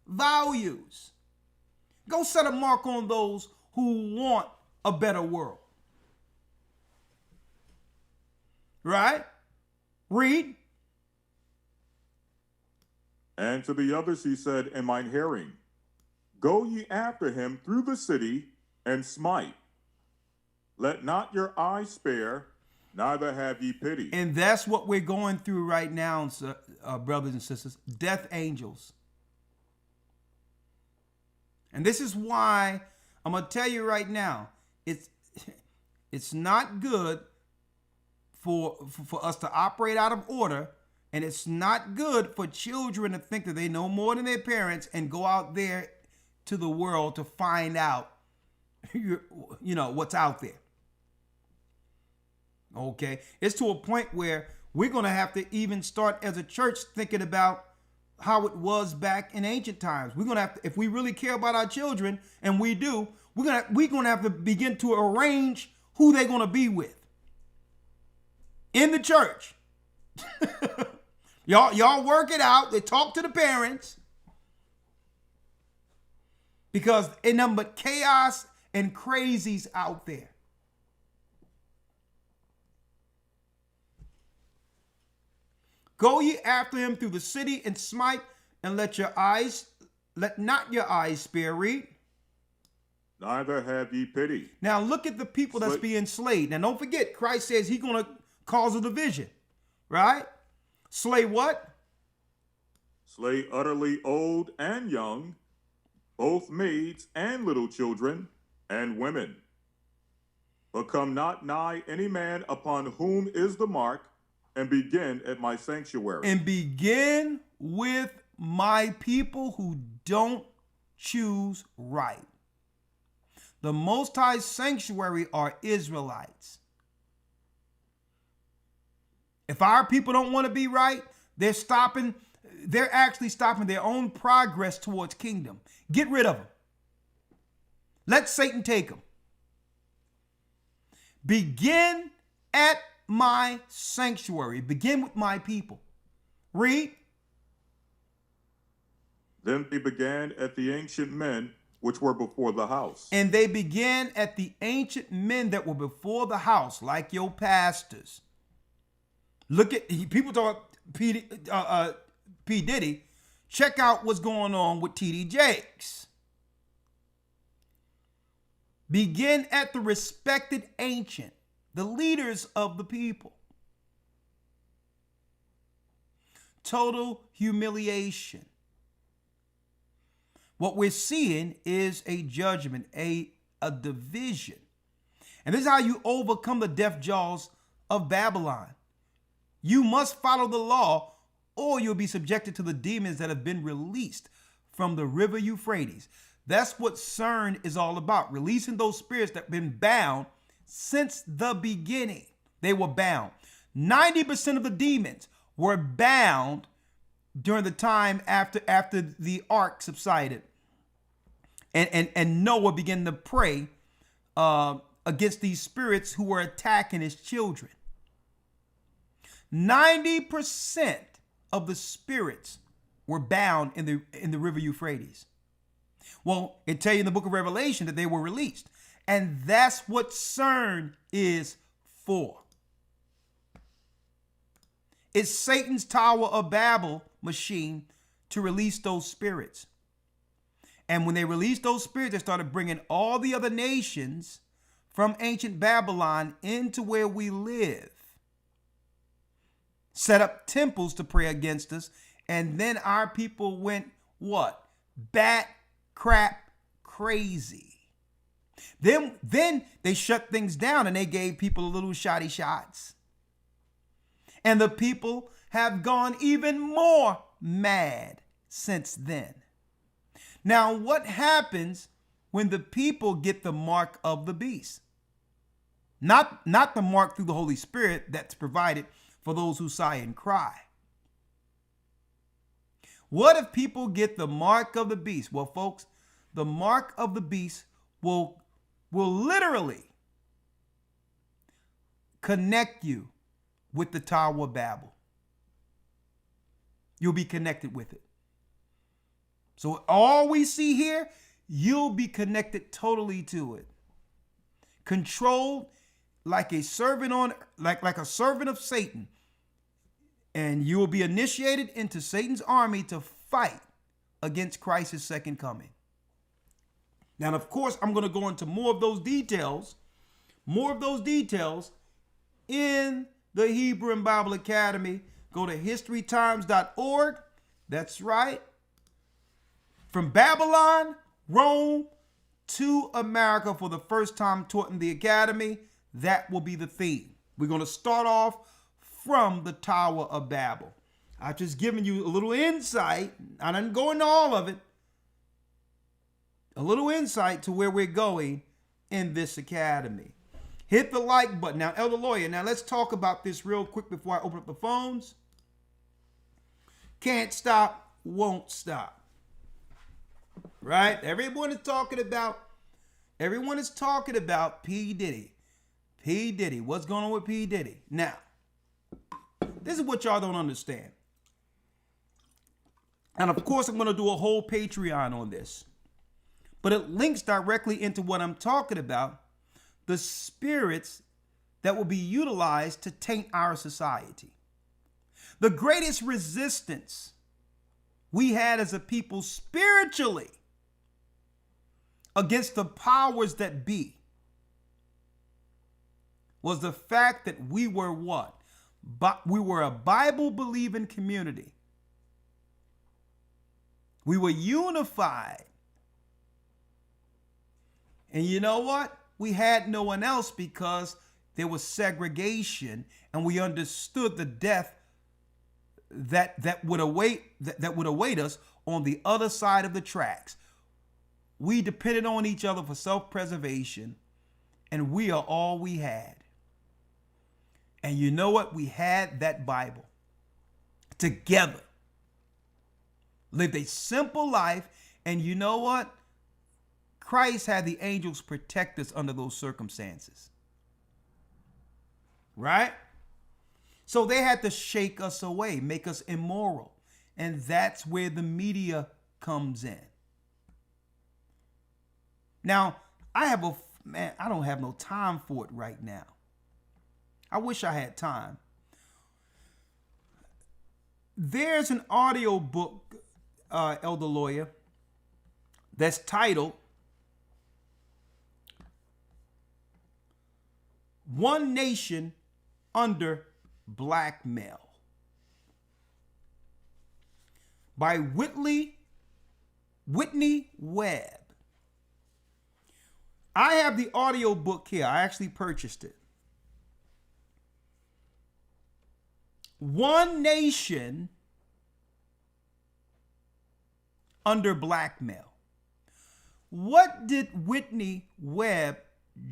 values. Go set a mark on those who want a better world. Right? Read. And to the others he said in mine hearing, Go ye after him through the city, and smite. Let not your eye spare, neither have ye pity. And that's what we're going through right now, brothers and sisters. Death angels. And this is why I'm going to tell you right now, it's not good for us to operate out of order, and it's not good for children to think that they know more than their parents and go out there to the world to find out, what's out there. Okay, it's to a point where we're going to have to even start as a church thinking about how it was back in ancient times. We're going to have to, if we really care about our children, and we do, we're going to have to begin to arrange who they're going to be with in the church. y'all work it out. They talk to the parents, because ain't nothing but chaos and crazies out there. Go ye after him through the city and smite, and let not your eyes spare. Read. Neither have ye pity. Now look at the people that's being slayed. Now don't forget, Christ says he's going to cause a division, right? Slay what? Slay utterly old and young, both maids and little children, and women. But come not nigh any man upon whom is the mark, and begin at my sanctuary. And begin with my people who don't choose right. The Most High sanctuary are Israelites. If our people don't want to be right, they're actually stopping their own progress towards kingdom. Get rid of them. Let Satan take them. Begin at my sanctuary. Begin with my people. Read. Then they began at the ancient men which were before the house. And they began at the ancient men that were before the house, like your pastors. Look at, people talk P. Diddy. Check out what's going on with T.D. Jakes. Begin at the respected ancient, the leaders of the people. Total humiliation. What we're seeing is a judgment, a division. And this is how you overcome the death jaws of Babylon. You must follow the law, or you'll be subjected to the demons that have been released from the river Euphrates. That's what CERN is all about, releasing those spirits that have been bound since the beginning. They were bound. 90% of the demons were bound during the time after the ark subsided. And Noah began to pray against these spirits who were attacking his children. 90% of the spirits were bound in the river Euphrates. Well, it tells you in the book of Revelation that they were released. And that's what CERN is for. It's Satan's Tower of Babel machine to release those spirits. And when they released those spirits, they started bringing all the other nations from ancient Babylon into where we live. Set up temples to pray against us. And then our people went what? Bat crap crazy. Then they shut things down and they gave people a little shoddy shots. And the people have gone even more mad since then. Now, what happens when the people get the mark of the beast? Not the mark through the Holy Spirit that's provided for those who sigh and cry. What if people get the mark of the beast? Well, folks, the mark of the beast will literally connect you with the Tower of Babel. You'll be connected with it. So all we see here, you'll be connected totally to it. Controlled like a servant on like a servant of Satan, and you will be initiated into Satan's army to fight against Christ's second coming. Now, of course, I'm going to go into more of those details in the Hebrew and Bible Academy. Go to historytimes.org. That's right. From Babylon, Rome to America for the first time taught in the Academy. That will be the theme. We're going to start off from the Tower of Babel. I've just given you a little insight. I didn't go into all of it. A little insight to where we're going in this academy. Hit the like button. Now, Elder Lawyer, now let's talk about this real quick before I open up the phones. Can't stop, won't stop. Right? Everyone is talking about P. Diddy. P. Diddy. What's going on with P. Diddy? Now, this is what y'all don't understand. And of course, I'm going to do a whole Patreon on this. But it links directly into what I'm talking about, the spirits that will be utilized to taint our society. The greatest resistance we had as a people spiritually against the powers that be was the fact that we were what? But we were a Bible-believing community. We were unified. And you know what? We had no one else because there was segregation, and we understood the death that would await us on the other side of the tracks. We depended on each other for self-preservation, and we are all we had. And you know what? We had that Bible together. Lived a simple life, and you know what? Christ had the angels protect us under those circumstances. Right? So they had to shake us away, make us immoral. And that's where the media comes in. Now, I don't have no time for it right now. I wish I had time. There's an audio book, Elder Lawyer, that's titled One Nation Under Blackmail by Whitney Webb. I have the audio book here. I actually purchased it. One Nation Under Blackmail. What did Whitney Webb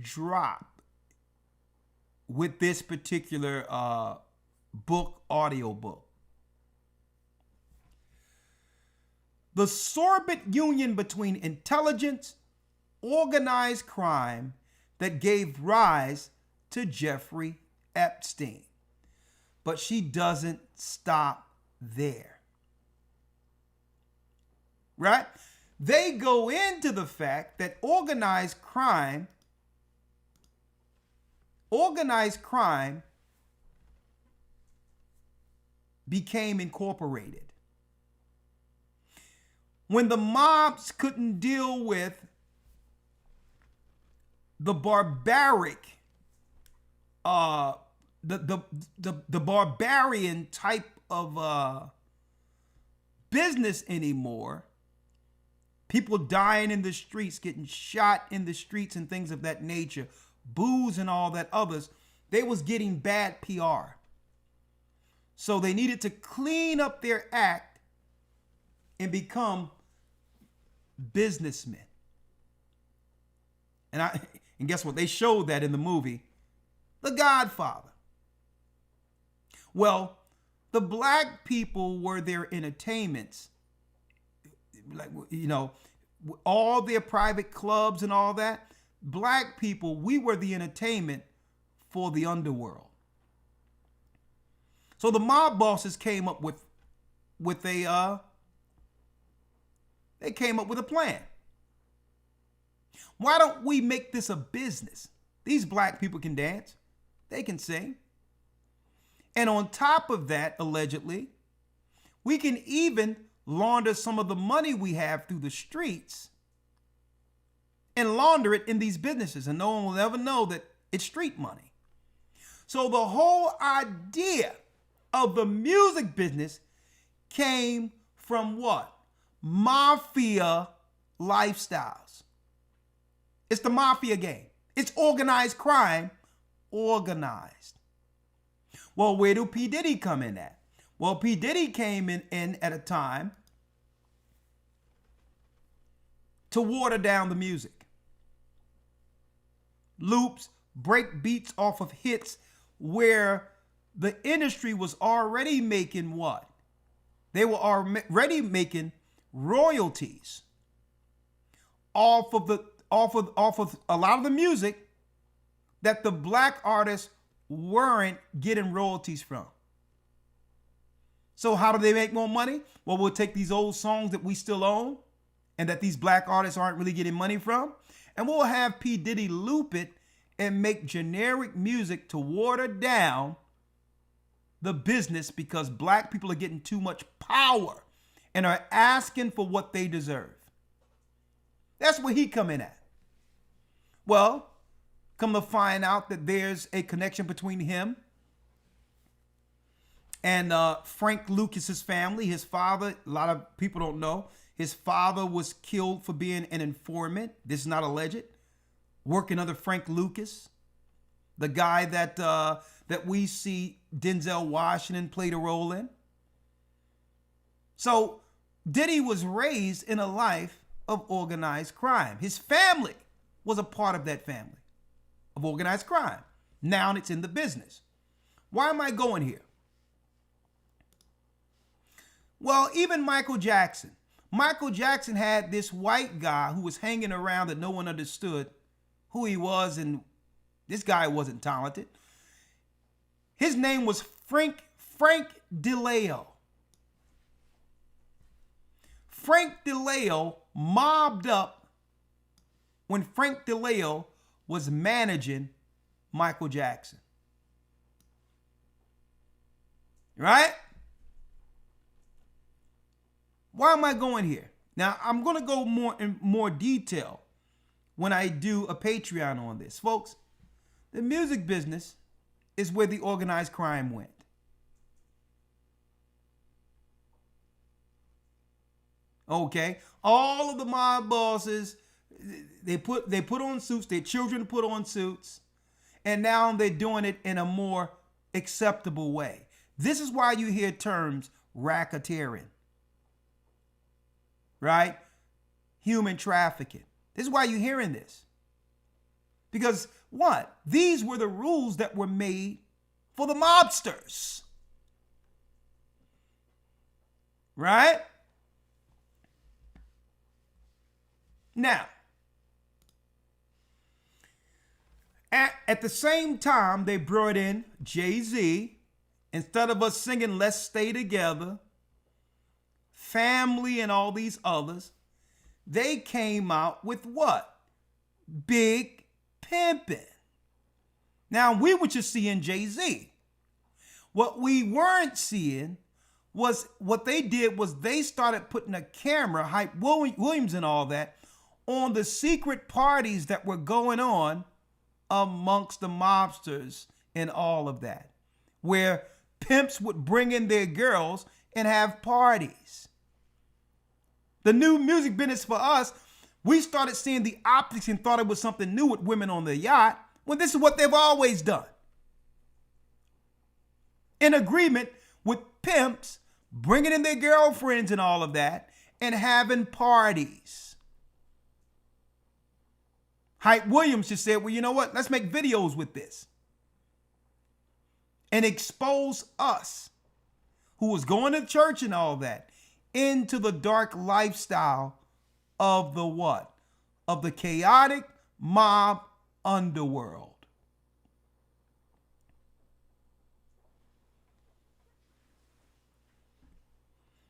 drop with this particular audio book? The sordid union between intelligence, organized crime that gave rise to Jeffrey Epstein. But she doesn't stop there. Right? They go into the fact that organized crime became incorporated. When the mobs couldn't deal with the barbaric, the barbarian type of business anymore, people dying in the streets, getting shot in the streets and things of that nature, booze and all that others, they was getting bad PR. So they needed to clean up their act and become businessmen. And guess what? They showed that in the movie, The Godfather. Well, the black people were their entertainments. Like, you know, all their private clubs and all that. Black people, we were the entertainment for the underworld. So the mob bosses came up with a plan. Why don't we make this a business? These black people can dance. They can sing. And on top of that, allegedly, we can even launder some of the money we have through the streets and launder it in these businesses, and no one will ever know that it's street money. So the whole idea of the music business came from what? Mafia lifestyles. It's the mafia game. It's organized crime, organized. Well, where do P. Diddy come in at? Well, P. Diddy came in at a time to water down the music. Loops, break beats off of hits where the industry was already making what? They were already making royalties off of a lot of the music that the black artists weren't getting royalties from. So how do they make more money? Well, we'll take these old songs that we still own and that these black artists aren't really getting money from, and we'll have P. Diddy loop it and make generic music to water down the business because black people are getting too much power and are asking for what they deserve. That's where he come in at. Well, come to find out that there's a connection between him and Frank Lucas's family. His father, a lot of people don't know, his father was killed for being an informant. This is not alleged. Working under Frank Lucas, the guy that we see Denzel Washington played a role in. So Diddy was raised in a life of organized crime. His family was a part of that family of organized crime. Now it's in the business. Why am I going here? Well, even Michael Jackson. Michael Jackson had this white guy who was hanging around that no one understood who he was, and this guy wasn't talented. His name was Frank DeLeo. Frank DeLeo mobbed up when Frank DeLeo was managing Michael Jackson. Right? Why am I going here? Now, I'm going to go in more detail when I do a Patreon on this. Folks, the music business is where the organized crime went. Okay? All of the mob bosses, they put on suits, their children put on suits, and now they're doing it in a more acceptable way. This is why you hear terms racketeering. Right? Human trafficking. This is why you're hearing this. Because what? These were the rules that were made for the mobsters. Right? Now, at the same time, they brought in Jay-Z. Instead of us singing Let's Stay Together, Family, and all these others, they came out with what? Big Pimpin'. Now, we were just seeing Jay-Z. What we weren't seeing was what they did was they started putting a camera, Hype Williams and all that, on the secret parties that were going on amongst the mobsters and all of that, where pimps would bring in their girls and have parties. The new music business for us, we started seeing the optics and thought it was something new with women on the yacht, when this is what they've always done. In agreement with pimps bringing in their girlfriends and all of that and having parties. Hype Williams just said, well, you know what? Let's make videos with this and expose us, who was going to church and all that, into the dark lifestyle of the what? Of the chaotic mob underworld.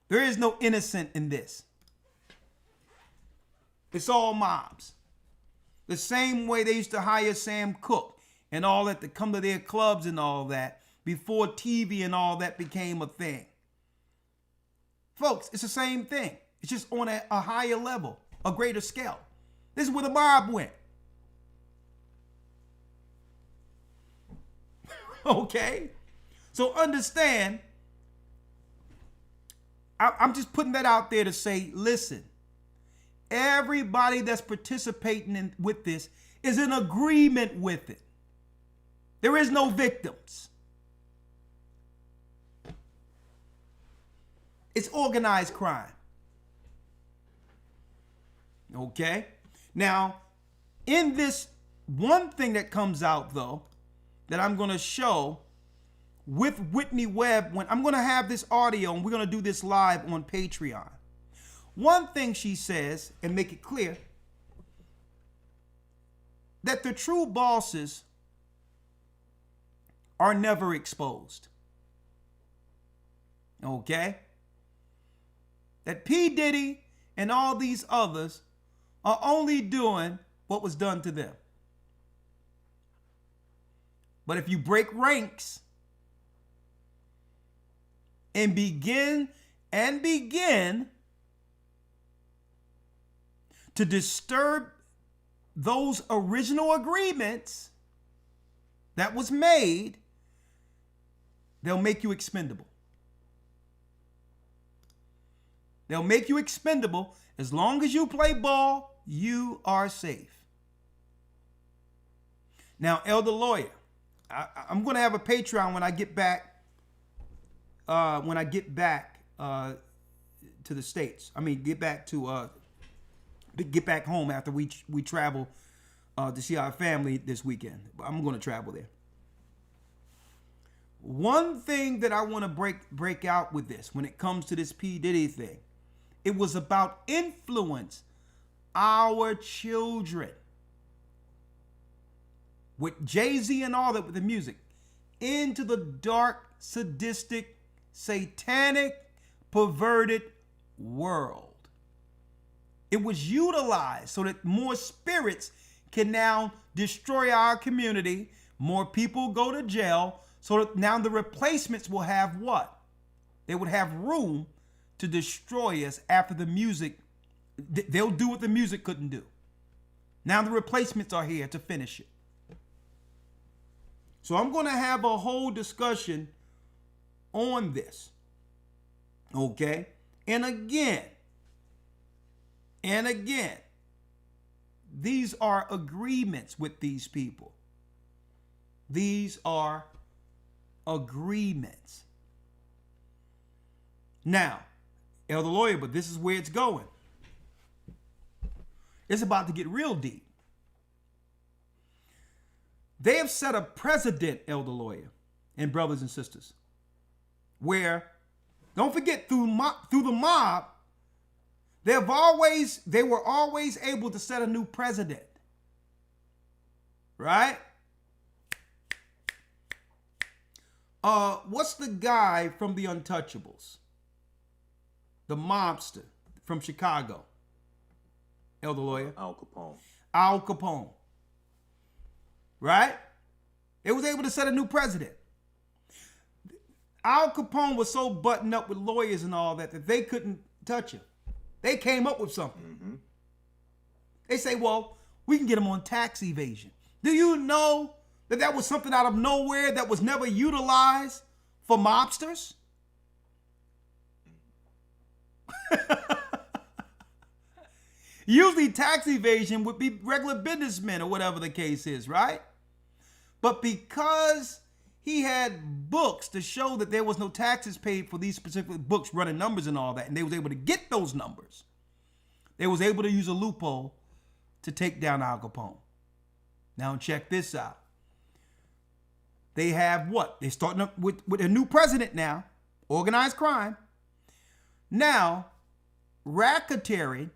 There is no innocent in this. It's all mobs. The same way they used to hire Sam Cooke. and all that to come to their clubs and all that before TV and all that became a thing. Folks, it's the same thing. It's just on a higher level, a greater scale. This is where the mob went. Okay? So understand, I'm just putting that out there to say, listen, everybody that's participating with this is in agreement with it. There is no victims. It's organized crime. Okay? Now, in this, one thing that comes out, though, that I'm going to show with Whitney Webb, when I'm going to have this audio and we're going to do this live on Patreon. One thing she says, and make it clear, that the true bosses are never exposed. Okay? That P. Diddy and all these others are only doing what was done to them. But if you break ranks and begin to disturb those original agreements that was made, they'll make you expendable. They'll make you expendable. As long as you play ball, you are safe. Now, Elder Lawyer, I'm going to have a Patreon when I get back. To the States. I mean, get back home after we travel to see our family this weekend. I'm going to travel there. One thing that I want to break out with this, when it comes to this P. Diddy thing, it was about influence our children with Jay-Z and all that, with the music, into the dark, sadistic, satanic, perverted world. It was utilized so that more spirits can now destroy our community. More people go to jail. So that now the replacements will have what? They would have room to destroy us after the music. They'll do what the music couldn't do. Now the replacements are here to finish it. So I'm going to have a whole discussion on this. Okay? And again, these are agreements with these people. These are agreements. Now, Elder Lawyer, but this is where it's going. It's about to get real deep. They have set a precedent, Elder Lawyer, and brothers and sisters, where, don't forget, through the mob, they were always able to set a new precedent. Right? What's the guy from the Untouchables? The mobster from Chicago. Elder Lawyer. Al Capone. Al Capone. Right? They was able to set a new precedent. Al Capone was so buttoned up with lawyers and all that they couldn't touch him. They came up with something. Mm-hmm. They say, well, we can get him on tax evasion. Do you know that was something out of nowhere that was never utilized for mobsters? Usually tax evasion would be regular businessmen or whatever the case is, right? But because he had books to show that there was no taxes paid for these specific books, running numbers and all that, and they was able to get those numbers, they was able to use a loophole to take down Al Capone. Now check this out. They have what? They're starting up with a new president now, organized crime. Now, racketeering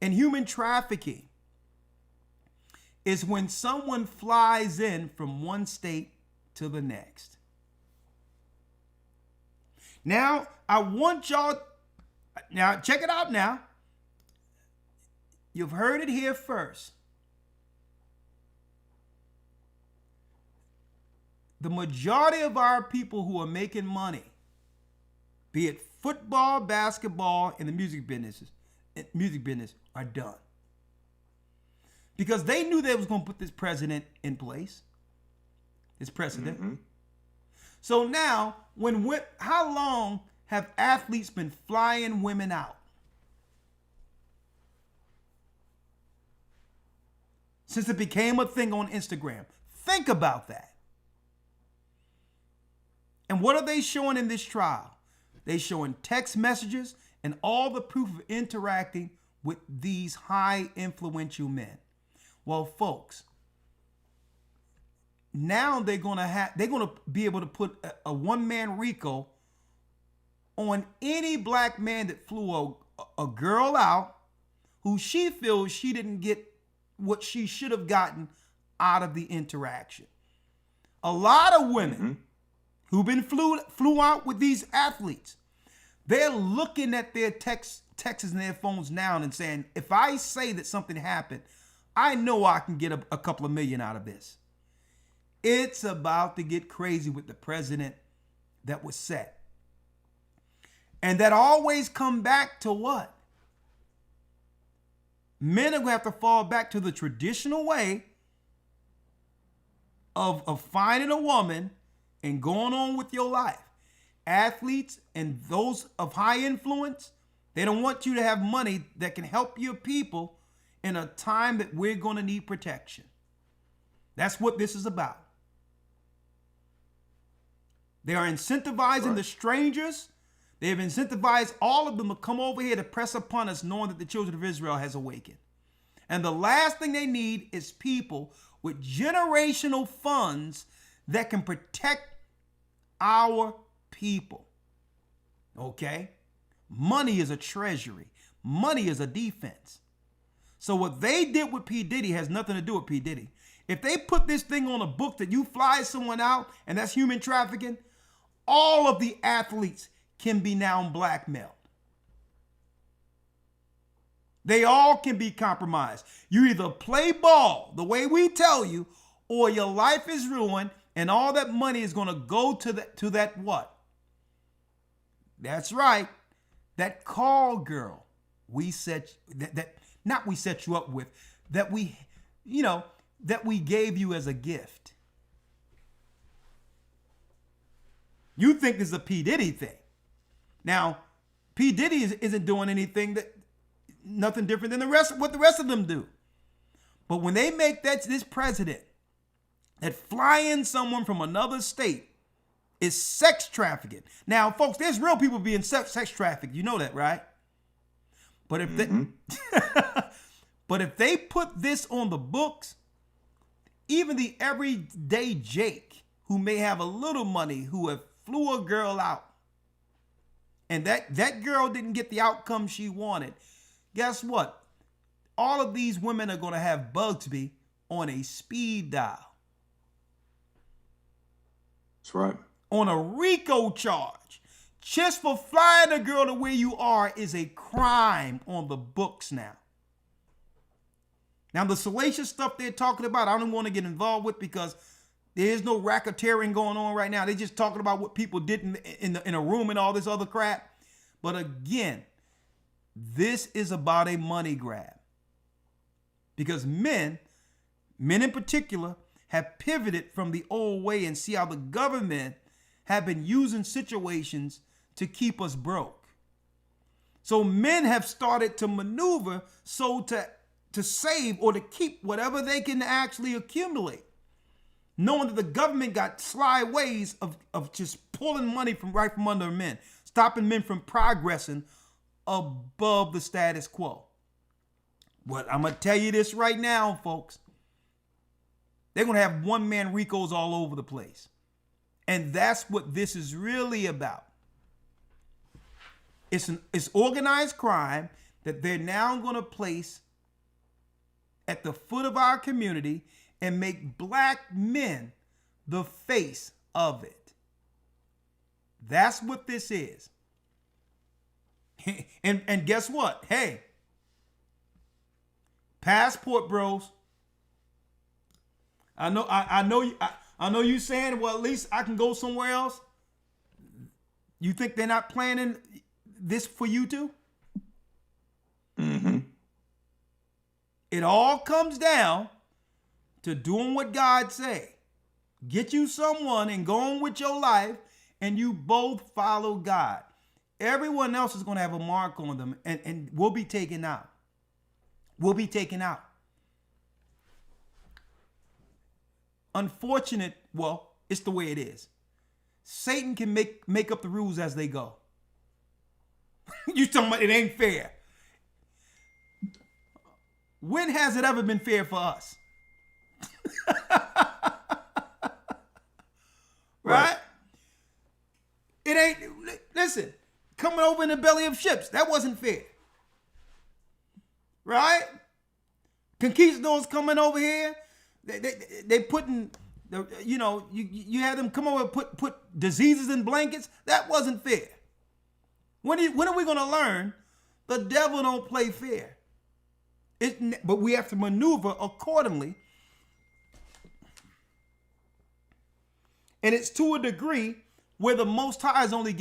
and human trafficking is when someone flies in from one state to the next. Now, I want y'all, now check it out now. You've heard it here first. The majority of our people who are making money, be it football, basketball, and the music business, are done. Because they knew they was going to put this president in place. This precedent. Mm-hmm. So now, how long have athletes been flying women out? Since it became a thing on Instagram. Think about that. And what are they showing in this trial? They're showing text messages and all the proof of interacting with these high influential men. Well, folks, now they're gonna be able to put a one-man RICO on any black man that flew a girl out who she feels she didn't get what she should have gotten out of the interaction. A lot of women who've been flew out with these athletes, they're looking at their texts in their phones now and saying, if I say that something happened, I know I can get a couple of million out of this. It's about to get crazy with the president that was set. And that always come back to what? Men are going to have to fall back to the traditional way of finding a woman and going on with your life. Athletes and those of high influence, they don't want you to have money that can help your people in a time that we're going to need protection. That's what this is about. They are incentivizing the strangers. They have incentivized all of them to come over here to press upon us, knowing that the children of Israel has awakened. And the last thing they need is people with generational funds that can protect our people. Okay? Money is a treasury. Money is a defense. So what they did with P. Diddy has nothing to do with P. Diddy. If they put this thing on a book that you fly someone out and that's human trafficking, all of the athletes can be now blackmailed. They all can be compromised. You either play ball the way we tell you, or your life is ruined and all that money is going to go to that what? That's right. That call girl we set we set you up with, that we gave you as a gift. You think this is a P. Diddy thing. Now, P. Diddy isn't doing nothing different than what the rest of them do. But when they make this president that flying someone from another state is sex trafficking. Now, folks, there's real people being sex trafficked. You know that, right? But if they put this on the books, even the everyday Jake who may have a little money, who have flew a girl out, and that girl didn't get the outcome she wanted, guess what? All of these women are going to have Bugsby on a speed dial. That's right. On a RICO charge. Just for flying a girl to where you are is a crime on the books now. Now, the salacious stuff they're talking about, I don't want to get involved with because there is no racketeering going on right now. They're just talking about what people did in a room and all this other crap. But again, this is about a money grab. Because men in particular, have pivoted from the old way and see how the government have been using situations to keep us broke. So men have started to maneuver to save or to keep whatever they can actually accumulate, knowing that the government got sly ways of just pulling money from under men, stopping men from progressing above the status quo. But I'm going to tell you this right now, folks. They're going to have one-man RICOs all over the place. And that's what this is really about. It's organized crime that they're now going to place at the foot of our community and make black men the face of it. That's what this is. And guess what? Hey, Passport bros. I know you saying, well, at least I can go somewhere else. You think they're not planning this for you too? Mm-hmm. It all comes down to doing what God say. Get you someone and go on with your life, and you both follow God. Everyone else is going to have a mark on them, and we'll be taken out. We'll be taken out. Unfortunate, well, it's the way it is. Satan can make up the rules as they go. You talking about it ain't fair. When has it ever been fair for us? Right? It ain't, listen, coming over in the belly of ships, that wasn't fair. Right? Conquistadors coming over here, they putting, you had them come over and put diseases in blankets. That wasn't fair. When are we going to learn the devil don't play fair? But we have to maneuver accordingly. And it's to a degree where the Most High is only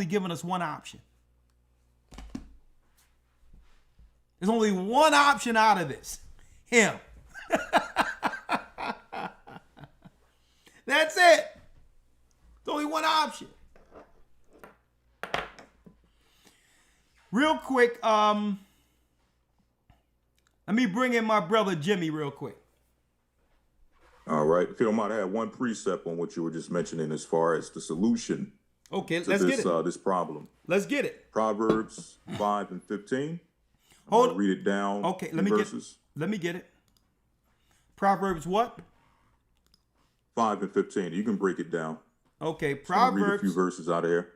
giving us one option. There's only one option out of this. Him. That's it. There's only one option. Real quick, let me bring in my brother Jimmy real quick. All right. If you don't mind, I have one precept on what you were just mentioning as far as the solution Okay, to let's this, get it. this problem. Let's get it. Proverbs 5 and 15. Hold. Read it down. Okay, in let verses. me get it. Proverbs what? 5 and 15. You can break it down. Okay, Read a Proverbs. few verses out of here.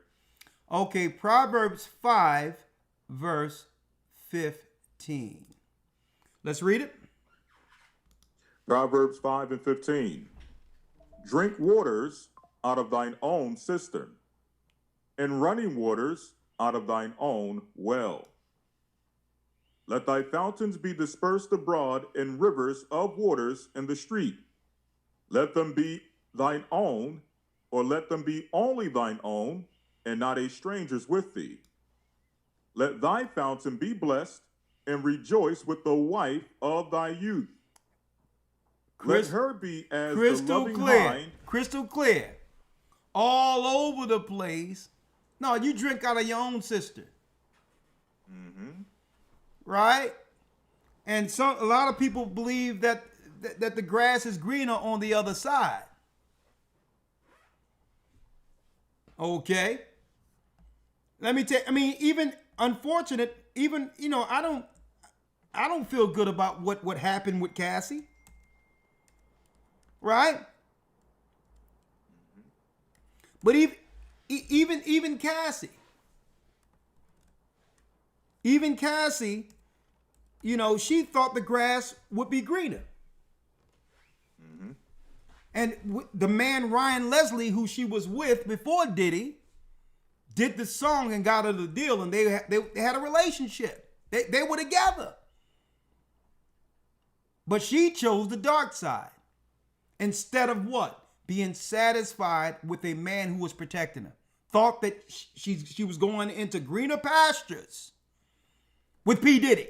Okay, Proverbs 5, verse 15. Let's read it. Proverbs 5 and 15. Drink waters out of thine own cistern, and running waters out of thine own well. Let thy fountains be dispersed abroad in rivers of waters in the street. Let them be thine own, or let them be only thine own, and not a stranger's with thee. Let thy fountain be blessed, and rejoice with the wife of thy youth. Let her be as the Crystal loving clear. hind. Crystal clear. All over the place. No, you drink out of your own cistern. Mm-hmm. Right? And a lot of people believe that the grass is greener on the other side. Okay. Let me tell. I mean, even unfortunate. Even I don't feel good about what happened with Cassie. Right? But even Cassie. Even Cassie, she thought the grass would be greener. Mm-hmm. And the man Ryan Leslie, who she was with before Diddy, did the song and got her the deal, and they had a relationship. They were together. But she chose the dark side. Instead of what? Being satisfied with a man who was protecting her. Thought that she was going into greener pastures with P. Diddy.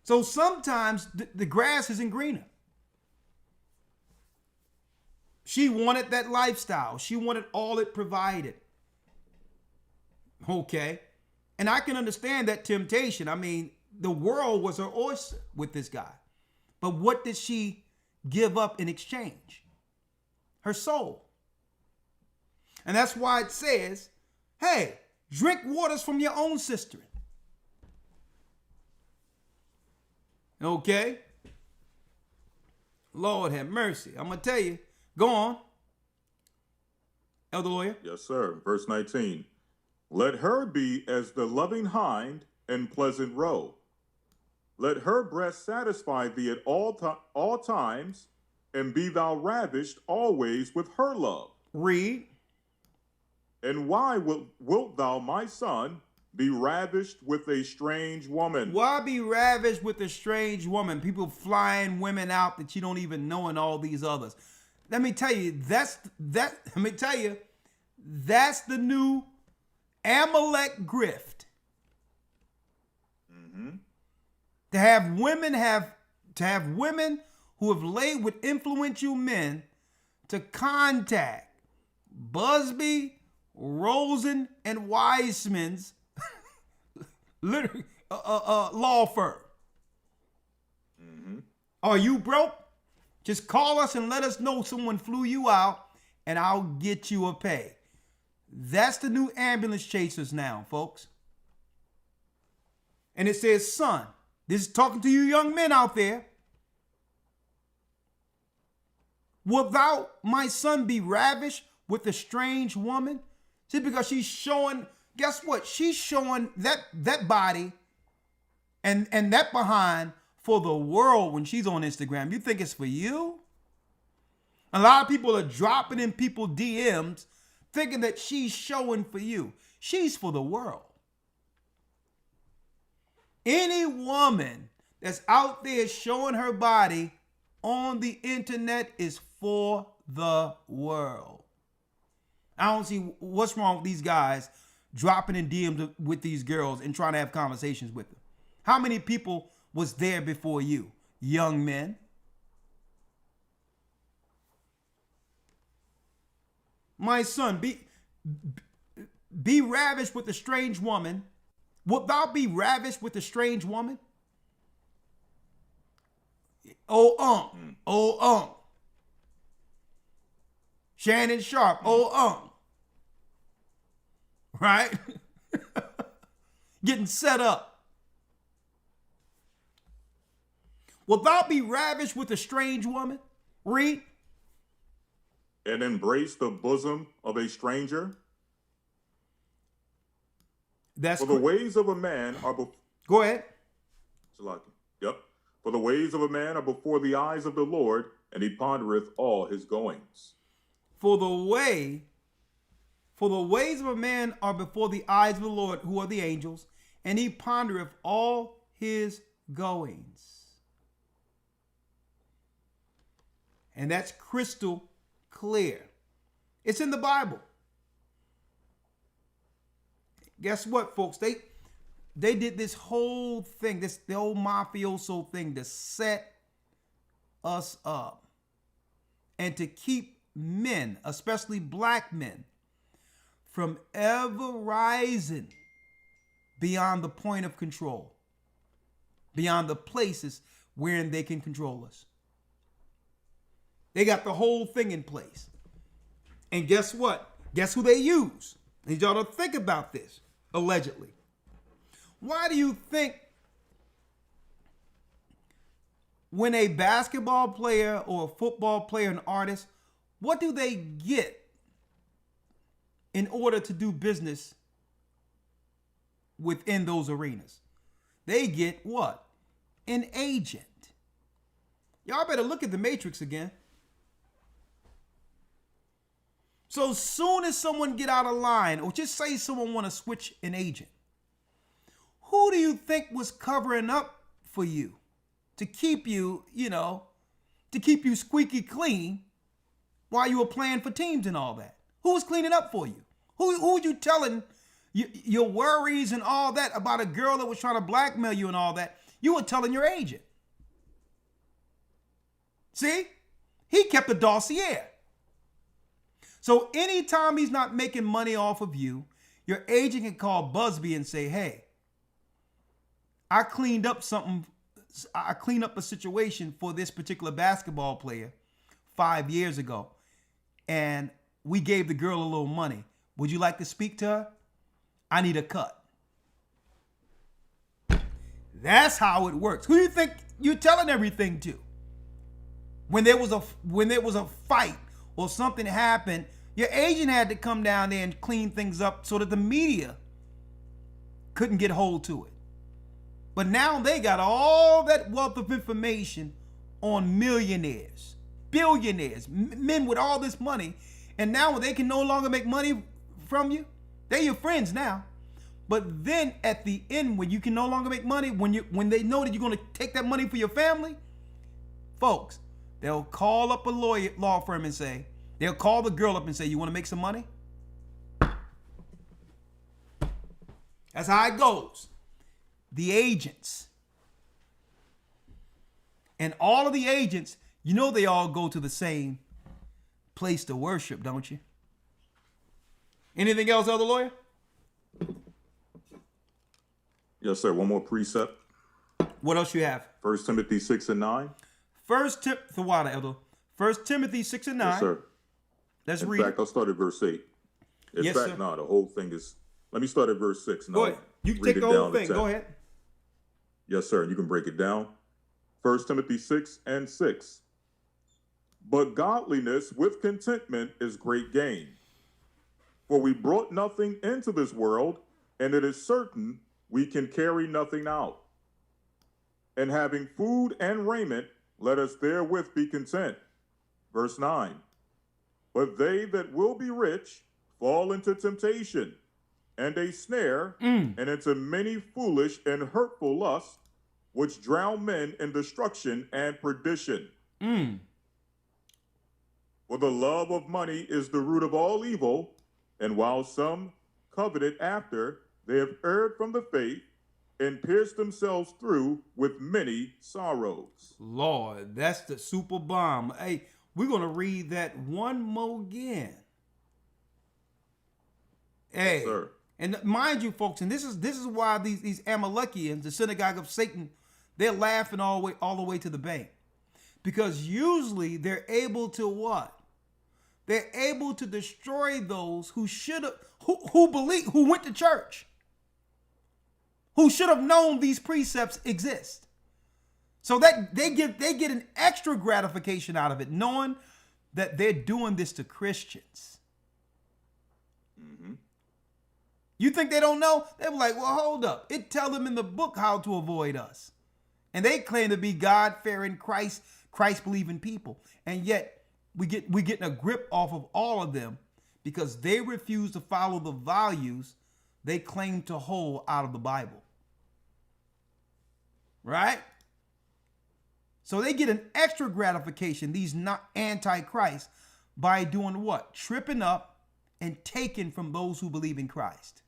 So sometimes the grass isn't greener. She wanted that lifestyle. She wanted all it provided. Okay. And I can understand that temptation. I mean, the world was her oyster with this guy. But what did she give up in exchange? Her soul. And that's why it says, hey, drink waters from your own cistern. Okay? Lord have mercy. I'm going to tell you. Go on. Elder Lawyer. Yes, sir. Verse 19. Let her be as the loving hind and pleasant roe. Let her breast satisfy thee at all times, and be thou ravished always with her love. Read. And why wilt thou, my son, be ravished with a strange woman? Why be ravished with a strange woman? People flying women out that you don't even know and all these others. Let me tell you, that's the new Amalek grift. To have women who have laid with influential men to contact Busby, Rosen, and Wiseman's literally law firm. Are you broke? Just call us and let us know someone flew you out, and I'll get you a pay. That's the new ambulance chasers now, folks. And it says, son, this is talking to you young men out there. Wilt thou, my son, be ravished with a strange woman? See, because she's showing, guess what? She's showing that body and that behind for the world when she's on Instagram. You think it's for you? A lot of people are dropping in people's DMs thinking that she's showing for you. She's for the world. Any woman that's out there showing her body on the internet is for the world. I don't see what's wrong with these guys dropping in DMs with these girls and trying to have conversations with them. How many people was there before you, young men? My son, be ravished with a strange woman. Wilt thou be ravished with a strange woman? Shannon Sharp, right? Getting set up. Wilt thou be ravished with a strange woman? Read. And embrace the bosom of a stranger? For the ways of a man are Go ahead. Yep. For the ways of a man are before the eyes of the Lord, and he pondereth all his goings. For the ways of a man are before the eyes of the Lord, who are the angels, and he pondereth all his goings. And that's crystal clear. It's in the Bible. Guess what, folks? They did this whole thing, the whole mafioso thing to set us up and to keep men, especially black men, from ever rising beyond the point of control, beyond the places wherein they can control us. They got the whole thing in place. And guess what? Guess who they use? I need y'all to think about this, allegedly. Why do you think when a basketball player or a football player, an artist, what do they get in order to do business within those arenas? They get what? An agent. Y'all better look at the Matrix again. So soon as someone get out of line, or just say someone want to switch an agent, who do you think was covering up for you to keep you, to keep you squeaky clean while you were playing for teams and all that? Who was cleaning up for you? Who were you telling your worries and all that about a girl that was trying to blackmail you and all that? You were telling your agent. See? He kept a dossier. So anytime he's not making money off of you, your agent can call Busby and say, hey, I cleaned up a situation for this particular basketball player 5 years ago, and we gave the girl a little money. Would you like to speak to her? I need a cut. That's how it works. Who do you think you're telling everything to? When there was a fight or something happened, your agent had to come down there and clean things up so that the media couldn't get hold to it. But now they got all that wealth of information on millionaires, billionaires, men with all this money. And now they can no longer make money from you. They're your friends now. But then at the end, when you can no longer make money, when they know that you're going to take that money for your family, folks, they'll call up a law firm and say, they'll call the girl up and say, you want to make some money? That's how it goes. The agents. And all of the agents, you know they all go to the same place to worship, don't you? Anything else, Elder Lawyer? Yes, sir. One more precept. What else you have? 1 Timothy 6 and 9. The water, Elder. 1 Timothy 6 and 9. Yes, sir. Let's In read fact, it. I'll start at verse 8. In Yes, fact, sir. no, the whole thing is... Let me start at verse 6. Go ahead. You can take the whole thing. Go ahead. Yes, sir. You can break it down. 1 Timothy 6 and 6. But godliness with contentment is great gain. For we brought nothing into this world, and it is certain we can carry nothing out. And having food and raiment, let us therewith be content. Verse 9. But they that will be rich fall into temptation and a snare, and into many foolish and hurtful lusts, which drown men in destruction and perdition. For the love of money is the root of all evil, and while some covet it after, they have erred from the faith and pierced themselves through with many sorrows. Lord, that's the super bomb. Hey, we're going to read that one more again. Hey, Yes, sir. and mind you, folks, and this is why these Amalekians, the synagogue of Satan, they're laughing all the way to the bank, because usually they're able to what? They're able to destroy those who should have, who went to church, who should have known these precepts exist. So that they get an extra gratification out of it, knowing that they're doing this to Christians. You think they don't know? They were like, well, hold up. It tell them in the book how to avoid us. And they claim to be God-fearing, Christ-believing people. And yet we're getting a grip off of all of them because they refuse to follow the values they claim to hold out of the Bible. Right? So they get an extra gratification, these not anti-Christ, by doing what? Tripping up and taking from those who believe in Christ.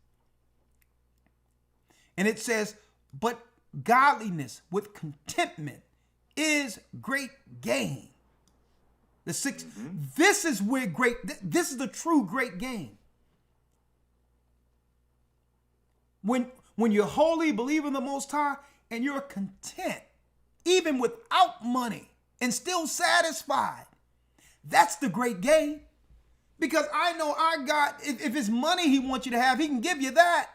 And it says, but godliness with contentment is great gain. The sixth, this is where this is the true great gain. When you're wholly believing the Most High and you're content, even without money, and still satisfied, that's the great gain. Because I know our God, if it's money He wants you to have, He can give you that.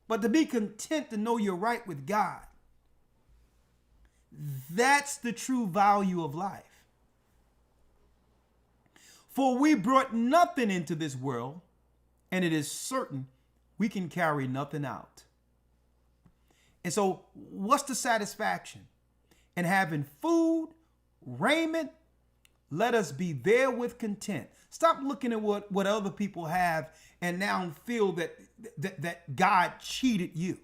But to be content to know you're right with God, that's the true value of life. For we brought nothing into this world, and it is certain we can carry nothing out. And so what's the satisfaction? In having food, raiment, let us be there with content. Stop looking at what other people have and now feel that God cheated you.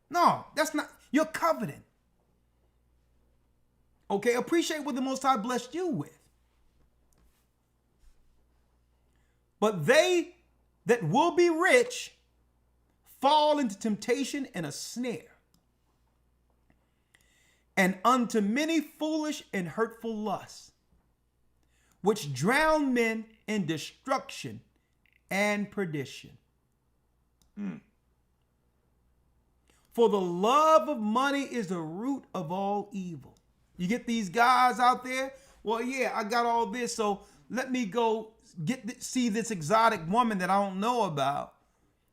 No, that's not. You're coveting. Okay, appreciate what the Most High blessed you with. But they that will be rich fall into temptation and a snare, and unto many foolish and hurtful lusts, which drown men in destruction and perdition. For the love of money is the root of all evil. You get these guys out there, well, yeah, I got all this, so let me go see this exotic woman that I don't know about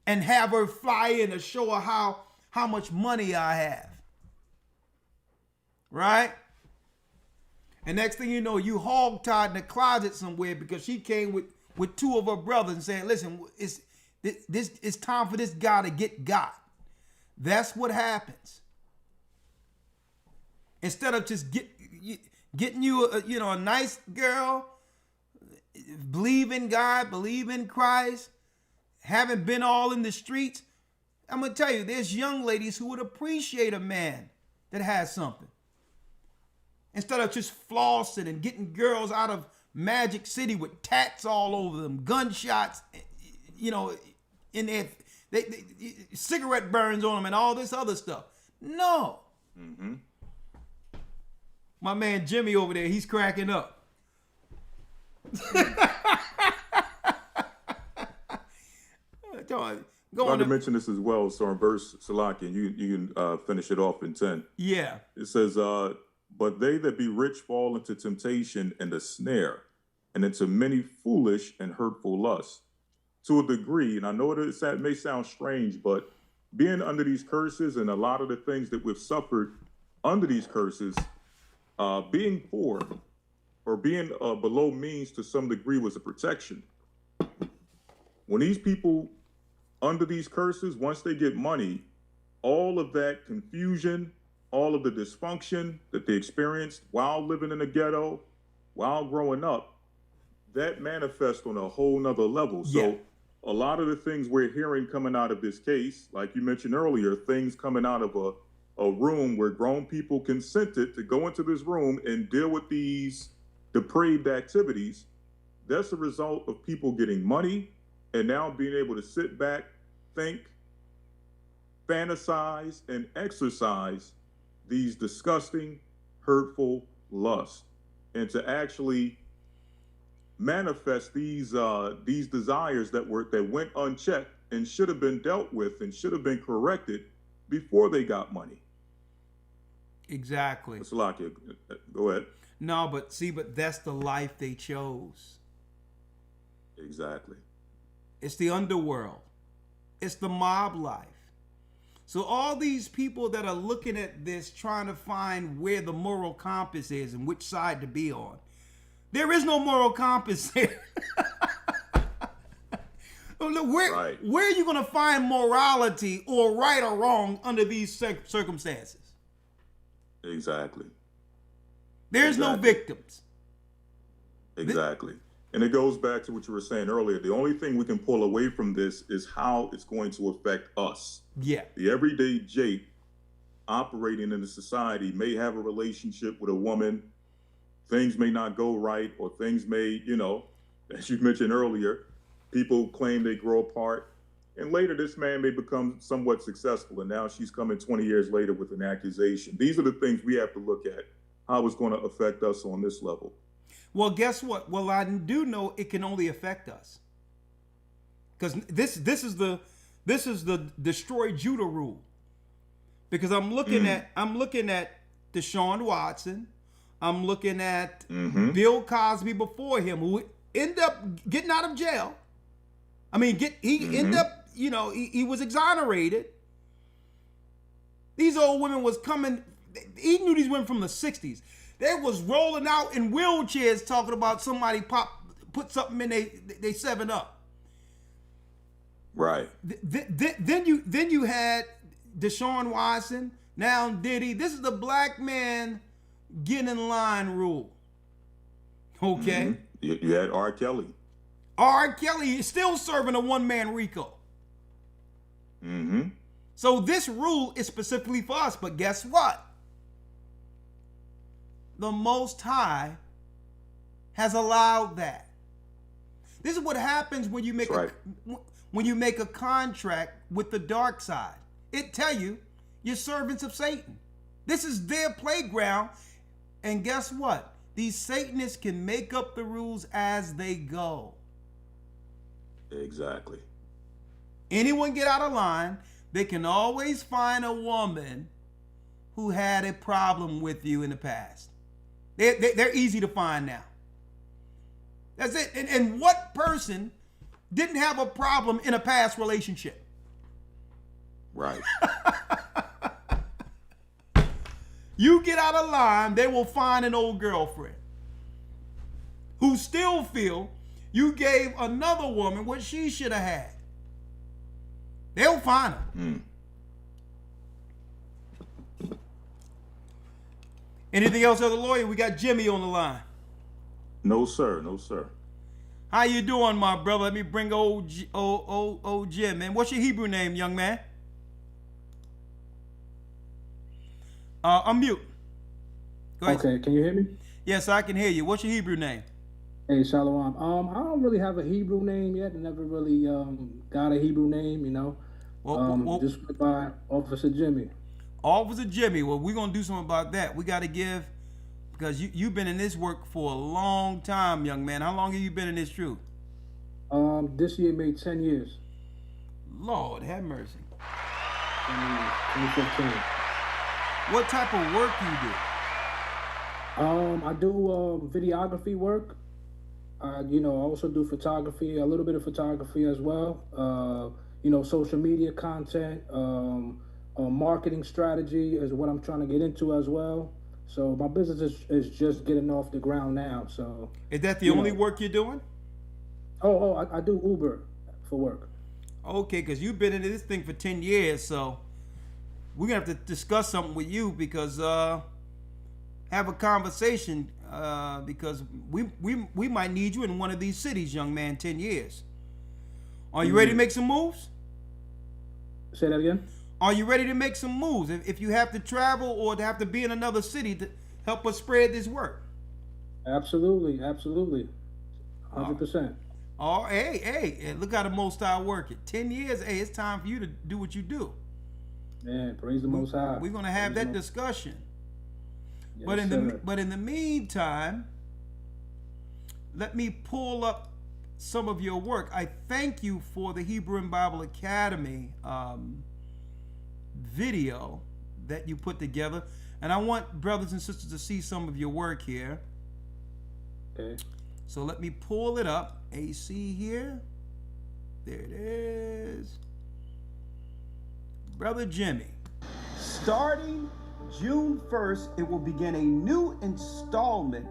and have her fly in to show her how much money I have. Right? And next thing you know, you hog-tied in the closet somewhere because she came with two of her brothers and said, listen, it's time for this guy to get got. That's what happens. Instead of just getting you a nice girl, believe in God, believe in Christ, haven't been all in the streets, I'm going to tell you, there's young ladies who would appreciate a man that has something. Instead of just flossing and getting girls out of Magic City with tats all over them, gunshots, you know, in their cigarette burns on them and all this other stuff. No. Mm-hmm. My man Jimmy over there, he's cracking up. Go on to mention this as well. So in verse Salaki, and you can finish it off in 10. Yeah. It says, but they that be rich fall into temptation and a snare, and into many foolish and hurtful lusts. To a degree, and I know it may sound strange, but being under these curses and a lot of the things that we've suffered under these curses, being poor or being below means to some degree was a protection. When these people under these curses, once they get money, all of that confusion, all of the dysfunction that they experienced while living in the ghetto, while growing up, that manifests on a whole nother level. So a lot of the things we're hearing coming out of this case, like you mentioned earlier, things coming out of a room where grown people consented to go into this room and deal with these depraved activities, that's a result of people getting money and now being able to sit back, think, fantasize, and exercise these disgusting, hurtful lusts, and to actually manifest these desires that went unchecked and should have been dealt with and should have been corrected before they got money. Exactly. Salakia, go ahead. No, but that's the life they chose. Exactly. It's the underworld. It's the mob life. So all these people that are looking at this, trying to find where the moral compass is and which side to be on, there is no moral compass there. Where are you going to find morality or right or wrong under these circumstances? Exactly. There's no victims. Exactly. And it goes back to what you were saying earlier. The only thing we can pull away from this is how it's going to affect us. Yeah. The everyday Jake operating in the society may have a relationship with a woman. Things may not go right, or things may, as you mentioned earlier, people claim they grow apart. And later this man may become somewhat successful. And now she's coming 20 years later with an accusation. These are the things we have to look at, how it's going to affect us on this level. Well, guess what? Well, I do know it can only affect us, because this is the destroy Judah rule. Because I'm looking at Deshaun Watson, I'm looking at Bill Cosby before him, who ended up getting out of jail. I mean, ended up, he was exonerated. These old women was coming. He knew these women from the 60s. They was rolling out in wheelchairs talking about somebody put something in they 7-Up. Right. Then you had Deshaun Watson, now Diddy. This is the black man get in line rule. Okay. You had R. Kelly. R. Kelly is still serving a one-man RICO. So this rule is specifically for us, but guess what? The Most High has allowed that. This is what happens when you make a contract with the dark side. It tell you you're servants of Satan. This is their playground. And guess what? These Satanists can make up the rules as they go. Exactly. Anyone get out of line, they can always find a woman who had a problem with you in the past. They're easy to find now. That's it. And what person didn't have a problem in a past relationship? Right. You get out of line, they will find an old girlfriend who still feel you gave another woman what she should have had. They'll find her. Anything else, other lawyer? We got Jimmy on the line. No, sir. No, sir. How you doing, my brother? Let me bring old Jim, man. What's your Hebrew name, young man? Unmute. Go ahead. Okay, can you hear me? Yes, I can hear you. What's your Hebrew name? Hey, Shalom. I don't really have a Hebrew name yet. I never really got a Hebrew name, you know. Well, just went by Officer Jimmy. Officer Jimmy. Well, we're gonna do something about that. We got to give, because you've been in this work for a long time, young man. How long have you been in this truth? This year made 10 years. Lord have mercy. 2015. What type of work you do? I do videography work. I also do photography, a little bit of photography as well. Social media content, marketing strategy is what I'm trying to get into as well. So my business is just getting off the ground now. So is that the only work you're doing? I do Uber for work. Okay, because you've been into this thing for 10 years, so we're gonna have to discuss something with you, because have a conversation, because we might need you in one of these cities, young man. 10 years. Are you ready to make some moves? Say that again. Are you ready to make some moves? If you have to travel or to have to be in another city to help us spread this work? Absolutely, 100%. Oh, hey, look how the Most High work it. 10 years, hey, it's time for you to do what you do. Man, praise the Most High. We're gonna have that discussion. Yes, but in the meantime, let me pull up some of your work. I thank you for the Hebrew and Bible Academy video that you put together, and I want brothers and sisters to see some of your work here. Okay. So let me pull it up. AC here. There it is. Brother Jimmy. Starting June 1st, it will begin a new installment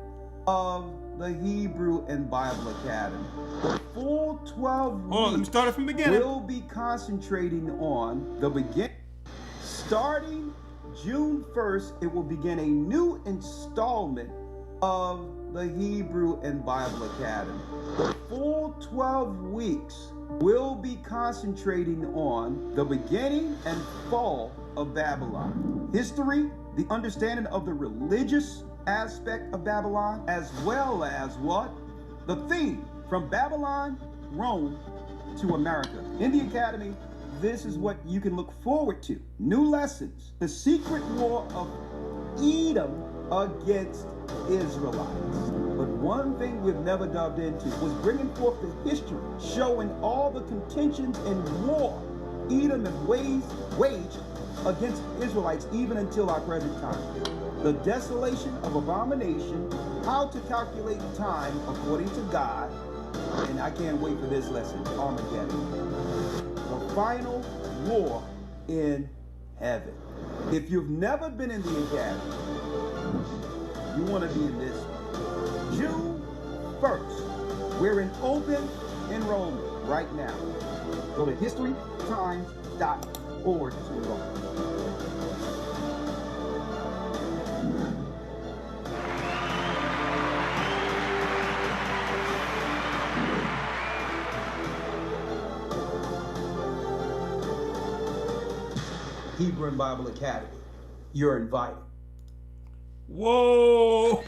of the Hebrew and Bible Academy. The full 12 weeks. Let me start it from the beginning. We'll be concentrating on the beginning. Starting June 1st, it will begin a new installment of the Hebrew and Bible Academy. The full 12 weeks will be concentrating on the beginning and fall of Babylon, history, the understanding of the religious aspect of Babylon, as well as what? The theme from Babylon, Rome to America. In the Academy, this is what you can look forward to. New lessons, the secret war of Edom against Israelites. But one thing we've never delved into was bringing forth the history, showing all the contentions and war Edom had waged against Israelites even until our present time. The desolation of abomination, how to calculate time according to God, and I can't wait for this lesson, Armageddon. The final war in heaven. If you've never been in the Academy, you want to be in this one. June 1st, we're in open enrollment right now. Go to historytimes.org to enroll. Hebrew and Bible Academy. You're invited. Whoa!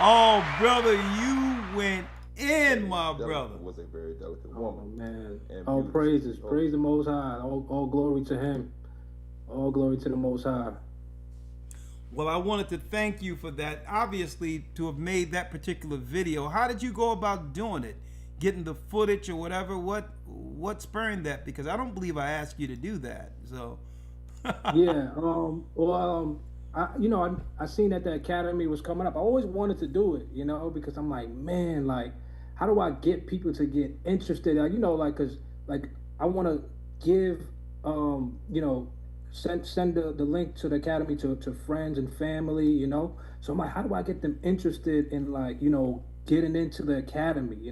Oh, brother, you went in, my brother. Was a very delicate woman. Oh, man. And All beautiful. praises. Praise the Most High. All glory to him. All glory to the Most High. Well, I wanted to thank you for that. Obviously, to have made that particular video. How did you go about doing it? Getting the footage or whatever? What spurred that? Because I don't believe I asked you to do that. So Yeah. I seen that the Academy was coming up. I always wanted to do it, because I'm like, man, like, how do I get people to get interested? Cause I want to give, send the link to the Academy to friends and family, So I'm like, how do I get them interested in getting into the Academy,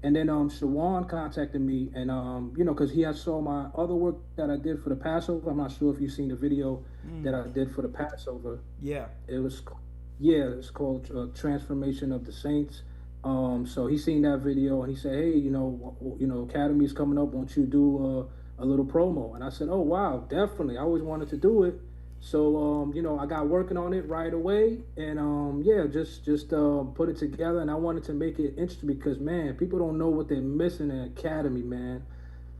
And then Shawan contacted me, and because he had saw my other work that I did for the Passover. I'm not sure if you've seen the video that I did for the Passover. yeah, It was Yeah, it's called Transformation of the Saints. So he seen that video and he said, "Hey, Academy's coming up. Won't you do a little promo?" And I said, "Oh wow, definitely. I always wanted to do it." So I got working on it right away, and yeah, just put it together. And I wanted to make it interesting because man, people don't know what they're missing in Academy, man.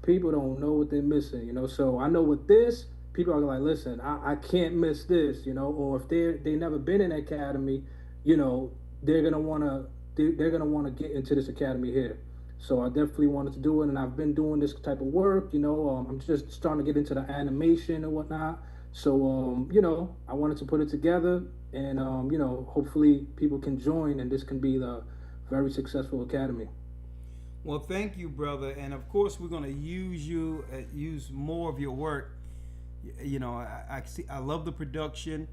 People don't know what they're missing. So I know with this, people are like, listen, I can't miss this. Or if they never been in academy, they're gonna wanna get into this academy here. So I definitely wanted to do it, and I've been doing this type of work. I'm just starting to get into the animation and whatnot. So I wanted to put it together, and hopefully people can join, and this can be the very successful academy. Well, thank you, brother. And of course, we're going to use more of your work. I love the production.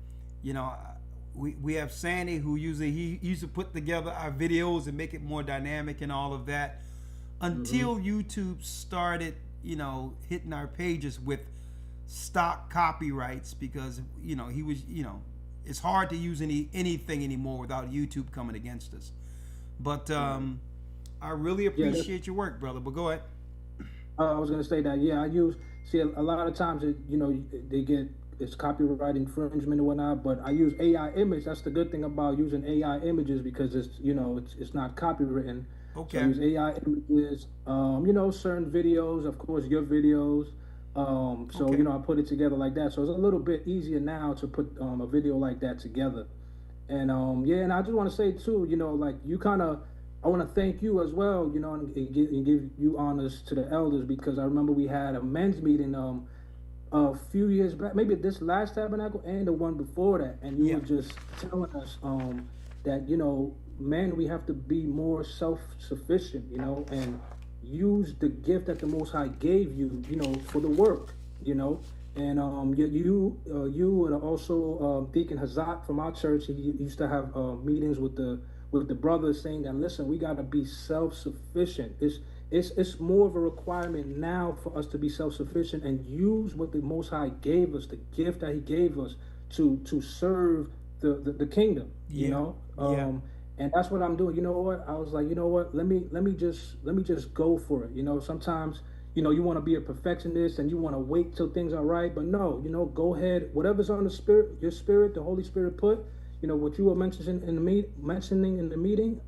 We have Sandy, who he used to put together our videos and make it more dynamic and all of that. Until YouTube started, hitting our pages with stock copyrights, because he was, it's hard to use anything anymore without YouTube coming against us. But I really appreciate your work, brother. But go ahead. I was gonna say that. Yeah, a lot of times they get it's copyright infringement and whatnot, but I use AI image. That's the good thing about using AI images, because it's not copywritten. Okay. So I use AI images. Certain videos, of course, your videos. Okay. I put it together like that. So it's a little bit easier now to put a video like that together. And and I just want to say too, I want to thank you as well, and give you honors to the elders, because I remember we had a men's meeting a few years back, maybe this last tabernacle and the one before that, and you were just telling us that men, we have to be more self-sufficient, and use the gift that the Most High gave you, for the work, and you and also Deacon Hazat from our church, he used to have meetings with the brothers, saying that, listen, we got to be self-sufficient. It's more of a requirement now for us to be self-sufficient and use what the Most High gave us, the gift that He gave us, to serve the kingdom. And that's what I'm doing. You know what? I was like, you know what? Let me just go for it. Sometimes you want to be a perfectionist and you want to wait till things are right, but no, go ahead. Whatever's on your spirit, the Holy Spirit put. What you were mentioning in the meeting,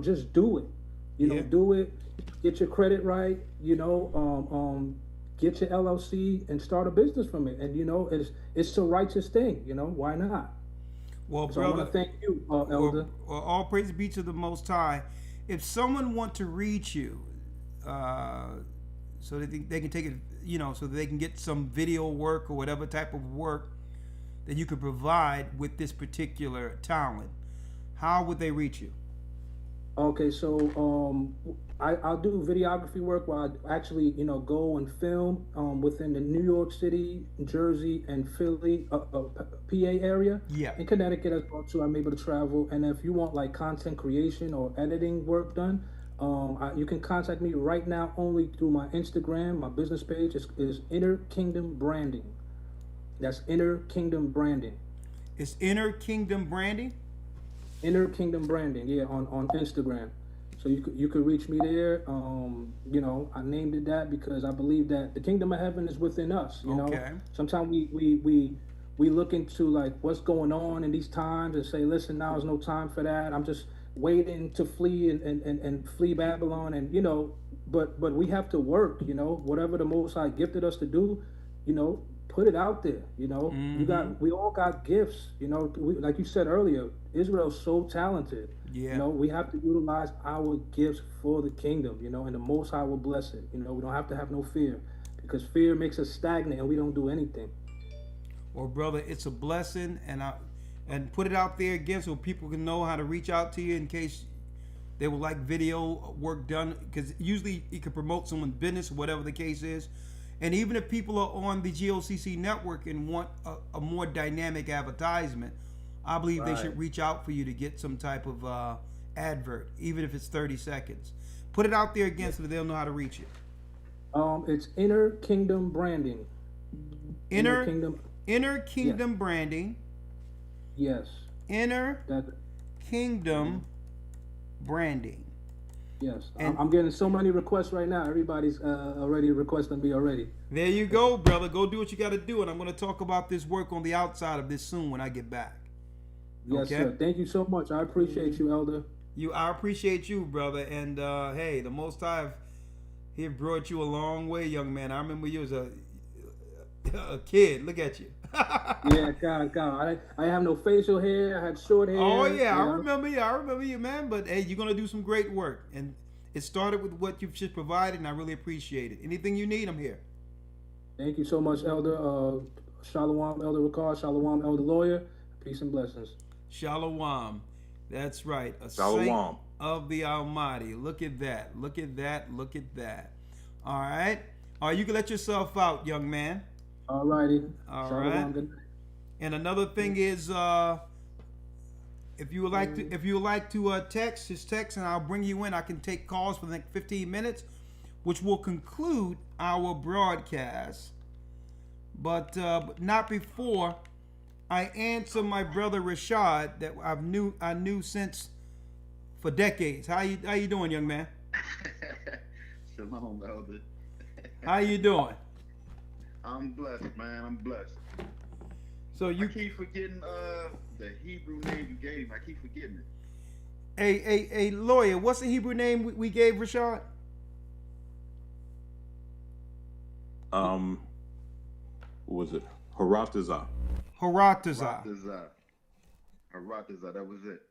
just do it. Do it. Get your credit right. Get your LLC and start a business from it. And it's a righteous thing. Why not? Well, So brother, I want to thank you, Elder. Well, all praise be to the Most High. If someone want to reach you, so that they can take it, so that they can get some video work or whatever type of work that you could provide with this particular talent, how would they reach you? Okay, so I'll do videography work where I actually, go and film within the New York City, Jersey, and Philly, PA area. Yeah. In Connecticut as well too. I'm able to travel. And if you want like content creation or editing work done, you can contact me right now only through my Instagram. My business page is Inner Kingdom Branding. That's Inner Kingdom Branding. It's Inner Kingdom Branding? Inner Kingdom Branding, yeah, on Instagram. So you could reach me there. I named it that because I believe that the kingdom of heaven is within us. Okay. Sometimes we look into like what's going on in these times and say, listen, now is no time for that. I'm just waiting to flee and flee Babylon, and but we have to work. Whatever the Most High gifted us to do, put it out there. We all got gifts. Like you said earlier, Israel's so talented. Yeah. We have to utilize our gifts for the kingdom. And the Most High will bless it. We don't have to have no fear, because fear makes us stagnant and we don't do anything. Well, brother, it's a blessing, and put it out there again so people can know how to reach out to you in case they would like video work done, because usually you can promote someone's business, whatever the case is. And even if people are on the GOCC network and want a more dynamic advertisement, I believe they should reach out for you to get some type of advert, even if it's 30 seconds. Put it out there again so that they'll know how to reach it. It's Inner Kingdom Branding. Inner Kingdom Yes. Branding. Yes. Inner That Kingdom Branding. yes, And- I'm getting so many requests right now. Everybody's already requesting me already. There you go, brother. Go do what you got to do, and I'm going to talk about this work on the outside of this soon when I get back. Yes, Okay. sir. Thank you so much. I appreciate you, Elder. I appreciate you, brother. And hey, the Most High, He brought you a long way, young man. I remember you was a kid. Look at you. Yeah, God. I have no facial hair. I had short hair. Oh yeah, you I know? remember you. I remember you, man. But hey, you're gonna do some great work, and it started with what you've just provided, and I really appreciate it. Anything you need, I'm here. Thank you so much, Elder. Shalom, Elder Ricard. Shalom, Elder Lawyer. Peace and blessings. Shalom. That's right. A Shalom. saint of the Almighty. Look at that. Look at that. Look at that. All right. You can let yourself out, young man. All righty. All Shalom. right. Good night. And another thing is, if you would like to text, just text, and I'll bring you in. I can take calls for the next 15 minutes, which will conclude our broadcast. But not before I answer my brother Rashad that I knew since for decades. How you doing, young man? Shalom, Elder. How you doing? I'm blessed, man. I'm blessed. So I you, keep forgetting the Hebrew name you gave me. I keep forgetting it. a lawyer. What's the Hebrew name we gave Rashad? What was it? Haratazah. Haratazah. Haratazah, that was it.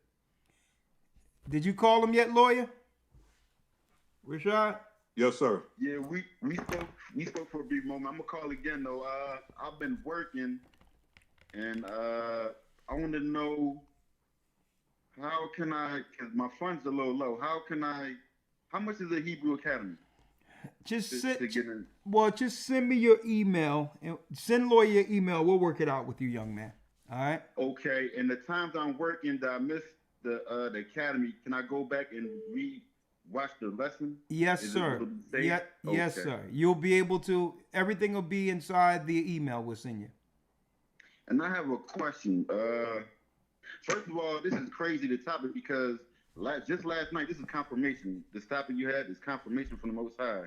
Did you call him yet, lawyer? Rashad? Yes, sir. Yeah, we spoke for a brief moment. I'm gonna call again though. I've been working, and I want to know how can I? Cause my funds are a little low. How much is the Hebrew Academy? Just To send. get in? Well, just send me your email and send lawyer your email. We'll work it out with you, young man. All right. Okay. And the times I'm working that I missed the academy, can I go back and watch the lesson? Yes, Is it sir. able to be saved? Yeah, yes, Okay. sir. You'll be able to. Everything will be inside the email we'll send you. And I have a question. First of all, this is crazy, the topic, because just last night, this is confirmation. This topic you had is confirmation from the Most High.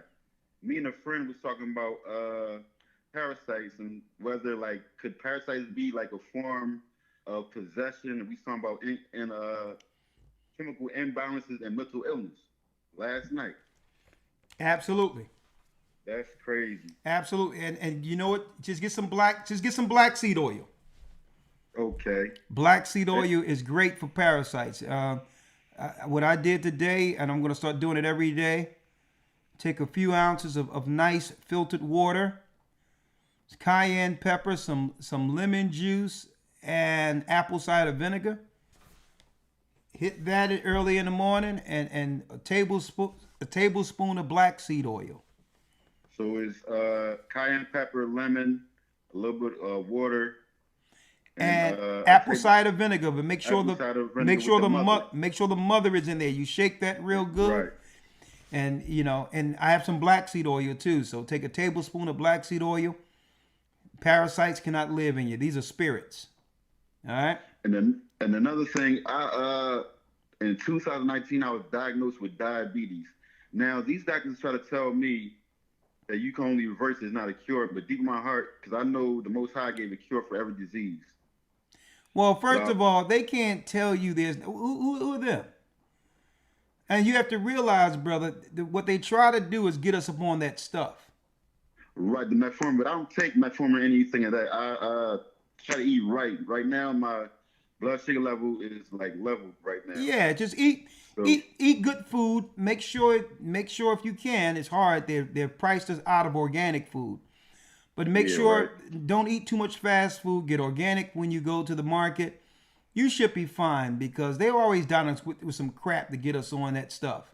Me and a friend was talking about parasites and whether, like, could parasites be like a form of possession? And we talking about chemical imbalances and mental illness last night. Absolutely. That's crazy. Absolutely. And you know what? Just get some black seed oil. Okay. Black seed oil is great for parasites. What I did today, and I'm going to start doing it every day, take a few ounces of nice filtered water, cayenne pepper, some lemon juice, and apple cider vinegar. Hit that early in the morning, and a tablespoon of black seed oil. So it's cayenne pepper, lemon, a little bit of water, And apple cider vinegar, but make sure apple cider vinegar make sure with the the mother. make sure the mother is in there. You shake that real good. Right. And and I have some black seed oil too. So take a tablespoon of black seed oil. Parasites cannot live in you. These are spirits. All right. And another thing, in 2019 I was diagnosed with diabetes. Now these doctors try to tell me that you can only reverse it, it's not a cure. But deep in my heart, because I know the Most High gave a cure for every disease. Well, first of all, they can't tell you there's who are them. And you have to realize, brother, that what they try to do is get us upon that stuff. Right, the metformin, but I don't take metformin or anything of that. I try to eat right. Right now, my blood sugar level is like level right now. Yeah, just eat good food. Make sure if you can. It's hard. They're priced as out of organic food, but make sure don't eat too much fast food. Get organic when you go to the market. You should be fine because they're always down us with some crap to get us on that stuff.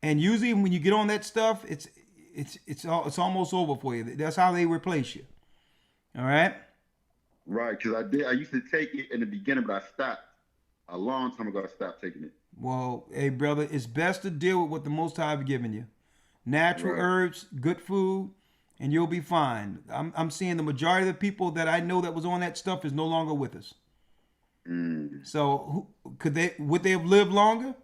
And usually when you get on that stuff, it's almost over for you. That's how they replace you. All right. Right, because I used to take it in the beginning, but I stopped a long time ago. I stopped taking it. Well, hey brother, it's best to deal with what the Most High have given you. Natural herbs, good food, and you'll be fine. I'm seeing the majority of the people that I know that was on that stuff is no longer with us. So would they have lived longer?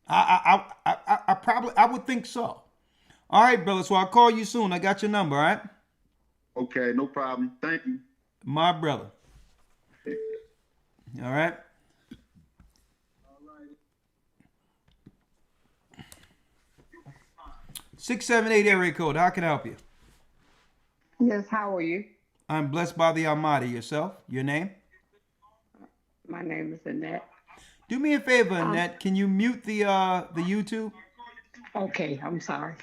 I probably I would think so. All right, brother. So I'll call you soon. I got your number. All right. Okay, no problem. Thank you. My brother. All right. 678 area code. How can I help you? Yes, how are you? I'm blessed by the Almighty. Yourself? Your name? My name is Annette. Do me a favor, Annette. Can you mute the YouTube? Okay, I'm sorry.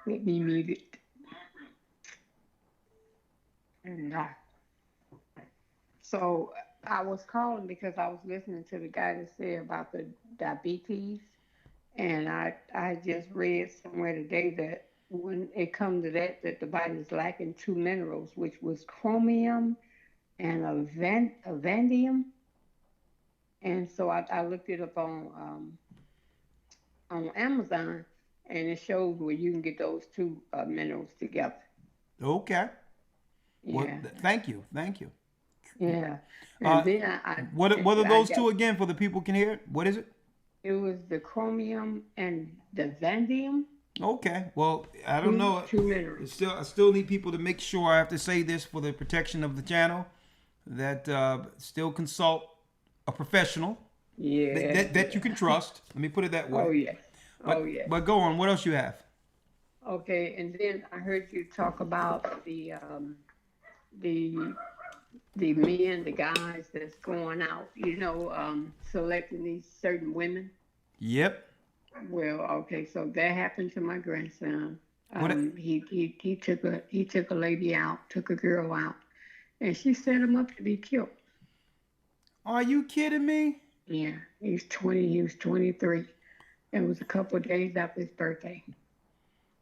Let me mute it. And so I was calling because I was listening to the guy that said about the diabetes, and I just read somewhere today that when it comes to that the body is lacking two minerals, which was chromium and a vanadium. And so I looked it up on Amazon, and it shows where you can get those two minerals together. Okay. Yeah. Well, thank you. Yeah. And then what are those two again for the people can hear it? What is it? It was the chromium and the vanadium. Okay. Well, I don't know. Two minerals. I still need people to make sure. I have to say this for the protection of the channel, that still consult a professional. Yeah. That you can trust. Let me put it that way. Oh yes. But go on. What else you have? Okay, and then I heard you talk about the men, the guys that's going out, selecting these certain women. Yep. Well, okay, so that happened to my grandson. He took a lady out, took a girl out, and she set him up to be killed. Are you kidding me? Yeah, he was 23. It was a couple of days after his birthday.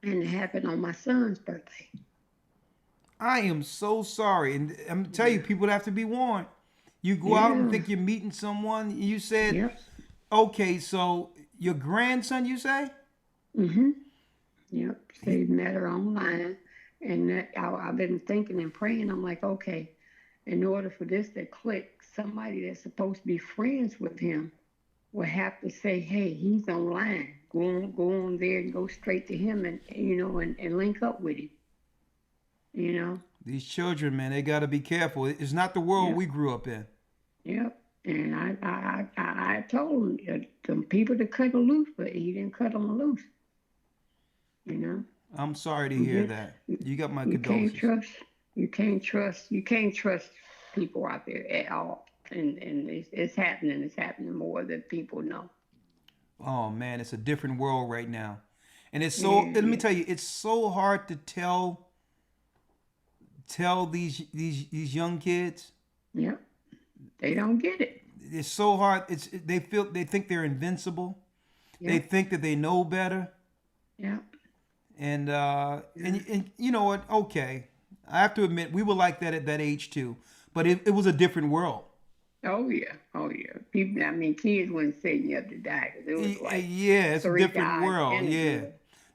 And it happened on my son's birthday. I am so sorry. And I'm telling you, people have to be warned. You go out and think you're meeting someone. You said, okay, so your grandson, you say? Mm-hmm. Yep. They met her online. And I've been thinking and praying. I'm like, okay, in order for this to click, somebody that's supposed to be friends with him will have to say, hey, he's online. Go on there and go straight to him and link up with him. These children, man, they got to be careful. It's not the world we grew up in. Yep. And I told him some people to cut him loose, but he didn't cut them loose. I'm sorry to hear that. You got my condolences. You can't trust people out there at all. And it's happening. It's happening more than people know. Oh man, it's a different world right now, and it's so. Let me tell you, it's so hard to tell these young kids. Yeah, they don't get it. It's so hard. They think they're invincible. Yeah. They think that they know better. Yeah. And you know what? Okay, I have to admit we were like that at that age too, but it was a different world. Oh yeah. People, kids wouldn't say you have to die. It was like it's a different world. Yeah,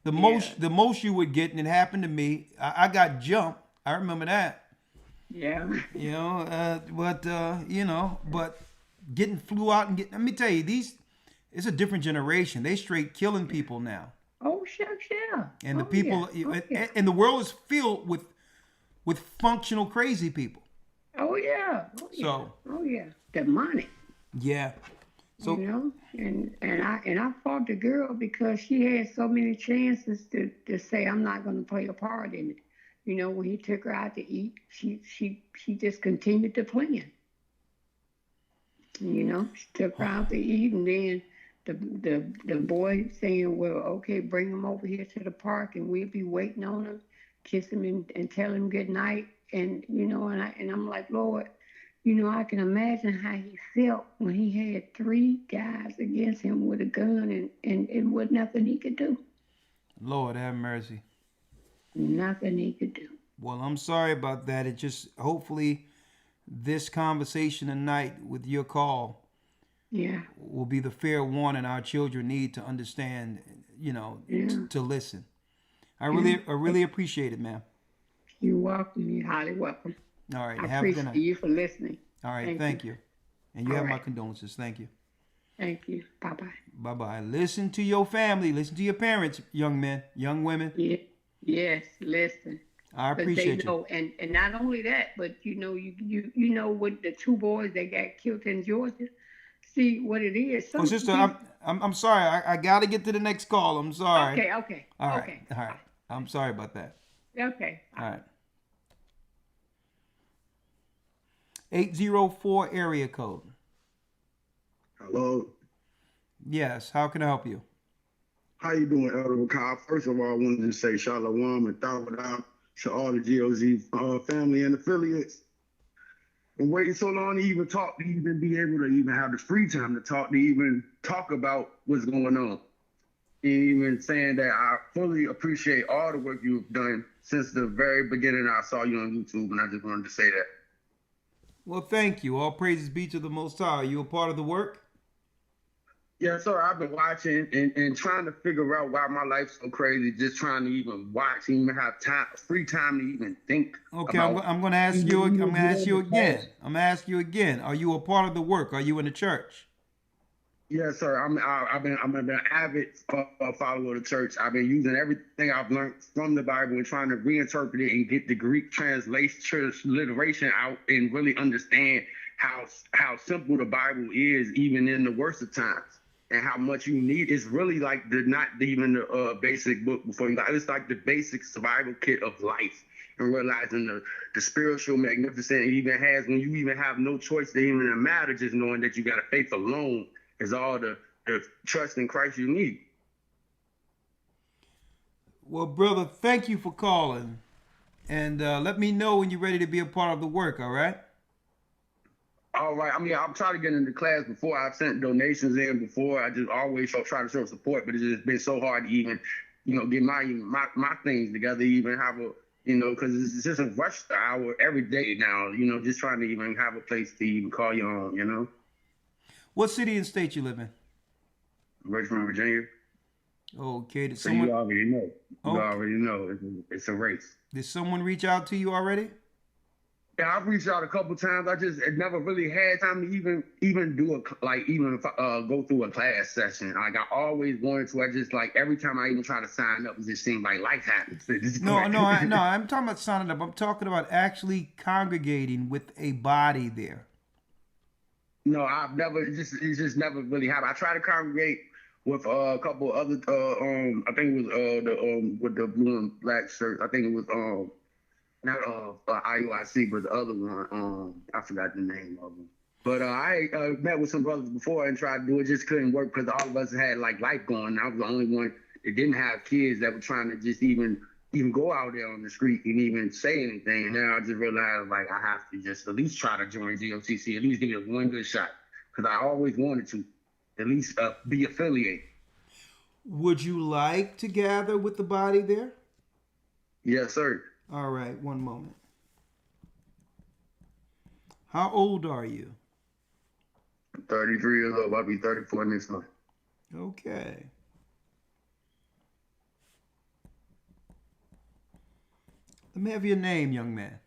the most you would get, and it happened to me. I got jumped. I remember that. Yeah. But getting flew out and let me tell you, it's a different generation. They straight killing people now. Oh shucks, yeah. And the people, and the world is filled with functional crazy people. Oh yeah. Demonic. Yeah. So and I fought the girl because she had so many chances to say I'm not going to play a part in it. When he took her out to eat, she just continued to plan. She took her out to eat, and then the boy saying, well, okay, bring him over here to the park and we'll be waiting on him, kiss him and tell him good night. And, and I'm like, Lord, I can imagine how he felt when he had 3 guys against him with a gun and it was nothing he could do. Lord have mercy. Nothing he could do. Well, I'm sorry about that. It just, hopefully this conversation tonight with your call will be the fair warning our children need to understand, to listen. I really appreciate it, ma'am. You're welcome. You're highly welcome. All right. I have a good night. appreciate you for listening. All right, thank you. And you All have my right. condolences. Thank you. Thank you. Bye-bye. Bye-bye. Listen to your family. Listen to your parents, young men, young women. Yeah. Yes, listen. I Because they appreciate you. know, and not only that, but you know with the two boys that got killed in Georgia. See what it is. Oh, sister, I'm sorry. I got to get to the next call. I'm sorry. Okay. All right. Okay. All right. I'm sorry about that. Okay. All right. 804 area code. Hello. Yes. How can I help you? How you doing, Elder McCall? First of all, I wanted to say shalom and thawad to all the GOZ family and affiliates. And waiting so long to even talk, to even be able to even have the free time to talk, to even talk about what's going on. And even saying that I fully appreciate all the work you've done since the very beginning. I saw you on YouTube, and I just wanted to say that. Well, thank you. All praises be to the Most High. Are you a part of the work? Yeah, sir. I've been watching and trying to figure out why my life's so crazy. Just trying to even watch, and even have time, free time to even think. Okay, I'm going to ask you. I'm going to ask you again. I'm going to ask you again. Are you a part of the work? Are you in the church? Yes, sir. I've been an avid follower of the church. I've been using everything I've learned from the Bible and trying to reinterpret it and get the Greek transliteration out and really understand how simple the Bible is, even in the worst of times, and how much you need. It's really like not even the basic book before you. It's like the basic survival kit of life, and realizing the spiritual magnificent it even has when you even have no choice to even matter, just knowing that you got a faith alone is all the trust in Christ you need. Well, brother, thank you for calling. And let me know when you're ready to be a part of the work, all right? All right. I mean, I'm trying to get into class before. I've sent donations in before. I just always try to show support, but it's just been so hard to even, get my things together, even have a, because it's just a rush hour every day now, just trying to even have a place to even call you on, What city and state you live in? Richmond, Virginia. Okay. So you already know. You already know. It's a race. Did someone reach out to you already? Yeah, I've reached out a couple times. I just never really had time to even do go through a class session. Like I always wanted to. I just every time I even try to sign up, it just seemed like life happens. No. I'm talking about signing up. I'm talking about actually congregating with a body there. No, I've never. It's just never really happened. I tried to congregate with a couple other. I think it was with the blue and black shirt. I think it was not IUIC, but the other one. I forgot the name of them. But I met with some brothers before and tried to do it. Just couldn't work because all of us had life going. I was the only one that didn't have kids that were trying to just even go out there on the street and even say anything. And now I just realized I have to just at least try to join GOCC, at least give it one good shot, because I always wanted to at least be affiliated. Would you like to gather with the body there? Yes, sir. All right, one moment. How old are you? I'm 33 years old. I'll be 34 next month. Okay. Let me have your name, young man.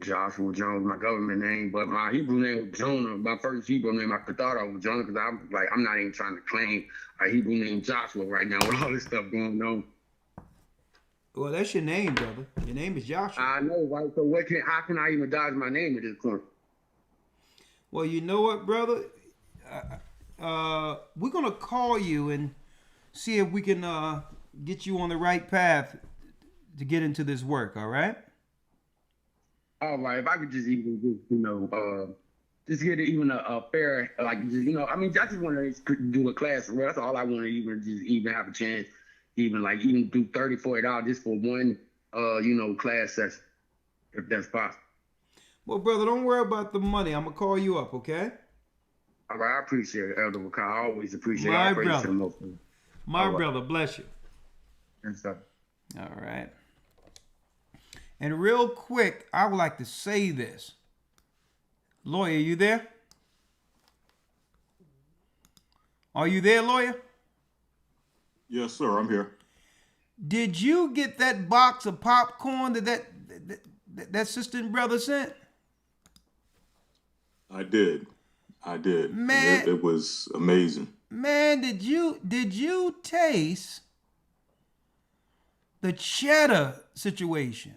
Joshua Jones, my government name, but my Hebrew name was Jonah. My first Hebrew name, I thought I was Jonah because I'm not even trying to claim a Hebrew name Joshua right now with all this stuff going on. Well, that's your name, brother. Your name is Joshua. I know, right? So how can I even dodge my name at this point? Well, you know what, brother? We're going to call you and see if we can get you on the right path to get into this work, all right? All right. If I could just even, just get even a fair, I just want to do a class. That's all I want to even have a chance, even do $30, $40 just for one, class session, if that's possible. Well, brother, don't worry about the money. I'm going to call you up, okay? All right. I appreciate it, Elder McCall. I always appreciate it. My brother. My brother, bless you. Yes, sir. All right. And real quick, I would like to say this. Lawyer, you there? Are you there, lawyer? Yes, sir. I'm here. Did you get that box of popcorn that sister and brother sent? I did. Man, it was amazing. Man, did you taste the cheddar situation?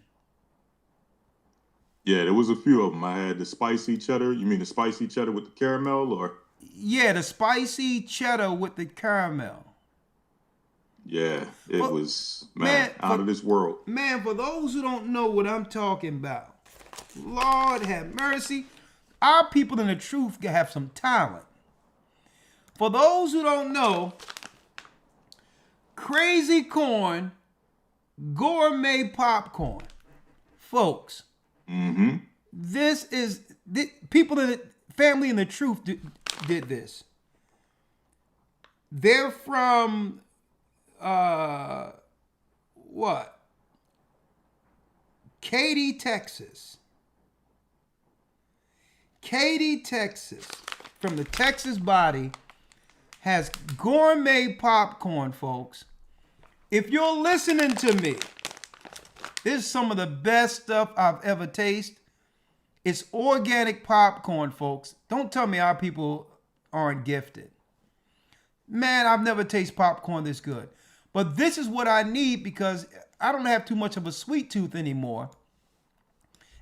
Yeah, there was a few of them. I had the spicy cheddar. You mean the spicy cheddar with the caramel, or? Yeah, the spicy cheddar with the caramel. Yeah, it was, man, out of this world. Man, for those who don't know what I'm talking about, Lord have mercy, our people in the truth have some talent. For those who don't know, Crazy Corn gourmet popcorn, folks. Mm-hmm. This is people in the family in the truth did this. They're from what? Katy, Texas. Katy, Texas, from the Texas body, has gourmet popcorn, folks. If you're listening to me, this is some of the best stuff I've ever tasted. It's organic popcorn, folks. Don't tell me our people aren't gifted. Man, I've never tasted popcorn this good. But this is what I need because I don't have too much of a sweet tooth anymore.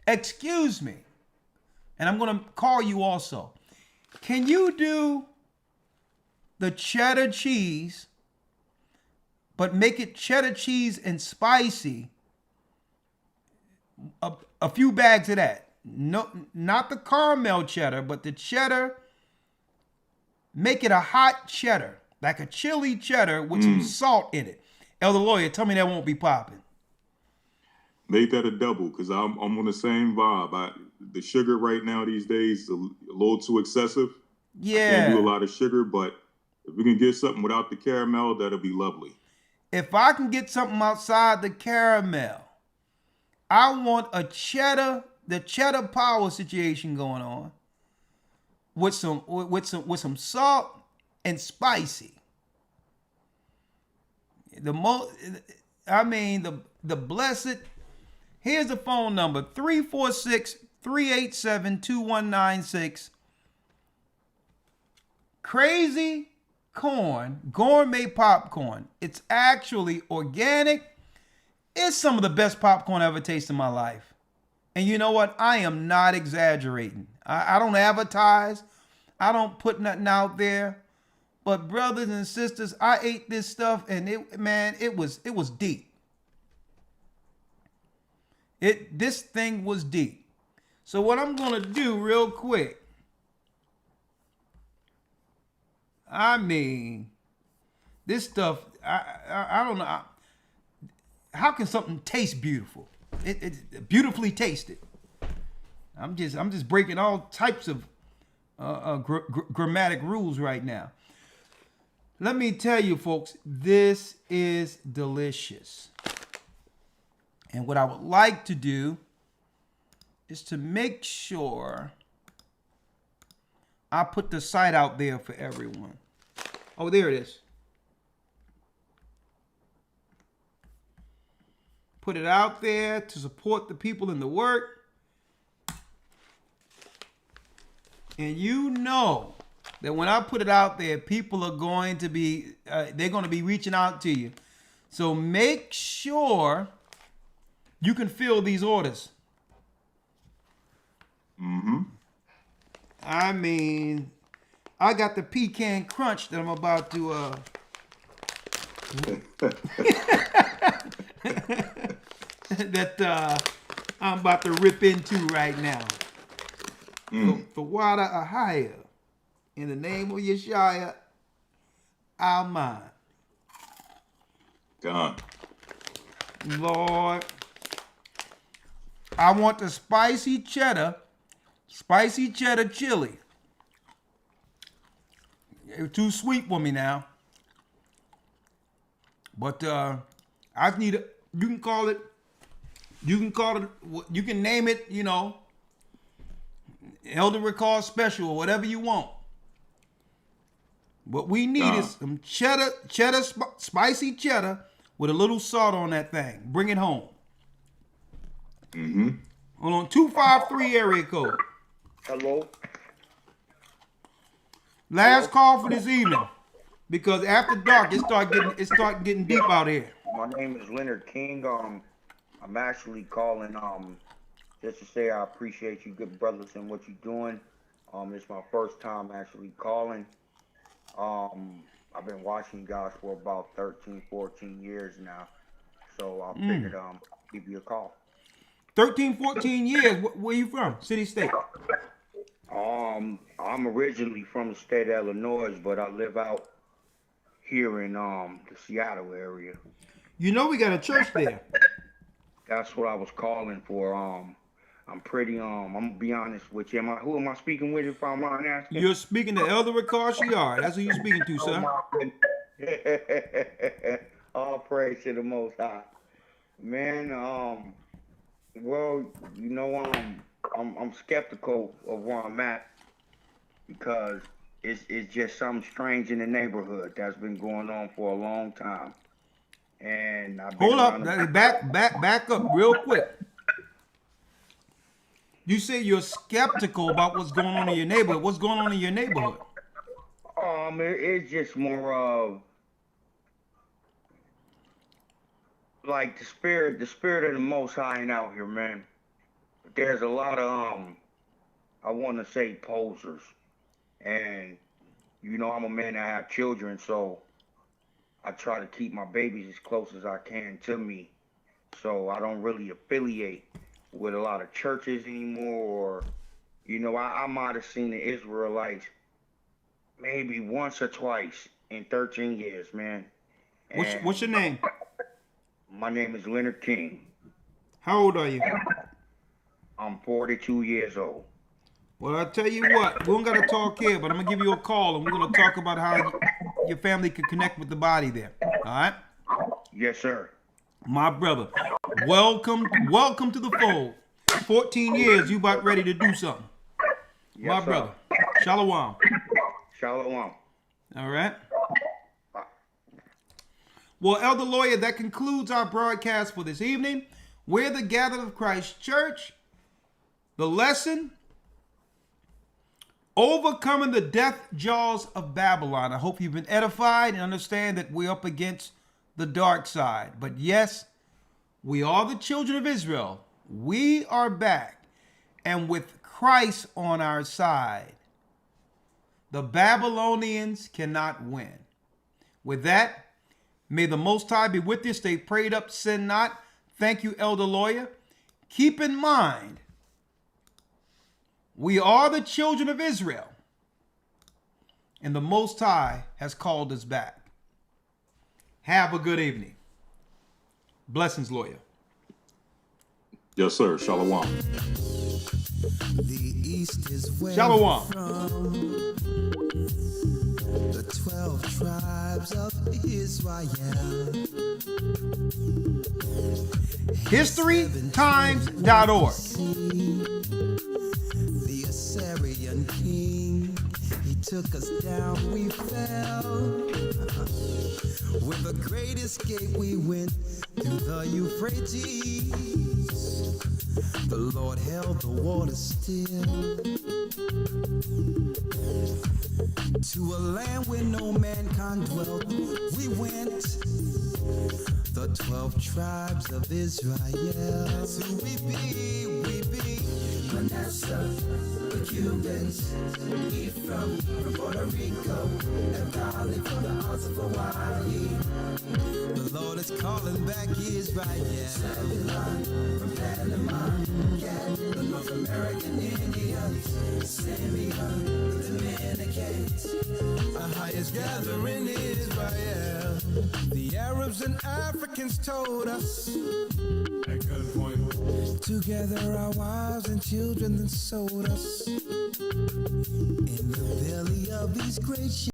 Excuse me. And I'm going to call you also. Can you do the cheddar cheese, but make it cheddar cheese and spicy? A few bags of that. No, not the caramel cheddar, but the cheddar. Make it a hot cheddar, like a chili cheddar with some salt in it. Elder Lawyer, tell me that won't be popping. Make that a double, because I'm on the same vibe. The sugar right now these days is a little too excessive. Yeah. I can't do a lot of sugar, but if we can get something without the caramel, that'll be lovely. If I can get something outside the caramel, I want the cheddar power situation going on with some salt and spicy. The blessed. Here's the phone number: 346-387-2196. Crazy Corn gourmet popcorn. It's actually organic. It's some of the best popcorn I ever tasted in my life. And you know what? I am not exaggerating. I don't advertise. I don't put nothing out there. But brothers and sisters, I ate this stuff and it was deep. This thing was deep. So what I'm gonna do real quick. I mean, this stuff, I don't know. How can something taste beautiful? It beautifully tasted. I'm just breaking all types of grammatic rules right now. Let me tell you, folks, this is delicious. And what I would like to do is to make sure I put the site out there for everyone. Oh, there it is. Put it out there to support the people in the work. And you know that when I put it out there, people are going to be, they're going to be reaching out to you. So make sure you can fill these orders. Mm-hmm. I mean, I got the pecan crunch that I'm about to I'm about to rip into right now. The water ahaya. In the name of Yeshua, Amen. God. Lord, I want the spicy cheddar chili. It's too sweet for me now. But I need you can call it, you can name it, Elder Recall Special or whatever you want. What we need is some spicy cheddar with a little salt on that thing. Bring it home. Mm-hmm. Hold on, 253 area code. Hello. Last call for this evening, because after dark it start getting deep out here. My name is Leonard King. I'm actually calling just to say I appreciate you good brothers and what you're doing. It's my first time actually calling. I've been watching you guys for about 13, 14 years now. So I figured give you a call. 13, 14 years. Where you from? City, state? I'm originally from the state of Illinois, but I live out here in the Seattle area. You know we got a church there. That's what I was calling for. I'm pretty I'm gonna be honest with you. Who am I speaking with, if I'm not asking? You're speaking to Elder Ricard. That's who you're speaking to, sir. All praise to the Most High. Man, well, you know, I'm skeptical of where I'm at because it's just something strange in the neighborhood that's been going on for a long time. And I've been back up real quick. You say you're skeptical about what's going on in your neighborhood. What's going on in your neighborhood? It's just more of like the spirit of the Most High ain't out here, man. There's a lot of I want to say posers, and you know I'm a man that have children, so I try to keep my babies as close as I can to me, so I don't really affiliate with a lot of churches anymore. Or, you know, I might have seen the Israelites maybe once or twice in 13 years, man. What's your name? My name is Leonard King. How old are you? I'm 42 years old. Well, I'll tell you what, we don't got to talk here, but I'm going to give you a call, and we're going to talk about how your family can connect with the body there. All right? Yes, sir. My brother, welcome to the fold. 14 years, you about ready to do something. Yes, my brother. Shalom. Shalom. All right? Well, Elder Lawyer, that concludes our broadcast for this evening. We're the Gathered of Christ Church. The lesson, overcoming the death jaws of Babylon. I hope you've been edified and understand that we're up against the dark side. But yes, we are the children of Israel. We are back. And with Christ on our side, the Babylonians cannot win. With that, may the Most High be with you. Stay prayed up, sin not. Thank you, Elder Lawyer. Keep in mind, we are the children of Israel, and the Most High has called us back. Have a good evening. Blessings, Lawyer. Yes, sir. Shalom. The east is where Shalom. from the 12 tribes of Israel. HistoryTimes.org. The Assyrian king, he took us down, we fell. With a great escape, we went through the Euphrates. The Lord held the water still. To a land where no mankind dwelt, we went. The 12 tribes of Israel. So we be Manasseh, the Cubans, Ephraim from Puerto Rico, and Valley from the Isles of Hawaii. The Lord is calling back Israel. Babylon from Panama, the North American Indians, Simeon, the Dominicans, our highest gathering Israel. The Arabs and Africans told us, together our wives and children then sold us in the belly of these great ships.